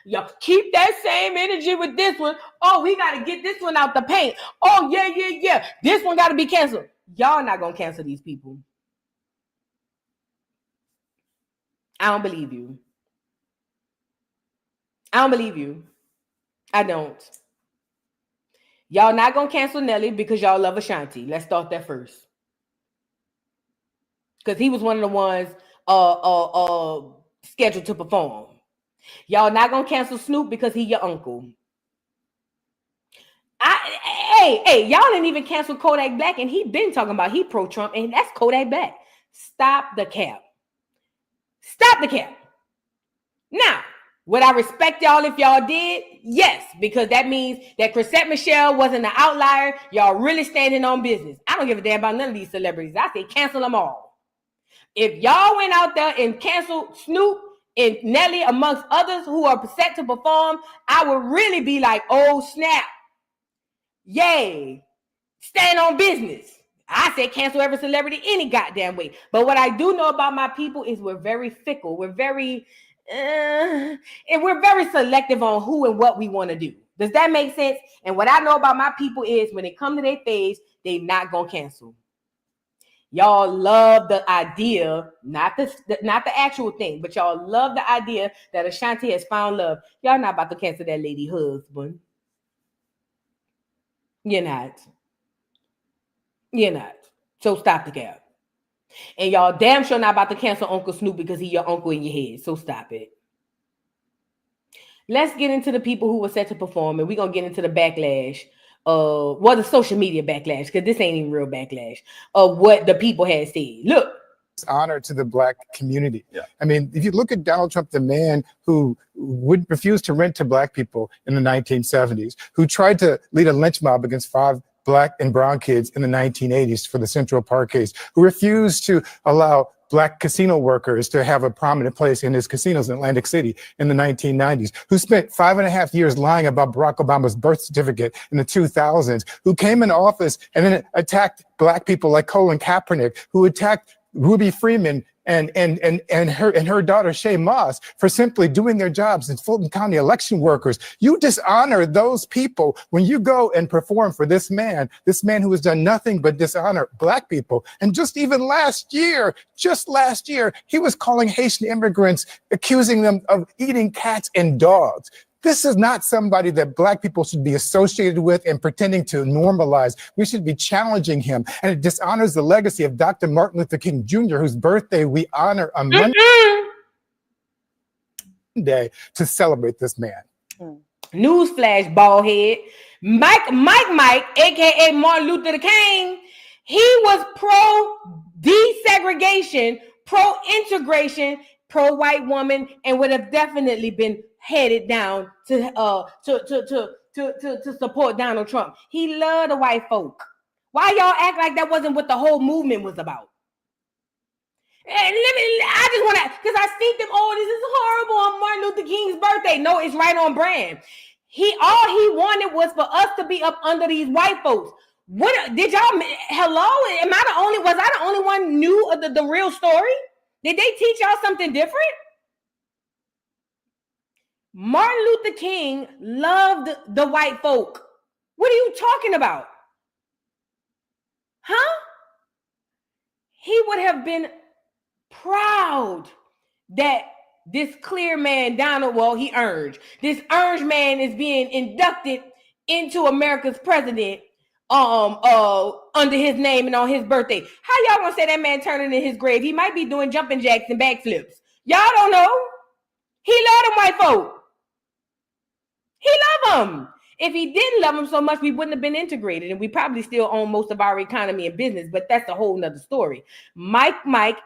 y'all keep that same energy with this one. Oh, we gotta get this one out the paint. Oh, yeah. This one gotta be canceled. Y'all not gonna cancel these people. I don't believe you. I don't believe you. I don't. Y'all not gonna cancel Nelly because y'all love Ashanti. Let's start that first. Because he was one of the ones scheduled to perform. Y'all not gonna cancel Snoop because he your uncle. Hey, y'all didn't even cancel Kodak Black, and he been talking about he pro-Trump, and that's Kodak Black. Stop the cap. Stop the cap. Now, would I respect y'all if y'all did? Yes, because that means that Chrisette Michele wasn't an outlier. Y'all really standing on business. I don't give a damn about none of these celebrities. I say cancel them all. If y'all went out there and canceled Snoop and Nelly amongst others who are set to perform, I would really be like, oh snap. Yay. Stand on business. I said cancel every celebrity any goddamn way. But what I do know about my people is we're very fickle. We're very and we're very selective on who and what we want to do. Does that make sense? And what I know about my people is when it comes to their phase, they not gonna cancel. Y'all love the idea, not the actual thing, but y'all love the idea that Ashanti has found love. Y'all not about to cancel that lady husband. You're not. You're not. So stop the cap. And y'all damn sure not about to cancel Uncle Snoop because he your uncle in your head. So stop it. Let's get into the people who were set to perform, and we're going to get into the backlash. The social media backlash, because this ain't even real backlash of what the people had said. Look. Honor to the Black community. Yeah. I mean, if you look at Donald Trump, the man who would refuse to rent to Black people in the 1970s, who tried to lead a lynch mob against 5 Black and brown kids in the 1980s for the Central Park case, who refused to allow Black casino workers to have a prominent place in his casinos in Atlantic City in the 1990s, who spent 5.5 years lying about Barack Obama's birth certificate in the 2000s, who came into office and then attacked Black people like Colin Kaepernick, who attacked Ruby Freeman and her daughter Shay Moss for simply doing their jobs as Fulton County election workers. You dishonor those people when you go and perform for this man who has done nothing but dishonor Black people. And just last year, he was calling Haitian immigrants, accusing them of eating cats and dogs. This is not somebody that Black people should be associated with and pretending to normalize. We should be challenging him. And it dishonors the legacy of Dr. Martin Luther King Jr., whose birthday we honor on Monday to celebrate this man. Newsflash, bald head. Mike, aka Martin Luther King, he was pro-desegregation, pro-integration, pro-white woman, and would have definitely been headed down to support Donald Trump. He loved the white folk. Why y'all act like that wasn't what the whole movement was about? And I just want to, because I see them, oh, this is horrible on Martin Luther King's birthday. No, it's right on brand. All he wanted was for us to be up under these white folks. What did y'all? Hello, was I the only one knew of the real story? Did they teach y'all something different? Martin Luther King loved the white folk. What are you talking about? Huh? He would have been proud that this clear man, he earned. This orange man is being inducted into America's president under his name and on his birthday. How y'all gonna say that man turning in his grave? He might be doing jumping jacks and backflips. Y'all don't know. He loved them white folk. He loved them. If he didn't love him so much, we wouldn't have been integrated, and we probably still own most of our economy and business, but that's a whole nother story. Mike,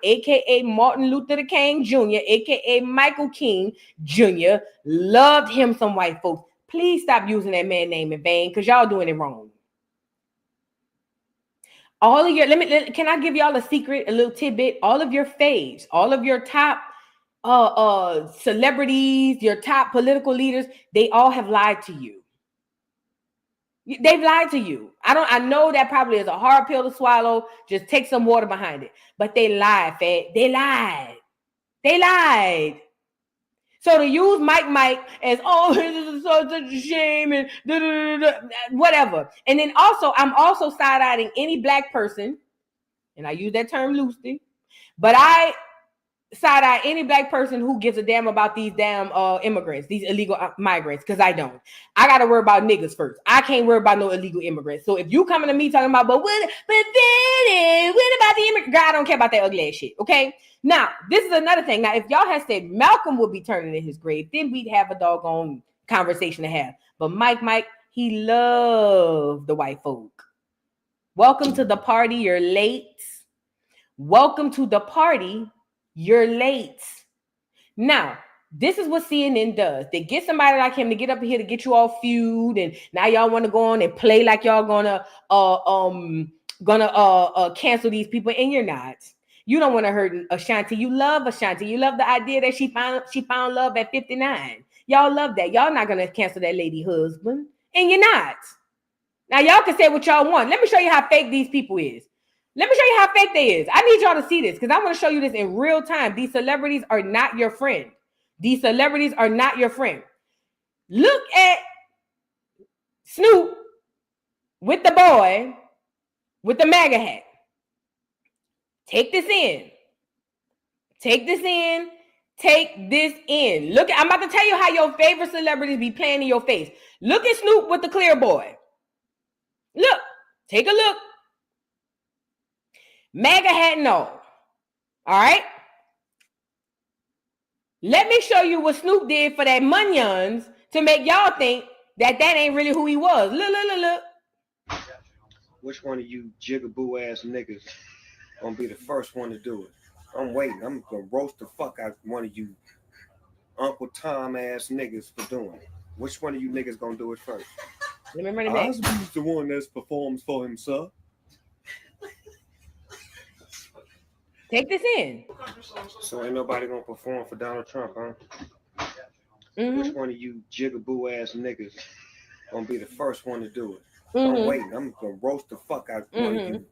aka Martin Luther King Jr., aka Michael King Jr., loved him some white folks. Please stop using that man name in vain, because y'all doing it wrong. All of your, can I give y'all a secret, a little tidbit? All of your faves, all of your top celebrities, your top political leaders, they all have lied to you. They've lied to you. I know that probably is a hard pill to swallow. Just take some water behind it. But they lied, Fed. They lied. They lied. So to use Mike as, oh, this is such a shame and whatever. And then also, I'm also side-eyeing any black person, and I use that term loosely, but I side-eye any black person who gives a damn about these damn immigrants, these illegal migrants, because I don't. I got to worry about niggas first. I can't worry about no illegal immigrants. So if you coming to me talking about, what about the immigrant? Girl, I don't care about that ugly ass shit, okay? Now, this is another thing. Now, if y'all had said Malcolm would be turning in his grave, then we'd have a doggone conversation to have. But Mike, he loved the white folk. Welcome to the party, you're late. Welcome to the party, you're late. Now, this is what CNN does. They get somebody like him to get up here to get you all feud, and now y'all want to go on and play like y'all gonna cancel these people, and you're not. You don't want to hurt Ashanti. You love Ashanti. You love the idea that she found love at 59. Y'all love that. Y'all not gonna cancel that lady husband, and you're not. Now y'all can say what y'all want. Let me show you how fake these people is. Let me show you how fake they is. I need y'all to see this because I want to show you this in real time. These celebrities are not your friend. These celebrities are not your friend. Look at Snoop with the boy with the MAGA hat. Take this in. Take this in. Take this in. Look, I'm about to tell you how your favorite celebrities be playing in your face. Look at Snoop with the clear boy. Look. Take a look. MAGA hat, no. All right. Let me show you what Snoop did for that Munions to make y'all think that ain't really who he was. Look. Which one of you jigaboo ass niggas gonna be the first one to do it? I'm waiting. I'm gonna roast the fuck out one of you Uncle Tom ass niggas for doing it. Which one of you niggas gonna do it first? Remember the name. Osby's the one that performs for himself. Take this in. So ain't nobody gonna perform for Donald Trump, huh? Which one of you jigaboo ass niggas gonna be the first one to do it? I'm waiting. I'm gonna roast the fuck out one of you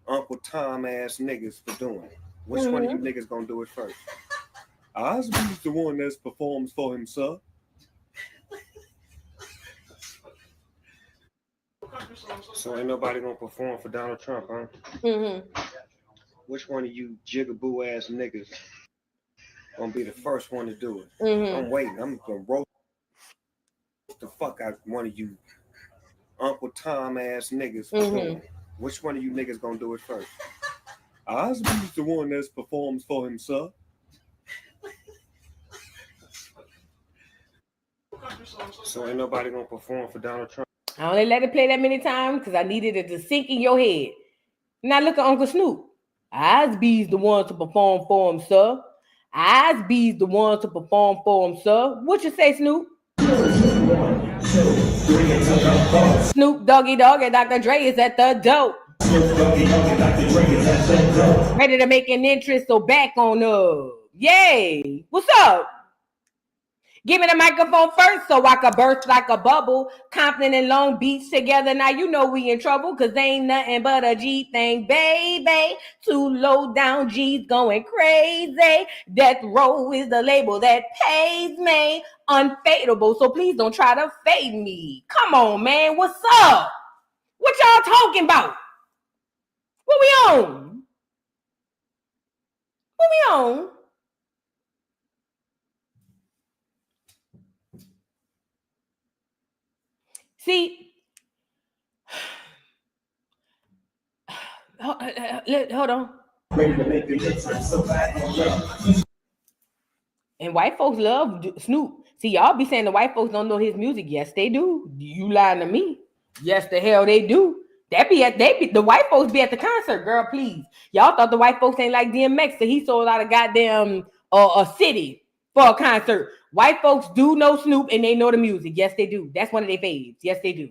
Uncle Tom ass niggas for doing it. Which one of you niggas gonna do it first? Osby's the one that performs for himself. So ain't nobody gonna perform for Donald Trump, huh? Which one of you jigaboo ass niggas gonna be the first one to do it? I'm waiting. I'm gonna roast the fuck out one of you Uncle Tom ass niggas for doing it. Which one of you niggas gonna do it first? Osby's the one that performs for himself. So ain't nobody gonna perform for Donald Trump. I only let it play that many times because I needed it to sink in your head. Now look at Uncle Snoop. Osby's the one to perform for him, sir. Osby's the one to perform for him, sir. What you say, Snoop? Snoop Doggy Dogg and Dr. Dre is at the dope. Ready to make an entrance, so back on up. Yay! What's up? Give me the microphone first so I can burst like a bubble. Compton and Long Beach together. Now you know we in trouble because ain't nothing but a G thing, baby. Two low down G's going crazy. Death Row is the label that pays me. Unfadable, so please don't try to fade me. Come on, man. What's up? What y'all talking about? What we on? What we on? See, hold on. And white folks love Snoop. See, y'all be saying the white folks don't know his music. Yes, they do. You lying to me? Yes, the hell they do. The white folks be at the concert, girl. Please, y'all thought the white folks ain't like DMX, so he sold out a goddamn a city for a concert. White folks do know Snoop and they know the music. Yes, they do. That's one of their faves. Yes, they do.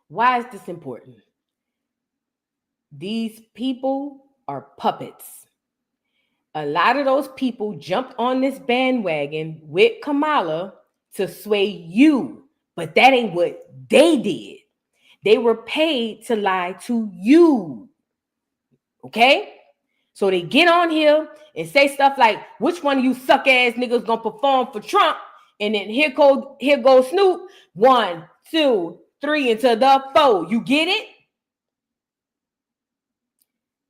Why is this important? These people are puppets. A lot of those people jumped on this bandwagon with Kamala to sway you, but that ain't what they did. They were paid to lie to you. Okay? So they get on here and say stuff like, which one of you suck ass niggas gonna perform for Trump? And then here goes Snoop. 1, 2, 3 into the 4. You get it?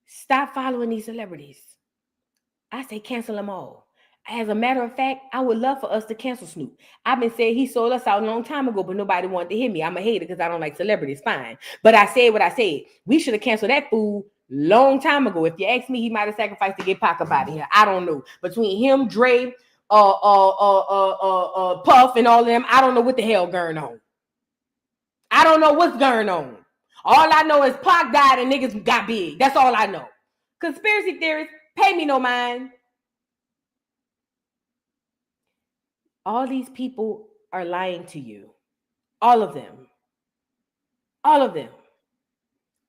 Stop following these celebrities. I say cancel them all. As a matter of fact, I would love for us to cancel Snoop. I've been saying he sold us out a long time ago, but nobody wanted to hear me. I'm a hater because I don't like celebrities. Fine. But I said what I said. We should have canceled that fool long time ago. If you ask me, he might have sacrificed to get Pac up out of here. I don't know. Between him, Dre, Puff, and all of them, I don't know what the hell going on. I don't know what's going on. All I know is Pac died and niggas got big. That's all I know. Conspiracy theories, pay me no mind. All these people are lying to you. All of them. All of them.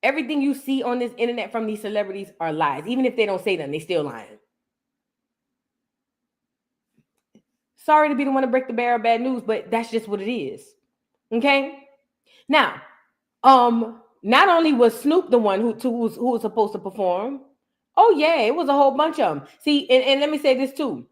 Everything you see on this internet from these celebrities are lies. Even if they don't say them, they still lying. Sorry to be the one to break the bearer of bad news, but that's just what it is. Okay? Now, not only was Snoop the one who was supposed to perform. Oh, yeah, it was a whole bunch of them. See, and let me say this too.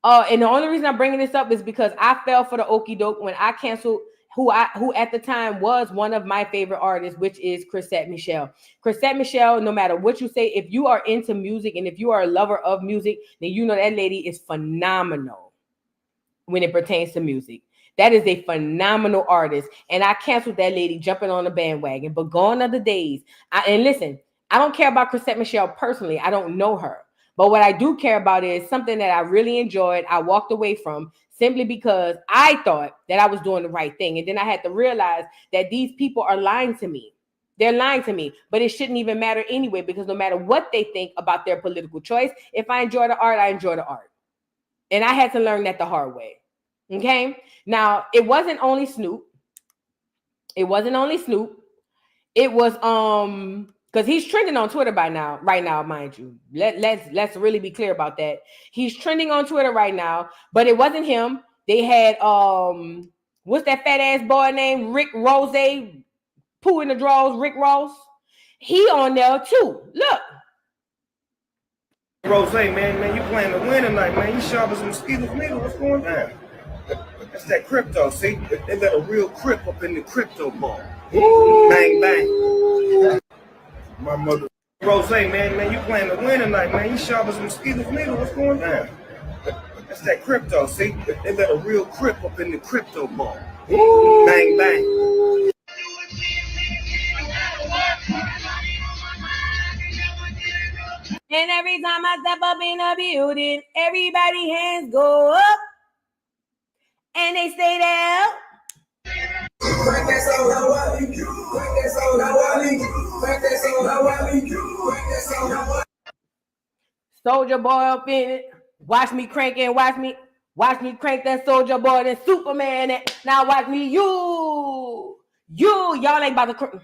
And the only reason I'm bringing this up is because I fell for the okie doke when I canceled who at the time was one of my favorite artists, which is Chrisette Michele. Chrisette Michele, no matter what you say, if you are into music and if you are a lover of music, then you know that lady is phenomenal when it pertains to music. That is a phenomenal artist. And I canceled that lady jumping on the bandwagon. But gone are the days. And listen, I don't care about Chrisette Michele personally. I don't know her. But what I do care about is something that I really enjoyed. I walked away from simply because I thought that I was doing the right thing. And then I had to realize that these people are lying to me. They're lying to me. But it shouldn't even matter anyway, because no matter what they think about their political choice, if I enjoy the art, I enjoy the art. And I had to learn that the hard way. Okay? Now, it wasn't only Snoop. It wasn't only Snoop. It was because he's trending on Twitter right now, mind you. Let's really be clear about that. He's trending on Twitter right now, but it wasn't him. They had what's that fat ass boy named Rick Rose, poo in the drawers, Rick Ross. He on there too. Look. Rose, man, you playing to win tonight, man. You sharp as a mosquito's needle. What's going on? That's that crypto, see? They got a real crip up in the crypto ball. Ooh. Bang, bang. My mother. Rose, man, you playing to win tonight, man. You sharp as a mosquito's needle. What's going on? That's that crypto, see? They got a real crip up in the crypto ball. Ooh. Bang, bang. And every time I step up in a building, everybody hands go up. And they stay there. Soldier Boy up in it. Watch me crank and watch me crank that Soldier Boy, that Superman. Now watch me, y'all ain't about to crank.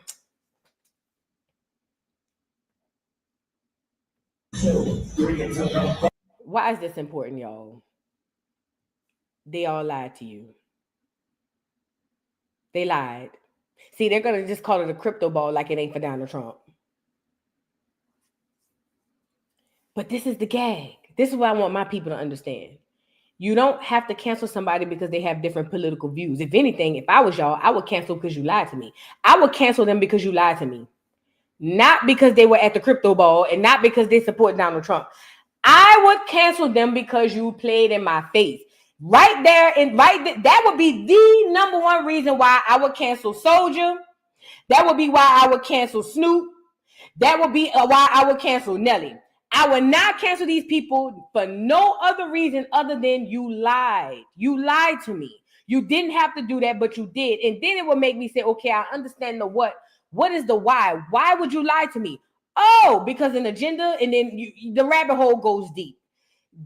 Why is this important, y'all? They all lied to you. They lied. See, they're going to just call it a crypto ball like it ain't for Donald Trump. But this is the gag. This is what I want my people to understand. You don't have to cancel somebody because they have different political views. If anything, if I was y'all, I would cancel because you lied to me. I would cancel them because you lied to me. Not because they were at the crypto ball and not because they support Donald Trump. I would cancel them because you played in my face. Right there and that would be the number one reason why I would cancel Soldier. That would be why I would cancel Snoop. That would be why I would cancel Nelly. I will not cancel these people for no other reason other than you lied. You lied to me. You didn't have to do that, but you did. And then it will make me say, okay, I understand the what. What is the why? Why would you lie to me? Oh, because an agenda, and then the rabbit hole goes deep.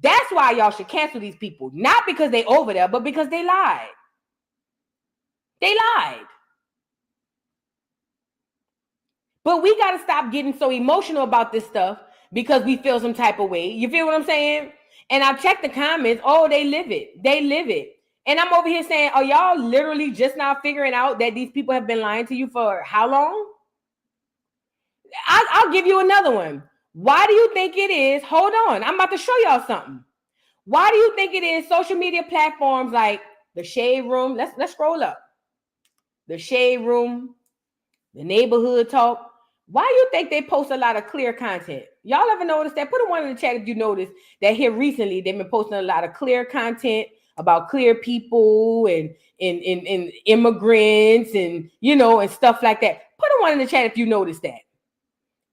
That's why y'all should cancel these people. Not because they over there, but because they lied. They lied. But we got to stop getting so emotional about this stuff because we feel some type of way. You feel what I'm saying? And I checked the comments. Oh, they live it. They live it. And I'm over here saying, are y'all literally just now figuring out that these people have been lying to you for how long? I'll give you another one. Why do you think it is? Hold on. I'm about to show y'all something. Why do you think it is social media platforms like the Shade Room? Let's scroll up. The Shade Room, the Neighborhood Talk. Why do you think they post a lot of clear content? Y'all ever notice that? Put a one in the chat if you notice that here recently they've been posting a lot of clear content about clear people and immigrants and and stuff like that. Put a one in the chat if you notice that.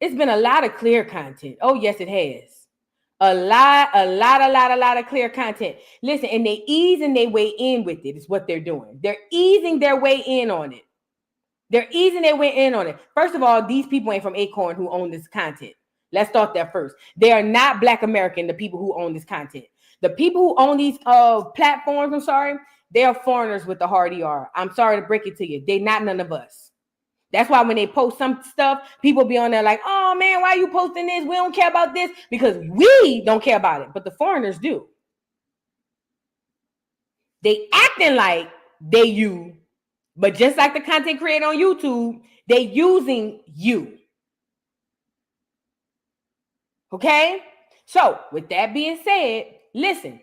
It's been a lot of clear content. Oh, yes, it has. A lot of clear content. Listen, and they easing their way in with it is what they're doing. They're easing their way in on it. They're easing their way in on it. First of all, these people ain't from Acorn who own this content. Let's start there first. They are not Black American, the people who own this content. The people who own these platforms, they are foreigners with the hard ER. I'm sorry to break it to you. They're not none of us. That's why when they post some stuff, people be on there like, oh man, why are you posting this? We don't care about this because we don't care about it, but the foreigners do. They acting like they you, but just like the content creator on YouTube, they using you. Okay? So with that being said, listen,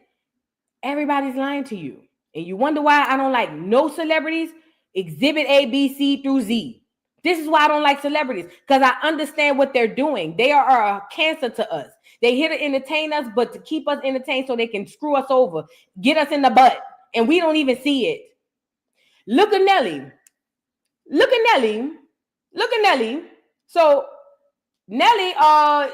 everybody's lying to you. And you wonder why I don't like no celebrities, exhibit A, B, C through Z. This is why I don't like celebrities, because I understand what they're doing. They are a cancer to us. They here to entertain us, but to keep us entertained so they can screw us over, get us in the butt, and we don't even see it. Look at Nelly. Look at Nelly. Look at Nelly. So Nelly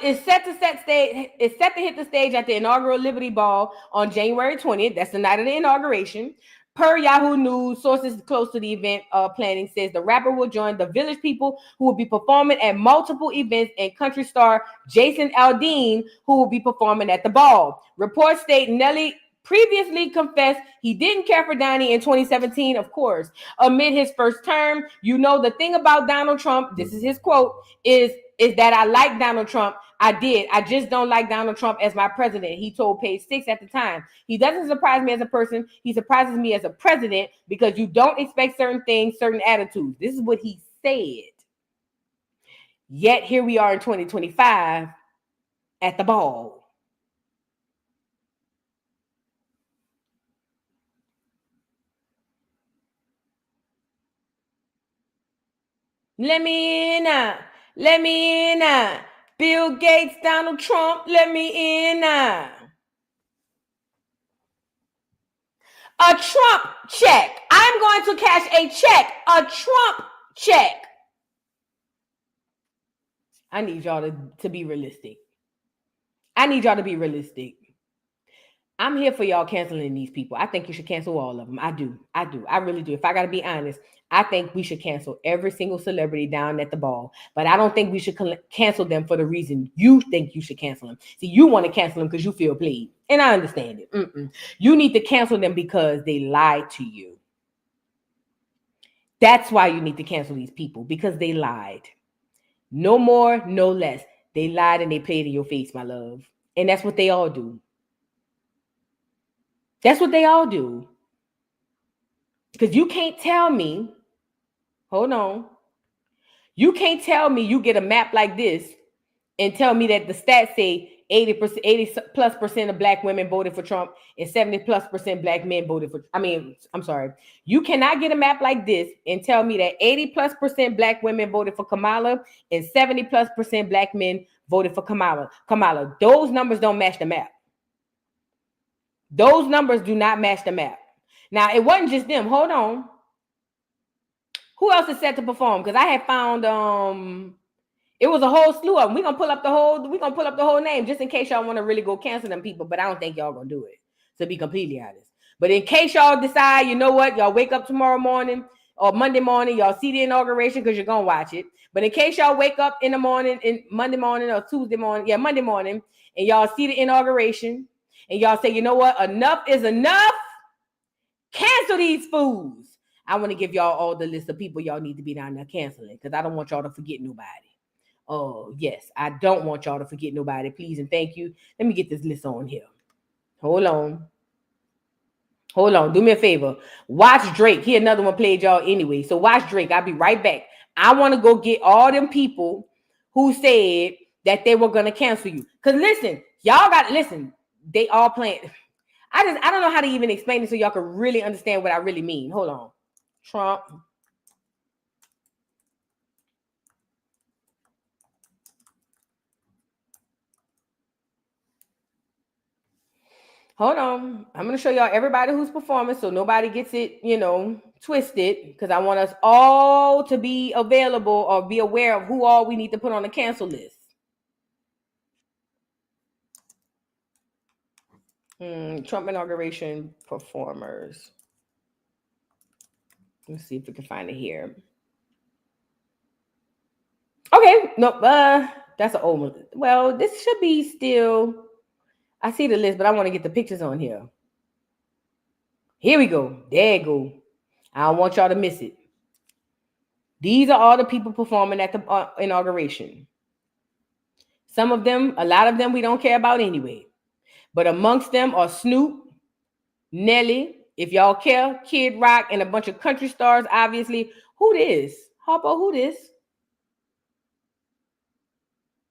is set to hit the stage at the inaugural Liberty Ball on January 20th. That's the night of the inauguration. Per Yahoo News, sources close to the event planning says the rapper will join the Village People, who will be performing at multiple events, and country star Jason Aldean, who will be performing at the ball. Reports state Nelly previously confessed he didn't care for Donnie in 2017, of course, amid his first term. The thing about Donald Trump, this is his quote, is that I like Donald Trump. I did. I just don't like Donald Trump as my president. He told Page 6 at the time. He doesn't surprise me as a person. He surprises me as a president because you don't expect certain things, certain attitudes. This is what he said. Yet here we are in 2025 at the ball. Let me in. Let me in. Bill Gates, Donald Trump, let me in. A Trump check. I'm going to cash a check. A Trump check. I need y'all to be realistic. I need y'all to be realistic. I'm here for y'all canceling these people. I think you should cancel all of them. I do. I really do. If I got to be honest, I think we should cancel every single celebrity down at the ball. But I don't think we should cancel them for the reason you think you should cancel them. See, you want to cancel them because you feel played. And I understand it. You need to cancel them because they lied to you. That's why you need to cancel these people, because they lied. No more, no less. They lied and they played in your face, my love. And that's what they all do. That's what they all do. Because you can't tell me, hold on. You can't tell me you get a map like this and tell me that the stats say 80+ % of Black women voted for Trump and 70+ % Black men voted for, I'm sorry. You cannot get a map like this and tell me that 80+ % Black women voted for Kamala and 70+ % Black men voted for Kamala. Those numbers don't match the map. Those numbers do not match the map. Now, it wasn't just them. Hold on. Who else is set to perform? Because I had found It was a whole slew of them. We're gonna pull up the whole name just in case y'all want to really go cancel them people, but I don't think y'all gonna do it, to be completely honest. But in case y'all decide, you know what, y'all wake up tomorrow morning or Monday morning, y'all see the inauguration because you're gonna watch it. But in case y'all wake up in the morning, in Monday morning or Tuesday morning, Monday morning, and y'all see the inauguration, and y'all say, you know what, enough is enough, cancel these fools. I want to give y'all all the list of people y'all need to be down there canceling because I don't want y'all to forget nobody. Oh, yes, I don't want y'all to forget nobody. Please and thank you. Let me get this list on here. Hold on. Do me a favor. Watch Drake. Here, another one played y'all anyway. So watch Drake. I'll be right back. I want to go get all them people who said that they were going to cancel you. Because listen, y'all got to listen. They all playing. I don't know how to even explain it so y'all can really understand what I really mean. Hold on. Trump. Hold on. I'm going to show y'all everybody who's performing so nobody gets it, twisted, because I want us all to be available or be aware of who all we need to put on the cancel list. Trump inauguration performers. Let's see if we can find it here. Okay. Nope. That's an old one. Well, this should be still... I see the list, but I want to get the pictures on here. Here we go. There you go. I don't want y'all to miss it. These are all the people performing at the inauguration. Some of them, a lot of them, we don't care about anyway. But amongst them are Snoop, Nelly, if y'all care, Kid Rock, and a bunch of country stars, obviously. Who this? Harpo, who this?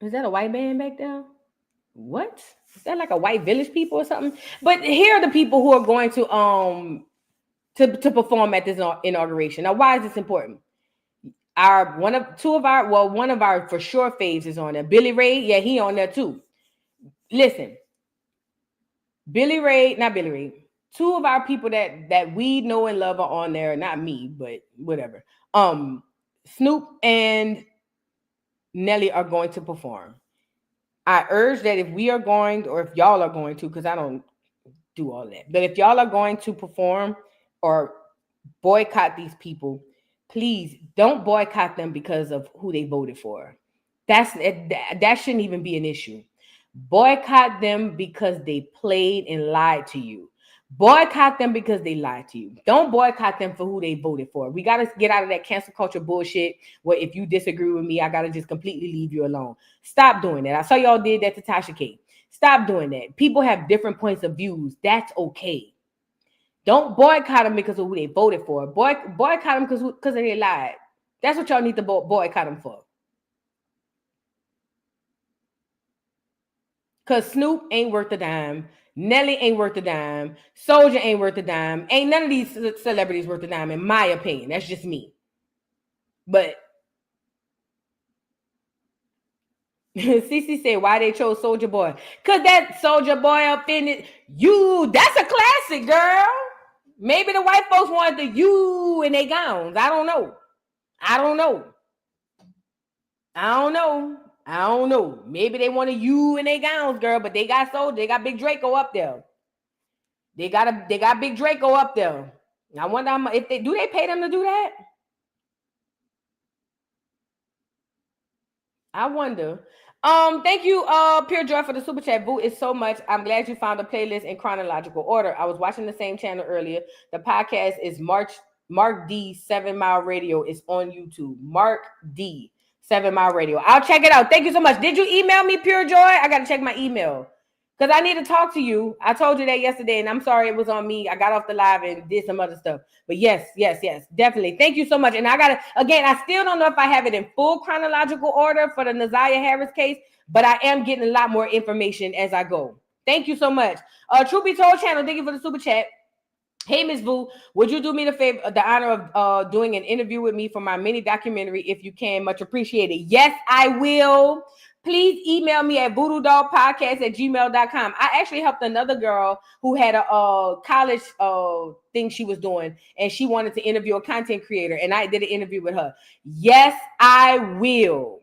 Is that a white man back there? What? Is that like a white village people or something? But here are the people who are going to perform at this inauguration. Now, why is this important? One of our for sure faves is on there. Billy Ray, yeah, he on there too. Listen, not Billy Ray. Two of our people that we know and love are on there. Not me, but whatever. Snoop and Nelly are going to perform. I urge that if we are going, or if y'all are going to, because I don't do all that, but if y'all are going to perform or boycott these people, please don't boycott them because of who they voted for. That shouldn't even be an issue. Boycott them because they played and lied to you. Boycott them because they lied to you. Don't boycott them for who they voted for. We got to get out of that cancel culture bullshit where if you disagree with me, I got to just completely leave you alone. Stop doing that. I saw y'all did that to Tasha K. Stop doing that. People have different points of views. That's okay. Don't boycott them because of who they voted for. Boycott them because they lied. That's what y'all need to boycott them for. Because Snoop ain't worth a dime. Nelly ain't worth a dime. Soulja ain't worth a dime. Ain't none of these celebrities worth a dime, in my opinion. That's just me. But CC said, why they chose Soulja Boy? Because that Soulja Boy offended you. That's a classic, girl. Maybe the white folks wanted the you in their gowns. I don't know. Maybe they wanted you in their gowns, girl, but they got Soulja. They got Big Draco up there. They got Big Draco up there. I wonder how much, if they pay them to do that? I wonder. Thank you, Pure Joy, for the super chat. Boo, it's so much. I'm glad you found a playlist in chronological order. I was watching the same channel earlier. The podcast is Mark D 7 Mile Radio. It's on YouTube. Mark D 7 Mile Radio. I'll check it out. Thank you so much. Did you email me, Pure Joy? I got to check my email because I need to talk to you. I told you that yesterday, and I'm sorry it was on me. I got off the live and did some other stuff. But yes, definitely. Thank you so much. And I still don't know if I have it in full chronological order for the Naziah Harris case, but I am getting a lot more information as I go. Thank you so much. Truth Be Told channel, thank you for the super chat. Hey, Ms. Boo, would you do me the honor of doing an interview with me for my mini documentary if you can? Much appreciated. Yes, I will. Please email me at voodoodogpodcast@gmail.com. I actually helped another girl who had a college thing she was doing, and she wanted to interview a content creator, and I did an interview with her. Yes, I will.